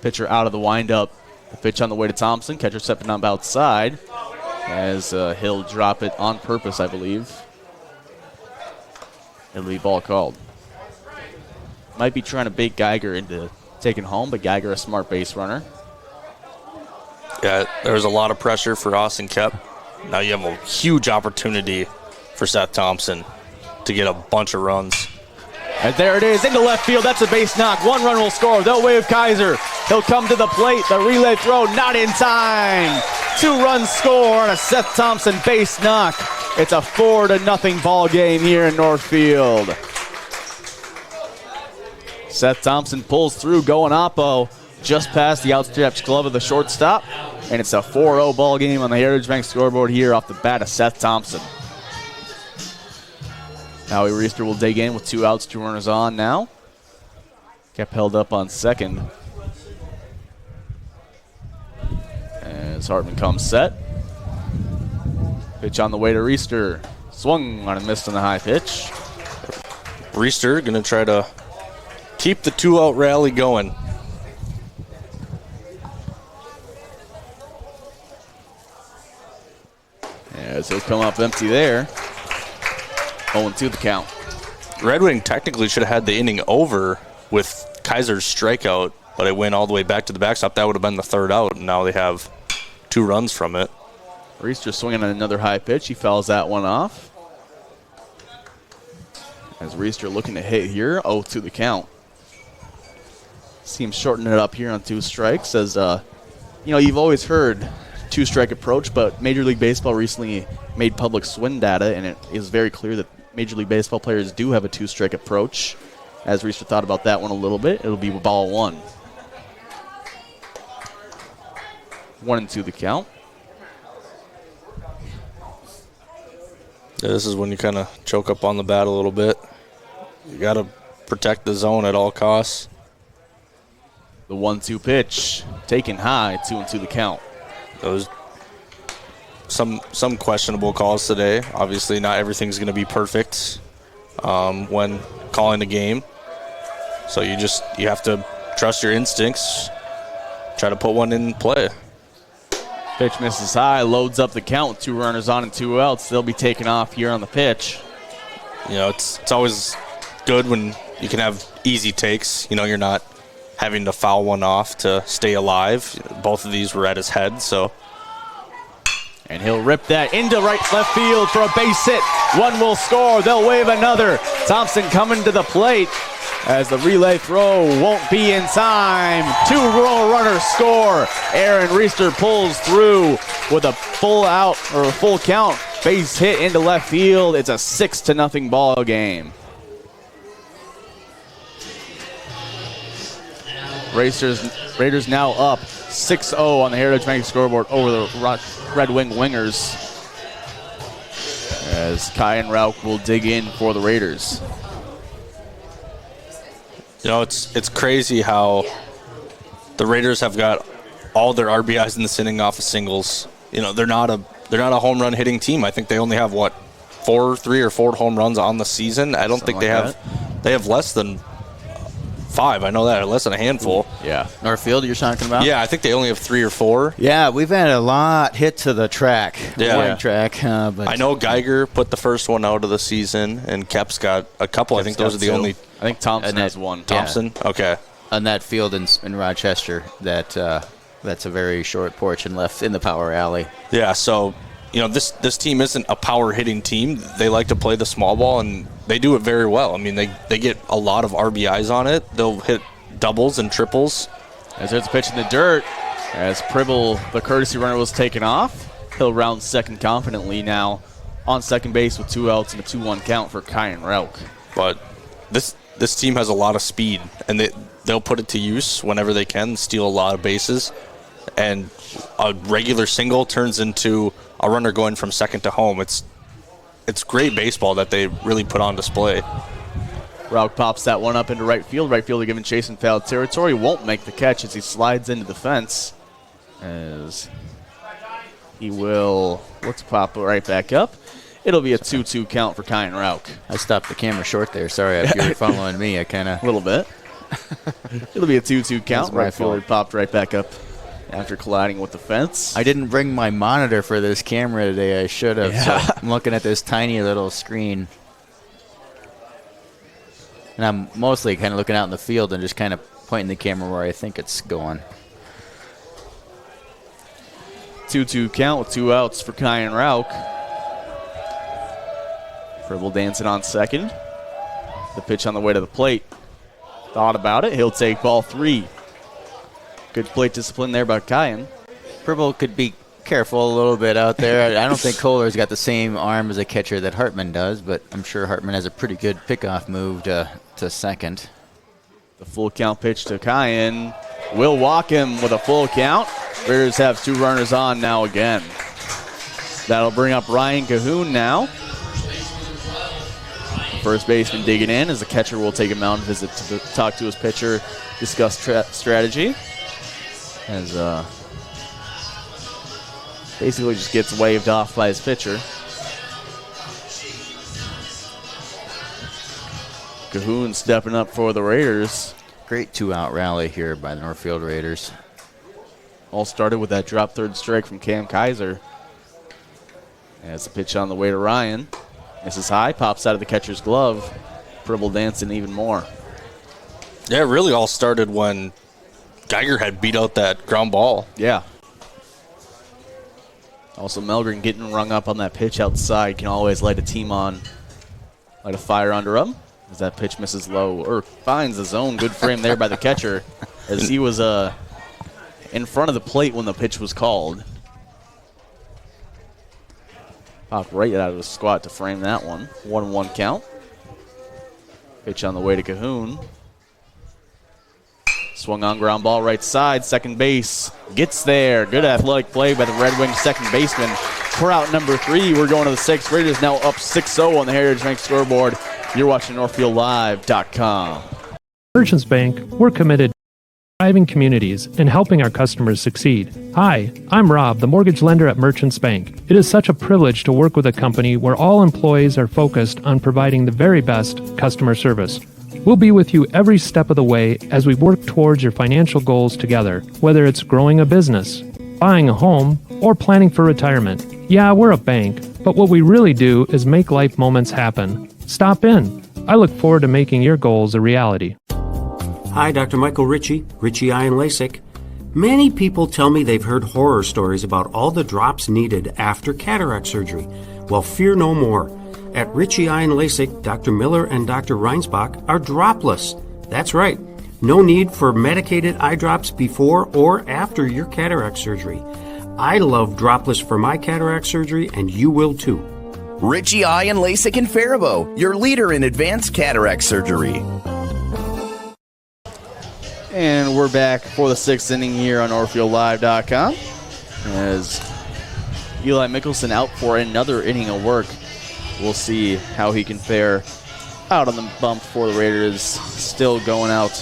Pitcher out of the windup. The pitch on the way to Thompson. Catcher stepping up outside as he'll drop it on purpose, I believe. It'll be ball called. Might be trying to bait Geiger into taking home, but Geiger a smart base runner. Yeah, there's a lot of pressure for Austin Kep. Now you have a huge opportunity for Seth Thompson to get a bunch of runs. And there it is, into left field. That's a base knock. 1 run will score. They'll wave Kaiser. He'll come to the plate. The relay throw not in time. 2 runs score on a Seth Thompson base knock. It's a 4-0 ball game here in Northfield. Seth Thompson pulls through, going oppo, just past the outstretched glove of the shortstop. And it's a 4-0 ball game on the Heritage Bank scoreboard here off the bat of Seth Thompson. Howie Reister will dig in with 2 outs, 2 runners on now. Kept held up on second. As Hartman comes set. Pitch on the way to Reister. Swung on and missed on the high pitch. Reister going to try to keep the 2-out rally going. As he'll come up empty there. 0-2 the count. Red Wing technically should have had the inning over with Kaiser's strikeout, but it went all the way back to the backstop. That would have been the 3rd out, and now they have 2 runs from it. Reister swinging on another high pitch. He fouls that one off. As Reister looking to hit here, 0-2 the count. See him shorten it up here on 2 strikes. As you've always heard 2-strike approach, but Major League Baseball recently made public swing data, and it is very clear that Major League Baseball players do have a 2-strike approach. As Reister thought about that one a little bit, it'll be ball 1. 1-2 the count. Yeah, this is when you kind of choke up on the bat a little bit. You got to protect the zone at all costs. The 1-2 pitch taken high, 2-2 the count. Those some questionable calls today. Obviously, not everything's going to be perfect when calling a game. So you have to trust your instincts. Try to put one in play. Pitch misses high, loads up the count. 2 runners on and 2 outs. They'll be taken off here on the pitch. It's always good when you can have easy takes. You're not having to foul one off to stay alive. Both of these were at his head, so. And he'll rip that into left field for a base hit. 1 will score. They'll wave another. Thompson coming to the plate as the relay throw won't be in time. 2 runners score. Aaron Reister pulls through with a full out or a full count. Base hit into left field. It's a 6-0 ball game. Raiders now up 6-0 on the Heritage Bank scoreboard over the Red Wing Wingers. As Kai and Rauch will dig in for the Raiders. It's crazy how the Raiders have got all their RBIs in this inning off of singles. They're not a home run hitting team. I think they only have 3 or 4 home runs on the season. I don't think they have less than 5. I know that, less than a handful. Yeah. Northfield, you're talking about? Yeah, I think they only have 3 or 4. Yeah, we've had a lot hit to the track. Yeah. Track. But I know Geiger put the first one out of the season, and Kep's got a couple. I think those are the only. I think Thompson has one. Thompson? Yeah. Okay. On that field in Rochester, that's a very short porch and left in the power alley. Yeah, so this team isn't a power hitting team. They like to play the small ball, and they do it very well. I mean, they get a lot of RBIs on it. They'll hit doubles and triples. As there's a pitch in the dirt, as Pribble, the courtesy runner, was taken off. He'll round second confidently now on second base with 2 outs and a 2-1 count for Kyan Rauch. But this team has a lot of speed, and they'll put it to use whenever they can, steal a lot of bases. And a regular single turns into a runner going from second to home. It's great baseball that they really put on display. Rauch pops that one up into right field. Right fielder giving chase in foul territory. Won't make the catch as he slides into the fence. As he will look to pop right back up. It'll be a 2-2 count for Kyan Rauch. I stopped the camera short there. Sorry if you were following me. I kind of... A little bit. It'll be a 2-2 count. Right fielder popped right back up after colliding with the fence. I didn't bring my monitor for this camera today. I should have. Yeah. So I'm looking at this tiny little screen. And I'm mostly kind of looking out in the field and just kind of pointing the camera where I think it's going. 2-2 count with 2 outs for Kyan Rauch. Pribble dancing on second. The pitch on the way to the plate. Thought about it. He'll take ball 3. Good plate discipline there by Kyan. Pribble could be careful a little bit out there. I don't think Kohler's got the same arm as a catcher that Hartman does, but I'm sure Hartman has a pretty good pickoff move to second. The full count pitch to Kyan. Will walk him with a full count. Raiders have 2 runners on now again. That'll bring up Ryan Cahoon now. First baseman digging in as the catcher will take a mound visit to talk to his pitcher, discuss strategy. As basically just gets waved off by his pitcher. Cahoon stepping up for the Raiders. Great 2-out rally here by the Northfield Raiders. All started with that drop third strike from Cam Kaiser. As the pitch on the way to Ryan. Misses high, pops out of the catcher's glove. Pribble dancing even more. Yeah, it really all started when Geiger had beat out that ground ball. Yeah. Also, Melgren getting rung up on that pitch outside can always light a team on, light a fire under him. As that pitch misses low, or finds the zone. Good frame there by the catcher, as he was in front of the plate when the pitch was called. Popped right out of the squat to frame that one. 1-1 count. Pitch on the way to Cahoon. Swung on ground ball right side. Second base gets there. Good athletic play by the Red Wings second baseman. For out number 3, we're going to the 6th. Raiders now up 6-0 on the Heritage Bank scoreboard. You're watching NorthfieldLive.com. Merchants Bank, we're committed to thriving communities and helping our customers succeed. Hi, I'm Rob, the mortgage lender at Merchants Bank. It is such a privilege to work with a company where all employees are focused on providing the very best customer service. We'll be with you every step of the way as we work towards your financial goals together, whether it's growing a business, buying a home, or planning for retirement. Yeah, we're a bank, but what we really do is make life moments happen. Stop in. I look forward to making your goals a reality. Hi, Dr. Michael Ritchie, Ritchie Eye and LASIK. Many people tell me they've heard horror stories about all the drops needed after cataract surgery. Well, fear no more. At Ritchie Eye and LASIK, Dr. Miller and Dr. Reinsbach are dropless. That's right. No need for medicated eye drops before or after your cataract surgery. I love dropless for my cataract surgery, and you will too. Ritchie Eye and LASIK in Faribault, your leader in advanced cataract surgery. And we're back for the 6th inning here on NorthfieldLive.com. As Eli Mickelson out for another inning of work. We'll see how he can fare out on the bump for the Raiders. Still going out,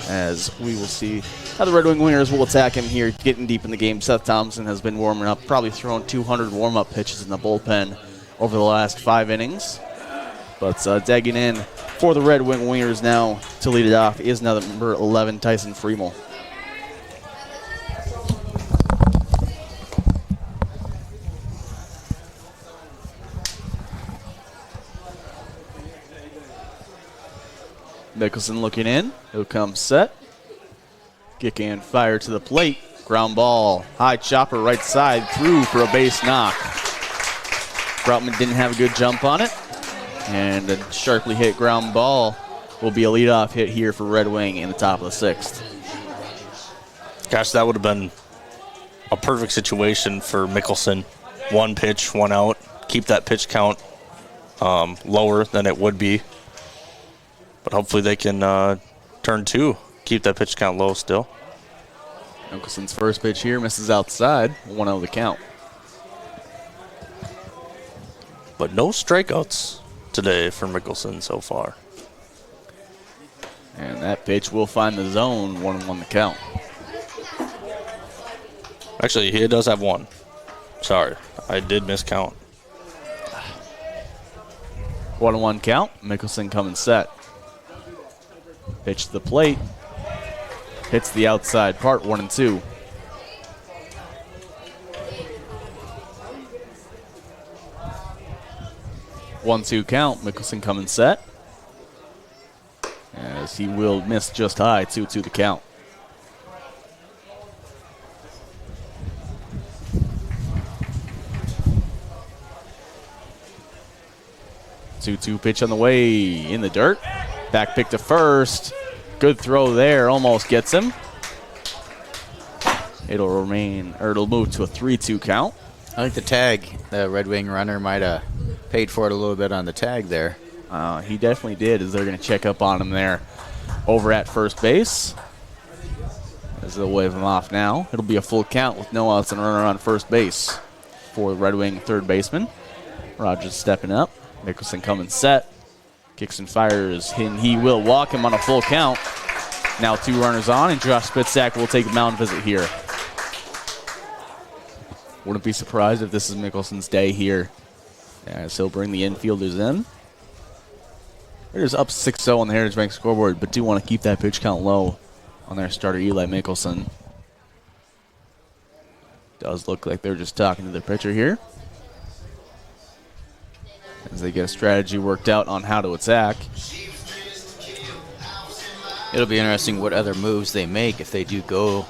as we will see Now the Red Wing Wingers will attack him here, getting deep in the game. Seth Thompson has been warming up, probably thrown 200 warm-up pitches in the bullpen over the last 5 innings. But digging in for the Red Wing Wingers now to lead it off is now the number 11, Tyson Fremel. Mickelson looking in. He'll come set. Kick and fire to the plate. Ground ball. High chopper right side through for a base knock. Broutman didn't have a good jump on it. And a sharply hit ground ball will be a leadoff hit here for Red Wing in the top of the 6th. Gosh, that would have been a perfect situation for Mickelson. 1 pitch, 1 out. Keep that pitch count lower than it would be. But hopefully they can turn 2. Keep that pitch count low still. Mickelson's first pitch here misses outside. 1-0 the count. But no strikeouts today for Mickelson so far. And that pitch will find the zone. 1-1 the count. Actually, he does have 1. Sorry, I did miscount. 1-1 count. Mickelson coming set. Pitch to the plate. Hits the outside part. 1-2. One-two count. Mickelson coming set. As he will miss just high. 2-2 the count. Two pitch on the way in the dirt. Back pick to first. Good throw there. Almost gets him. It'll move to a 3-2 count. I like the tag. The Red Wing runner might have paid for it a little bit on the tag there. He definitely did, as they're going to check up on him there over at first base. As they'll wave him off now. It'll be a full count with no outs and a runner on first base for the Red Wing third baseman. Rogers stepping up. Mickelson coming set. Kicks and fires, and he will walk him on a full count. Now 2 runners on, and Josh Spitzak will take a mound visit here. Wouldn't be surprised if this is Mickelson's day here, as he'll bring the infielders in. They're just up 6-0 on the Heritage Bank scoreboard, but do want to keep that pitch count low on their starter, Eli Mickelson. Does look like they're just talking to their pitcher here, as they get a strategy worked out on how to attack. It'll be interesting what other moves they make if they do go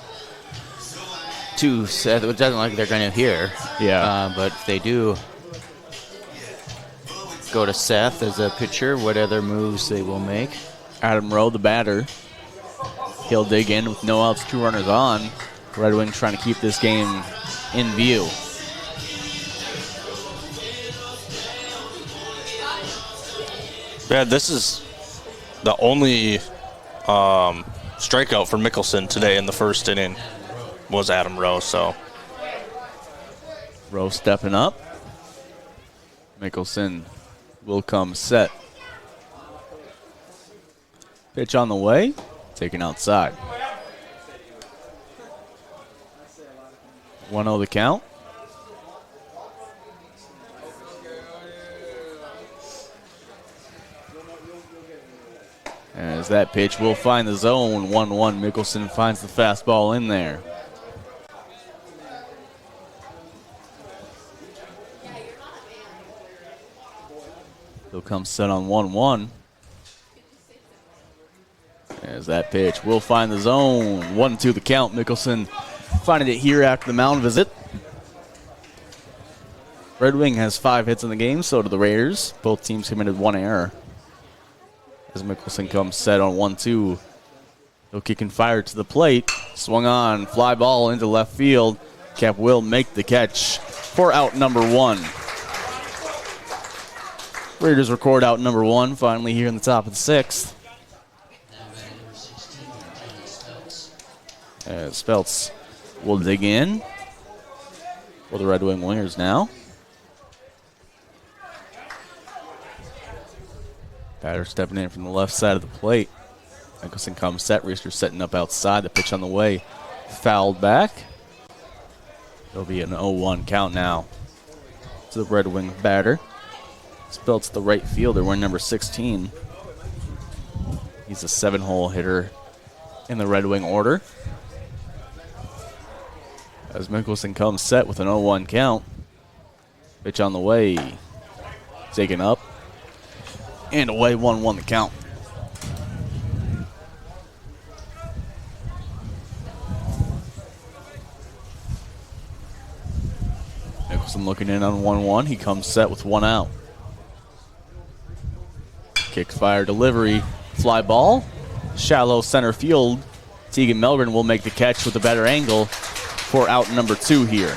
to Seth. It doesn't look like they're going to here. Yeah. But if they do go to Seth as a pitcher, what other moves they will make. Adam Rowe, the batter. He'll dig in with no outs, 2 runners on. Red Wing trying to keep this game in view. Yeah, this is the only strikeout for Mickelson today in the first inning was Adam Rowe. So Rowe stepping up. Mickelson will come set. Pitch on the way, taken outside. 1-0 the count. As that pitch will find the zone. 1-1. Mickelson finds the fastball in there. He'll come set on 1-1. As that pitch will find the zone. 1-2 the count. Mickelson finding it here after the mound visit. Red Wing has 5 hits in the game, so do the Raiders. Both teams committed 1 error. As Mickelson comes set on 1-2. He'll kick and fire to the plate. Swung on, fly ball into left field. Cap will make the catch for out number 1. Raiders record out number 1 finally here in the top of the 6th. As Speltz will dig in for the Red Wing Wingers now. Batter stepping in from the left side of the plate. Mickelson comes set. Roosters setting up outside. The pitch on the way. Fouled back. It'll be an 0-1 count now to the Red Wing batter. Spilt's the right fielder, wearing number 16. He's a 7-hole hitter in the Red Wing order. As Mickelson comes set with an 0-1 count. Pitch on the way. Taken up. And away, 1-1 the count. Mickelson looking in on 1-1. He comes set with 1 out. Kick, fire, delivery, fly ball. Shallow center field. Tegan Melgren will make the catch with a better angle for out number 2 here.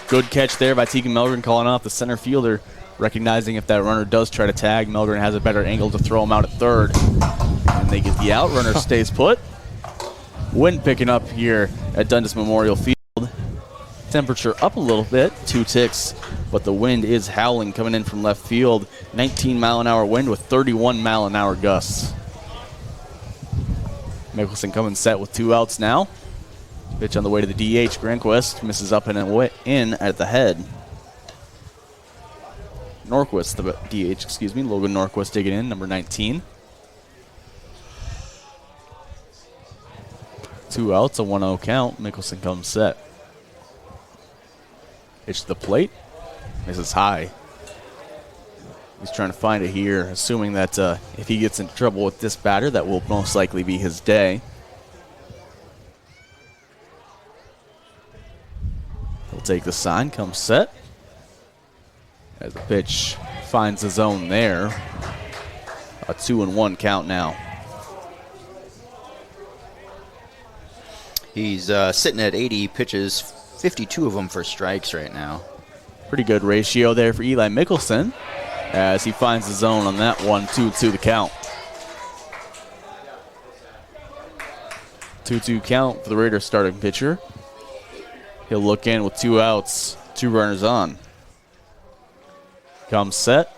Good catch there by Tegan Melgren, calling off the center fielder, recognizing if that runner does try to tag, Melgren has a better angle to throw him out at third. And they get the out. Runner stays put. Wind picking up here at Dundas Memorial Field. Temperature up a little bit, 2 ticks, but the wind is howling coming in from left field. 19-mile-an-hour wind with 31-mile-an-hour gusts. Mickelson coming set with 2 outs now. Pitch on the way to the DH. Granquist misses up and in at the head. Norquist, the DH, excuse me. Logan Norquist digging in, number 19. 2 outs, a 1-0 count. Mickelson comes set. Pitch to the plate. Misses high. He's trying to find it here, assuming that if he gets into trouble with this batter, that will most likely be his day. He'll take the sign, comes set. As the pitch finds the zone there. A 2-1 count now. He's sitting at 80 pitches, 52 of them for strikes right now. Pretty good ratio there for Eli Mickelson as he finds the zone on that one. 2-2 the count. 2-2 count for the Raiders starting pitcher. He'll look in with 2 outs, 2 runners on. Comes set.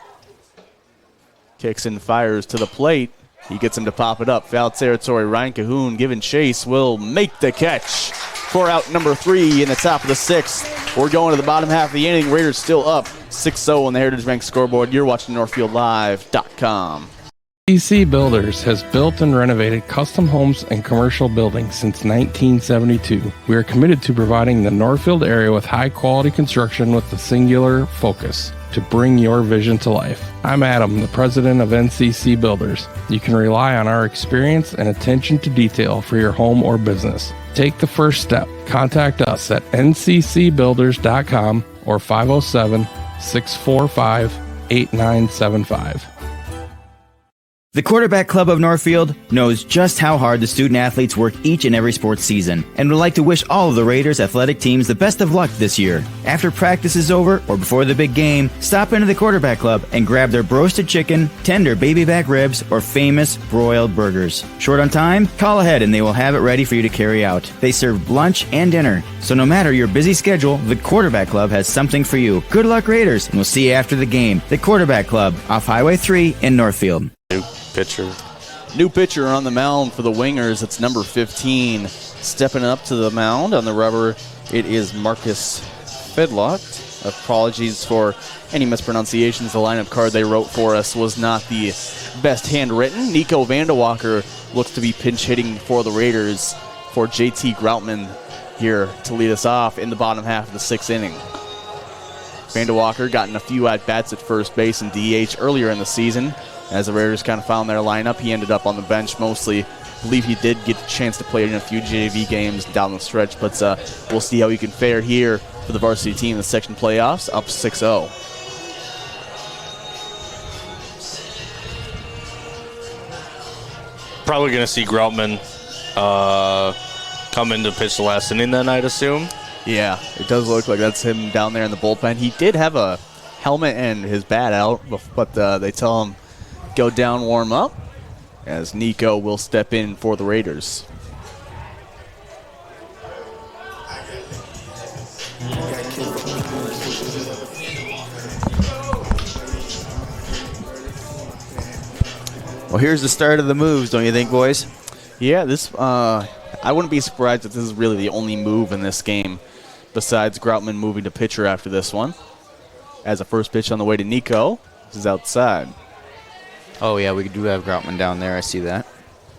Kicks and fires to the plate. He gets him to pop it up. Foul territory. Ryan Cahoon giving chase. Will make the catch for out number 3 in the top of the 6th. We're going to the bottom half of the inning. Raiders still up 6-0 on the Heritage Bank scoreboard. You're watching NorthfieldLive.com. NCC Builders has built and renovated custom homes and commercial buildings since 1972. We are committed to providing the Northfield area with high-quality construction with a singular focus to bring your vision to life. I'm Adam, the president of NCC Builders. You can rely on our experience and attention to detail for your home or business. Take the first step. Contact us at nccbuilders.com or 507-645-8975. The Quarterback Club of Northfield knows just how hard the student-athletes work each and every sports season and would like to wish all of the Raiders athletic teams the best of luck this year. After practice is over or before the big game, stop into the Quarterback Club and grab their roasted chicken, tender baby back ribs, or famous broiled burgers. Short on time? Call ahead and they will have it ready for you to carry out. They serve lunch and dinner, so no matter your busy schedule, the Quarterback Club has something for you. Good luck, Raiders, and we'll see you after the game. The Quarterback Club, off Highway 3 in Northfield. New pitcher on the mound for the Wingers. It's number 15. Stepping up to the mound on the rubber, it is Marcus Fedlock. Apologies for any mispronunciations. The lineup card they wrote for us was not the best handwritten. Nico Vandewalker looks to be pinch hitting for the Raiders for JT Groutman here to lead us off in the bottom half of the 6th inning. Vandewalker gotten a few at-bats at first base and DH earlier in the season. As the Raiders kind of found their lineup, he ended up on the bench mostly. I believe he did get a chance to play in a few JV games down the stretch, but we'll see how he can fare here for the varsity team in the section playoffs, up 6-0. Probably going to see Groutman come in to pitch the last inning then, I'd assume. Yeah, it does look like that's him down there in the bullpen. He did have a helmet and his bat out, but they tell him go down, warm up, as Nico will step in for the Raiders. Well, here's the start of the moves, don't you think, boys? Yeah, this I wouldn't be surprised if this is really the only move in this game besides Groutman moving to pitcher after this one. As a first pitch on the way to Nico. This is outside. Oh, yeah, we do have Groutman down there. I see that.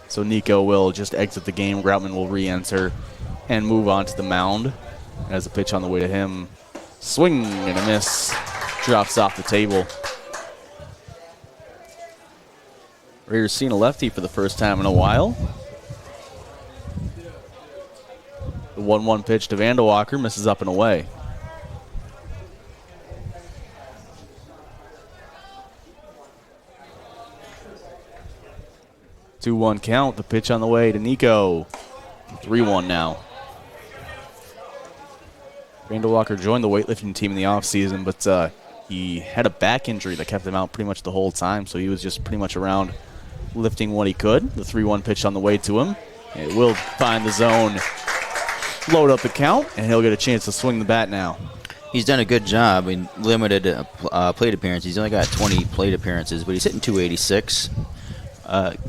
So Nico will just exit the game. Groutman will re-enter and move on to the mound. As a pitch on the way to him. Swing and a miss. Drops off the table. Raiders seeing a lefty for the first time in a while. The 1-1 pitch to Vandewalker misses up and away. Two 2-1 count. The pitch on the way to Nico. 3-1 now. Vandewalker joined the weightlifting team in the offseason, but he had a back injury that kept him out pretty much the whole time, so he was just pretty much around lifting what he could. The 3-1 pitch on the way to him. It will find the zone, load up the count, and he'll get a chance to swing the bat now. He's done a good job in limited plate appearances. He's only got 20 plate appearances, but he's hitting 286.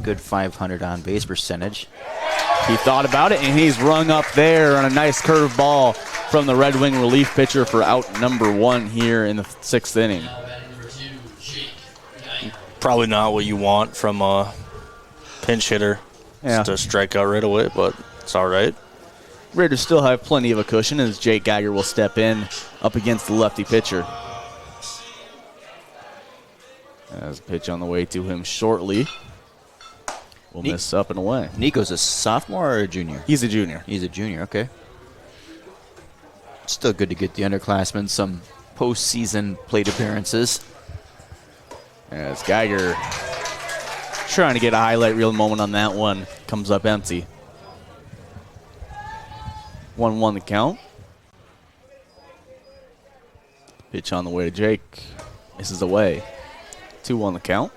Good 500 on base percentage. He thought about it, and he's rung up there on a nice curve ball from the Red Wing relief pitcher for out number 1 here in the 6th inning. Probably not what you want from a pinch hitter. Yeah. Just to strike out right away, but it's all right. Raiders still have plenty of a cushion as Jake Geiger will step in up against the lefty pitcher. As a pitch on the way to him shortly. Will miss up and away. Nico's a sophomore or a junior? He's a junior. He's a junior, okay. Still good to get the underclassmen some postseason plate appearances. As Geiger trying to get a highlight reel moment on that one. Comes up empty. 1-1 the count. Pitch on the way to Jake. Misses away. 2-1 the count.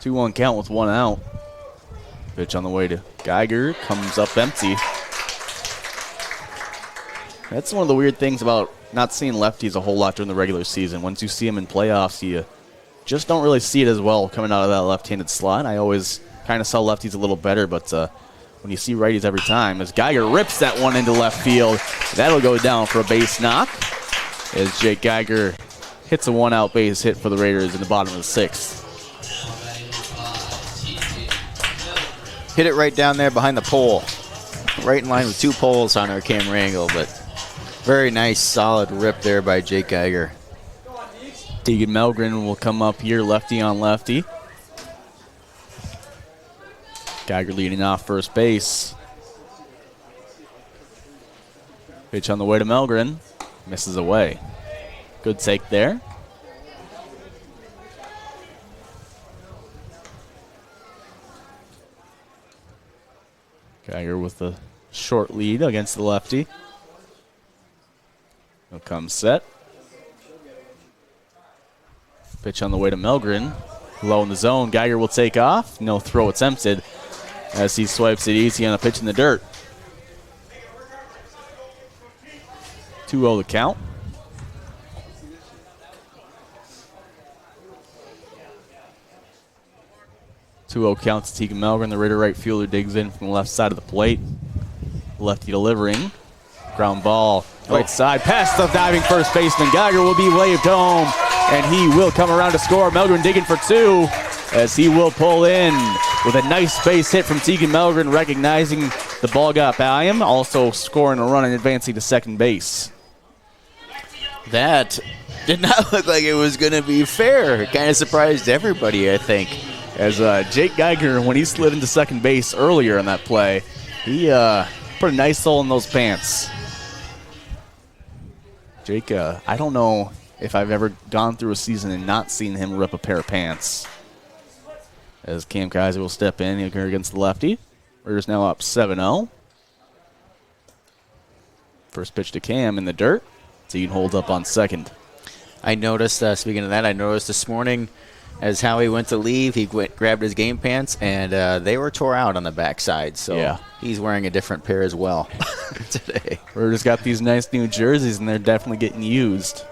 Two-one count with 1 out. Pitch on the way to Geiger. Comes up empty. That's one of the weird things about not seeing lefties a whole lot during the regular season. Once you see them in playoffs, you just don't really see it as well coming out of that left-handed slot. I always kind of saw lefties a little better, but when you see righties every time, as Geiger rips that one into left field, that'll go down for a base knock. As Jake Geiger hits a 1-out base hit for the Raiders in the bottom of the 6th. Hit it right down there behind the pole. Right in line with 2 poles on our camera angle, but very nice, solid rip there by Jake Geiger. Tegan Melgren will come up here, lefty on lefty. Geiger leading off first base. Pitch on the way to Melgren. Misses away. Good take there. Geiger with the short lead against the lefty. He'll come set. Pitch on the way to Melgren. Low in the zone. Geiger will take off. No throw attempted as he swipes it easy on a pitch in the dirt. 2-0 the count. Count to Tegan Melgren. The Raider right fielder digs in from the left side of the plate. Lefty delivering. Ground ball. Right side. Past the diving first baseman. Geiger will be waved home. And he will come around to score. Melgren digging for 2 as he will pull in with a nice base hit from Tegan Melgren, recognizing the ball got by him. Also scoring a run and advancing to second base. That did not look like it was going to be fair. Kind of surprised everybody, I think. As Jake Geiger, when he slid into second base earlier in that play, he put a nice hole in those pants. Jake, I don't know if I've ever gone through a season and not seen him rip a pair of pants. As Cam Kaiser will step in here against the lefty. Raiders now up 7-0. First pitch to Cam in the dirt. Tegan holds up on second. I noticed, speaking of that, I noticed this morning as Howie went to leave, he grabbed his game pants, and they were tore out on the backside. So yeah. He's wearing a different pair as well today. Raiders got these nice new jerseys, and they're definitely getting used.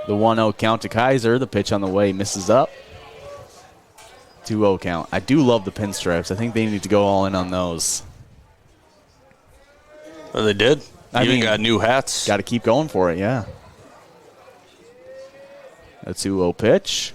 The 1-0 count to Kaiser. The pitch on the way misses up. 2-0 count. I do love the pinstripes. I think they need to go all in on those. Well, they did. I Even mean, got new hats. Got to keep going for it, yeah. A 2-0 pitch.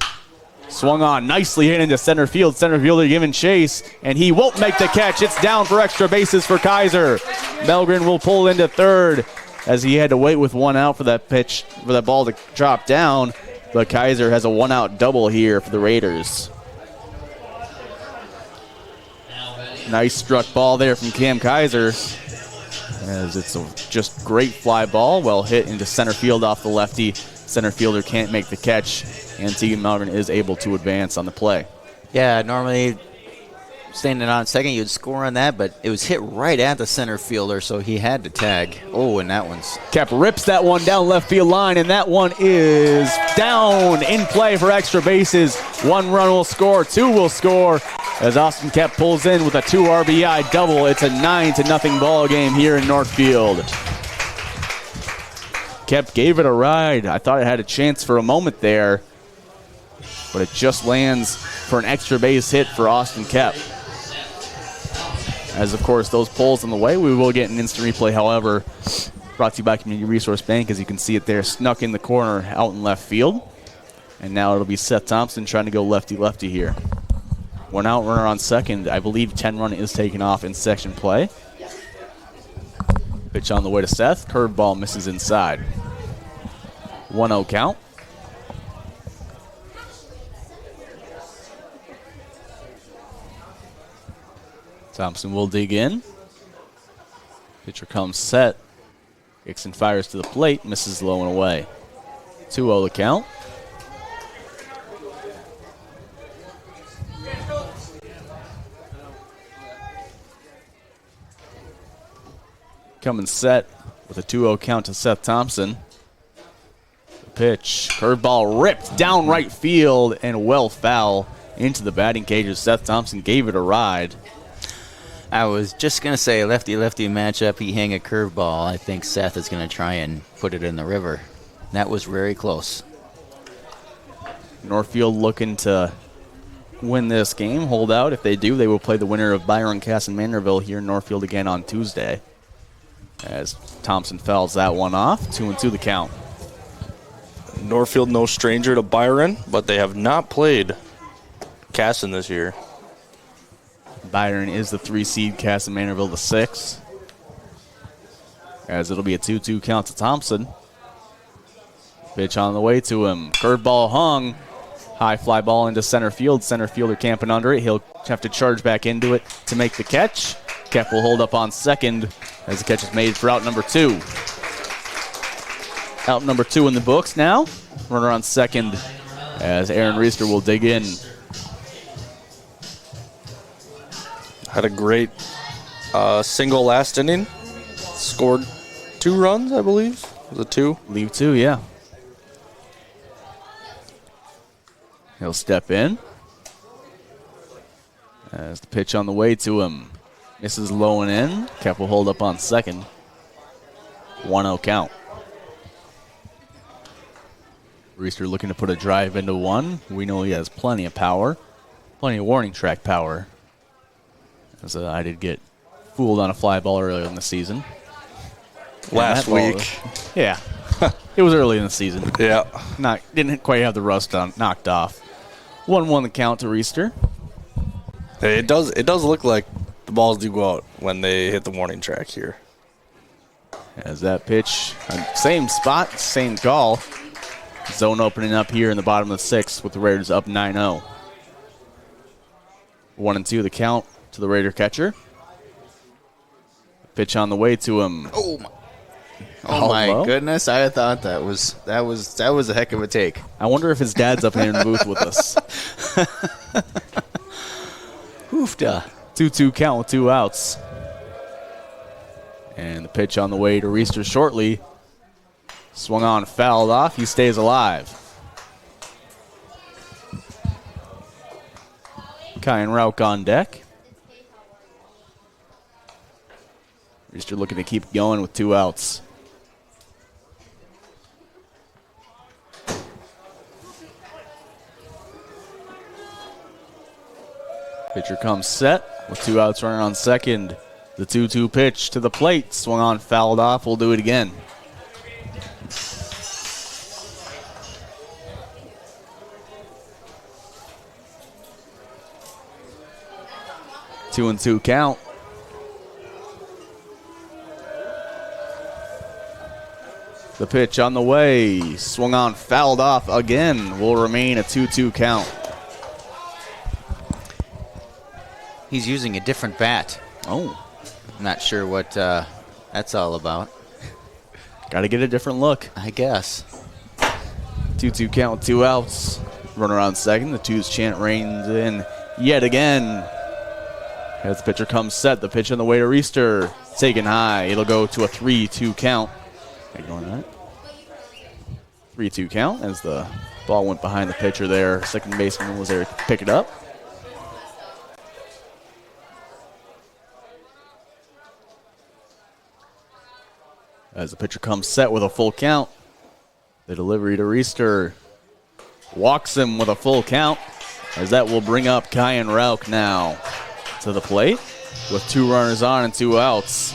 Swung on, nicely hit into center field. Center fielder giving chase, and he won't make the catch. It's down for extra bases for Kaiser. Mellgren will pull into third as he had to wait with one out for that pitch, for that ball to drop down. But Kaiser has a one-out double here for the Raiders. Nice struck ball there from Cam Kaiser, as it's a just great fly ball, well hit into center field off the lefty. Center fielder can't make the catch, and Tegan Mellgren is able to advance on the play. Yeah, normally standing on second, you'd score on that, but it was hit right at the center fielder, so he had to tag. Oh, and that one's... Kep rips that one down left field line, and that one is down in play for extra bases. 1 run will score, 2 will score, as Austin Kep pulls in with a 2 RBI double. It's a 9-0 ball game here in Northfield. Kep gave it a ride. I thought it had a chance for a moment there, but it just lands for an extra base hit for Austin Kep. As, of course, those pulls on the way, we will get an instant replay, however, brought to you by Community Resource Bank. As you can see it there, snuck in the corner out in left field. And now it'll be Seth Thompson trying to go lefty-lefty here. 1 out, runner on second. I believe 10 run is taken off in section play. Pitch on the way to Seth. Curveball misses inside. 1-0 count. Thompson will dig in. Pitcher comes set. Dixon fires to the plate, misses low and away. 2-0 the count. Coming set with a 2-0 count to Seth Thompson. The pitch, curveball ripped down right field and well foul into the batting cages. Seth Thompson gave it a ride. I was just going to say, lefty-lefty matchup, he hang a curveball. I think Seth is going to try and put it in the river. That was very close. Northfield looking to win this game, hold out. If they do, they will play the winner of Byron Cass and Manderville here in Northfield again on Tuesday. As Thompson fouls that one off. 2-2 the count. Northfield no stranger to Byron, but they have not played Casson this year. Byron is the 3 seed, Cass and Manderville the 6. As it'll be a 2-2 count to Thompson. Pitch on the way to him. Curveball hung. High fly ball into center field. Center fielder camping under it. He'll have to charge back into it to make the catch. Kep will hold up on second as the catch is made for out number 2. Out number 2 in the books now. Runner on second as Aaron Reister will dig in. Had a great single last inning. Scored 2 runs, I believe. Was it 2? I believe 2, yeah. He'll step in. As the pitch on the way to him. Misses low and in. Kep will hold up on second. 1-0 count. Reister looking to put a drive into one. We know he has plenty of power. Plenty of warning track power. As I did get fooled on a fly ball earlier in the season. Last week. Yeah. It was early in the season. Yeah. Didn't quite have the rust knocked off. 1-1 the count to Reister. Hey, it does look like the balls do go out when they hit the warning track here. As that pitch, same spot, same call. Zone opening up here in the bottom of the 6th with the Raiders up 9-0. 1-2 the count to the Raider catcher. Pitch on the way to him. Oh my goodness! I thought that was a heck of a take. I wonder if his dad's up here in the booth with us. Hoofda. 2-2 count with 2 outs. And the pitch on the way to Reister shortly. Swung on, fouled off. He stays alive. Kyan Rauk on deck. Reister looking to keep going with 2 outs. Pitcher comes set with 2 outs, runner on second. The 2-2 pitch to the plate. Swung on, fouled off. We'll do it again. Two and 2 count. The pitch on the way. Swung on, fouled off again. Will remain a 2-2 count. He's using a different bat. Oh. I'm not sure what that's all about. Got to get a different look. I guess. 2-2 count, 2 outs. Runner on second. The twos chant reigns in yet again. As the pitcher comes set, the pitch on the way to Reister. Taken high. It'll go to a 3-2 count. Ignoring that. 3-2 count as the ball went behind the pitcher there. Second baseman was there to pick it up. As the pitcher comes set with a full count. The delivery to Reister walks him with a full count, as that will bring up Kyan Rauch now to the plate with 2 runners on and 2 outs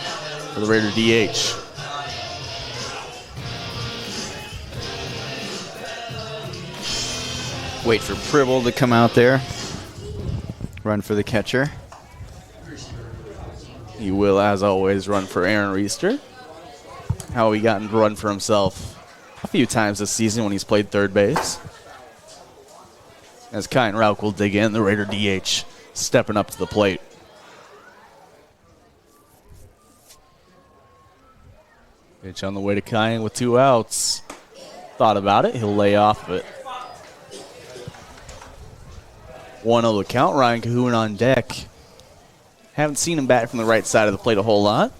for the Raider DH. Wait for Pribble to come out there. Run for the catcher. He will, as always, run for Aaron Reister. How he gotten to run for himself a few times this season when he's played third base. As Kyan Rauch will dig in, the Raider DH stepping up to the plate. Pitch on the way to Kyan with 2 outs. Thought about it. He'll lay off of it. 1-0 the count. Ryan Cahoon on deck. Haven't seen him bat from the right side of the plate a whole lot.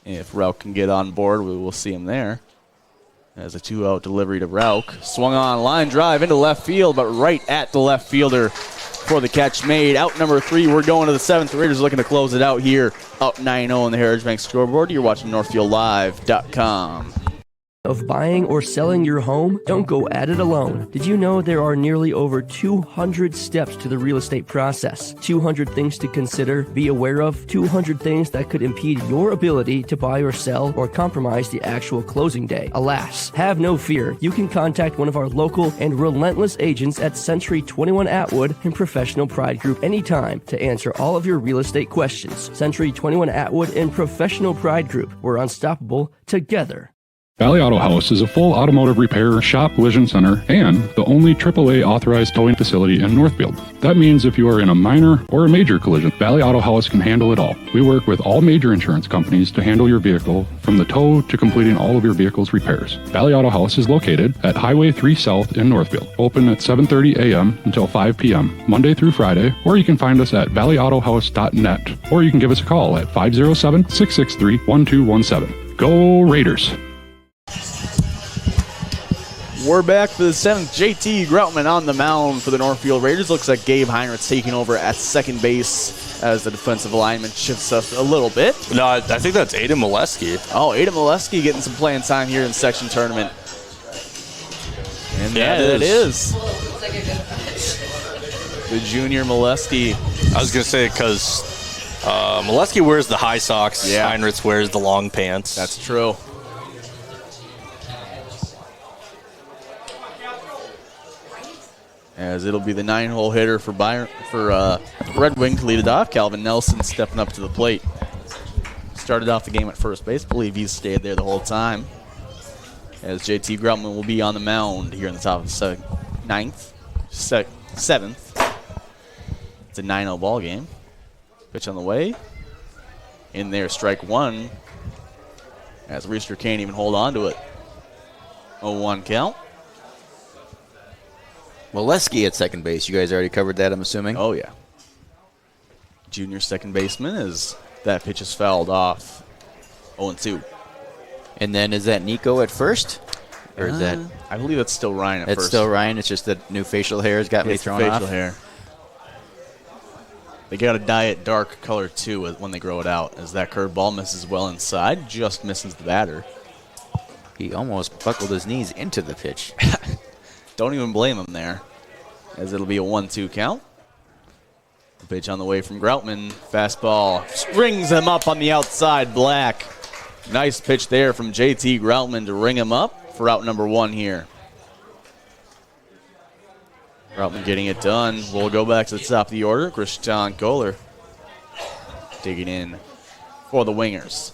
If Rauch can get on board, we will see him there. As a 2-out delivery to Rauch. Swung on, line drive into left field, but right at the left fielder for the catch made. Out number 3, we're going to the 7th. Raiders looking to close it out here. Up 9-0 on the Heritage Bank scoreboard. You're watching NorthfieldLive.com. Of buying or selling your home? Don't go at it alone. Did you know there are nearly over 200 steps to the real estate process? 200 things to consider, be aware of, 200 things that could impede your ability to buy or sell or compromise the actual closing day. Alas, have no fear. You can contact one of our local and relentless agents at Century 21 Atwood and Professional Pride Group anytime to answer all of your real estate questions. Century 21 Atwood and Professional Pride Group. We're unstoppable together. Valley Auto House is a full automotive repair, shop, collision center, and the only AAA authorized towing facility in Northfield. That means if you are in a minor or a major collision, Valley Auto House can handle it all. We work with all major insurance companies to handle your vehicle from the tow to completing all of your vehicle's repairs. Valley Auto House is located at Highway 3 South in Northfield, open at 7:30 a.m. until 5 p.m., Monday through Friday, or you can find us at valleyautohouse.net, or you can give us a call at 507-663-1217. Go Raiders! We're back for the 7th. JT Groutman on the mound for the Northfield Raiders. Looks like Gabe Heinrich's taking over at second base as the defensive lineman shifts up a little bit. No, I think that's Aiden Molesky. Oh, Aiden Molesky getting some playing time here in section tournament. And that is the junior Molesky. I was going to say because Molesky wears the high socks. Yeah. Heinrich wears the long pants. That's true. As it'll be the 9-hole hitter for Red Wing to lead it off. Calvin Nelson stepping up to the plate. Started off the game at first base. Believe he's stayed there the whole time. As JT Groutman will be on the mound here in the top of the 7th. It's a 9-0 ball game. Pitch on the way. In there, strike 1. As Reister can't even hold on to it. 0-1 count. Molesky at second base. You guys already covered that, I'm assuming? Oh, yeah. Junior second baseman as that pitch is fouled off. 0-2. And then is that Nico at first? Or is that? I believe it's still Ryan at first. It's still Ryan. It's just that new facial hair has got me thrown off. Facial hair. They got to dye it dark color, too, when they grow it out. As that curveball misses well inside, just misses the batter. He almost buckled his knees into the pitch. Don't even blame him there, as it'll be a 1-2 count. Pitch on the way from Groutman. Fastball rings him up on the outside, Black. Nice pitch there from JT Groutman to ring him up for out number 1 here. Groutman getting it done. We'll go back to the top of the order. Christian Kohler digging in for the Wingers.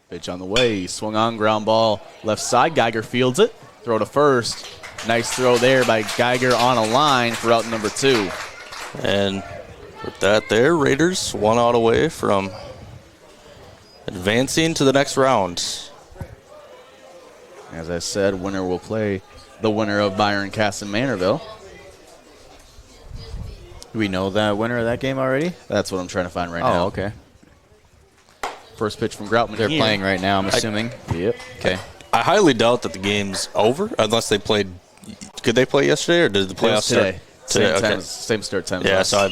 Pitch on the way. Swung on, ground ball left side. Geiger fields it. Throw to first. Nice throw there by Geiger on a line for out number 2. And with that there, Raiders 1 out away from advancing to the next round. As I said, winner will play the winner of Byron Caston Manorville. Do we know the winner of that game already? That's what I'm trying to find right now. Oh, okay. First pitch from Groutman. They're playing right now, I'm assuming. Yep. Okay. I highly doubt that the game's over unless they played. Could they play yesterday or did the playoffs today? Start today? Same start time. Yeah, so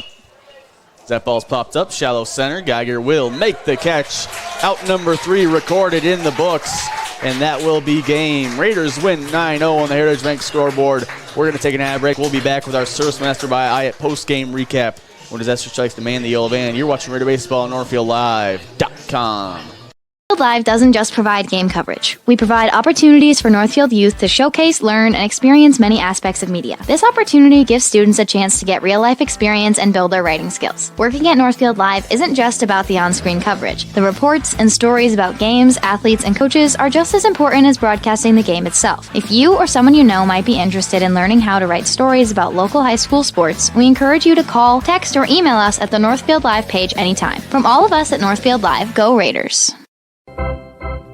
that ball's popped up, shallow center. Geiger will make the catch. Out number 3 recorded in the books, and that will be game. Raiders win 9-0 on the Heritage Bank scoreboard. We're going to take an ad break. We'll be back with our Service Master by Hyatt post-game recap when Disaster Strikes demand the yellow van. You're watching Raider Baseball on NorthfieldLive.com. Live doesn't just provide game coverage. We provide opportunities for Northfield youth to showcase, learn, and experience many aspects of media. This opportunity gives students a chance to get real-life experience and build their writing skills. Working at Northfield Live isn't just about the on-screen coverage. The reports and stories about games, athletes, and coaches are just as important as broadcasting the game itself. If you or someone you know might be interested in learning how to write stories about local high school sports, we encourage you to call, text, or email us at the Northfield Live page anytime. From all of us at Northfield Live, go Raiders!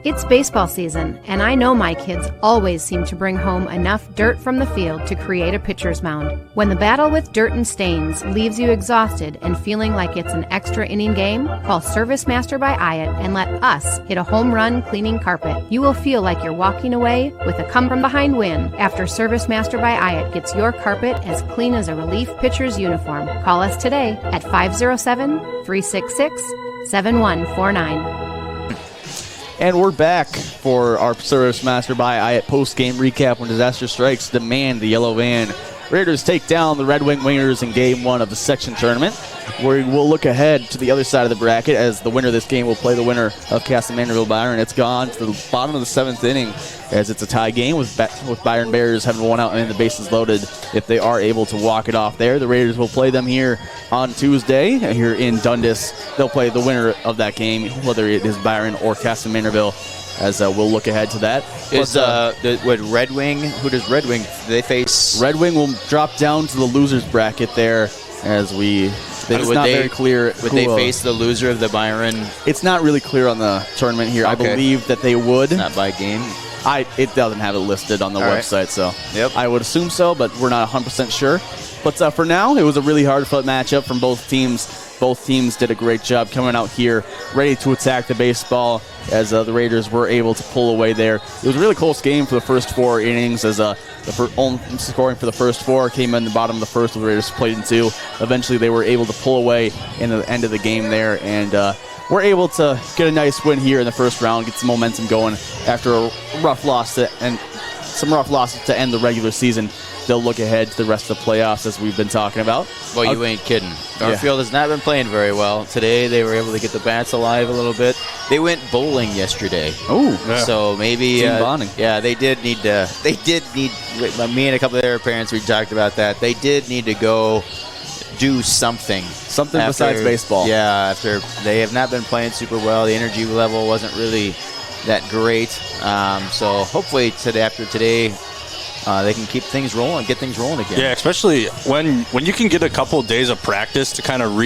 It's baseball season, and I know my kids always seem to bring home enough dirt from the field to create a pitcher's mound. When the battle with dirt and stains leaves you exhausted and feeling like it's an extra inning game, call Service Master by Hyatt and let us hit a home run cleaning carpet. You will feel like you're walking away with a come-from-behind win after Service Master by Hyatt gets your carpet as clean as a relief pitcher's uniform. Call us today at 507-366-7149. And we're back for our Service Master by Hyatt post-game recap when Disaster Strikes demand the yellow van. Raiders take down the Red Wing Wingers in Game 1 of the section tournament. We will look ahead to the other side of the bracket as the winner of this game will play the winner of Caston Manorville Byron. It's gone to the bottom of the 7th inning as it's a tie game with Byron Bears having 1 out and the bases loaded. If they are able to walk it off there, the Raiders will play them here on Tuesday here in Dundas. They'll play the winner of that game, whether it is Byron or Caston Manorville, as we'll look ahead to that. With Red Wing, who does Red Wing? Do they face? Red Wing will drop down to the losers bracket there as we. It's not very clear. Would they face the loser of the Byron? It's not really clear on the tournament here. Okay. I believe that they would. Not by game. It doesn't have it listed on the website, so I would assume so, but we're not 100% sure. But for now, it was a really hard-fought matchup from both teams. Both teams did a great job coming out here, ready to attack the baseball as the Raiders were able to pull away there. It was a really close game for the first 4 innings as the scoring for the first 4 came in the bottom of the first with the Raiders played in 2. Eventually, they were able to pull away in the end of the game there, and we're able to get a nice win here in the first round, get some momentum going after a rough loss to end the regular season. They'll look ahead to the rest of the playoffs as we've been talking about. Well, you ain't kidding. Northfield has not been playing very well. Today they were able to get the bats alive a little bit. They went bowling yesterday. Oh, so maybe team bonding. Yeah, they did need to. They did need. Me and a couple of their parents, we talked about that. They did need to go do something besides baseball. Yeah, after they have not been playing super well. The energy level wasn't really that great. So hopefully after today. They can keep things rolling, get things rolling again. Yeah, especially when you can get a couple of days of practice to kind of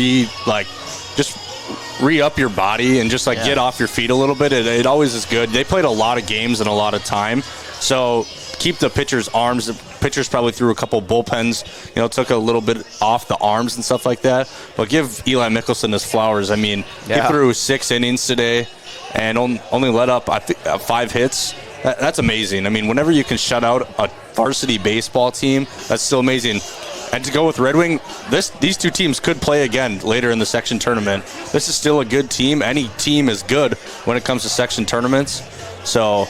re-up your body and just get off your feet a little bit. It always is good. They played a lot of games in a lot of time, so keep the pitcher's arms. The pitchers probably threw a couple bullpens, took a little bit off the arms and stuff like that. But give Eli Mickelson his flowers. I mean, he threw 6 innings today and only let up 5 hits. That's amazing. I mean, whenever you can shut out a varsity baseball team, that's still amazing. And to go with Red Wing, these 2 teams could play again later in the section tournament. This is still a good team. Any team is good when it comes to section tournaments. So,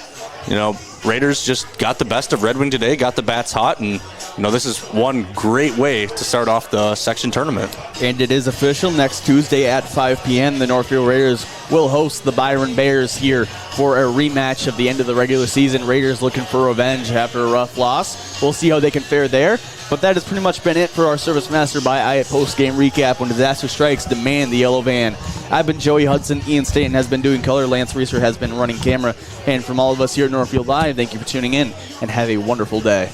Raiders just got the best of Red Wing today, got the bats hot, and this is one great way to start off the section tournament. And it is official. Next Tuesday at 5 p.m., the Northfield Raiders will host the Byron Bears here for a rematch of the end of the regular season. Raiders looking for revenge after a rough loss. We'll see how they can fare there. But that has pretty much been it for our Service Master by Hyatt post-game recap. When disaster strikes, demand the yellow van. I've been Joey Hudson. Ian Staten has been doing color. Lance Reeser has been running camera. And from all of us here at Northfield Live, thank you for tuning in and have a wonderful day.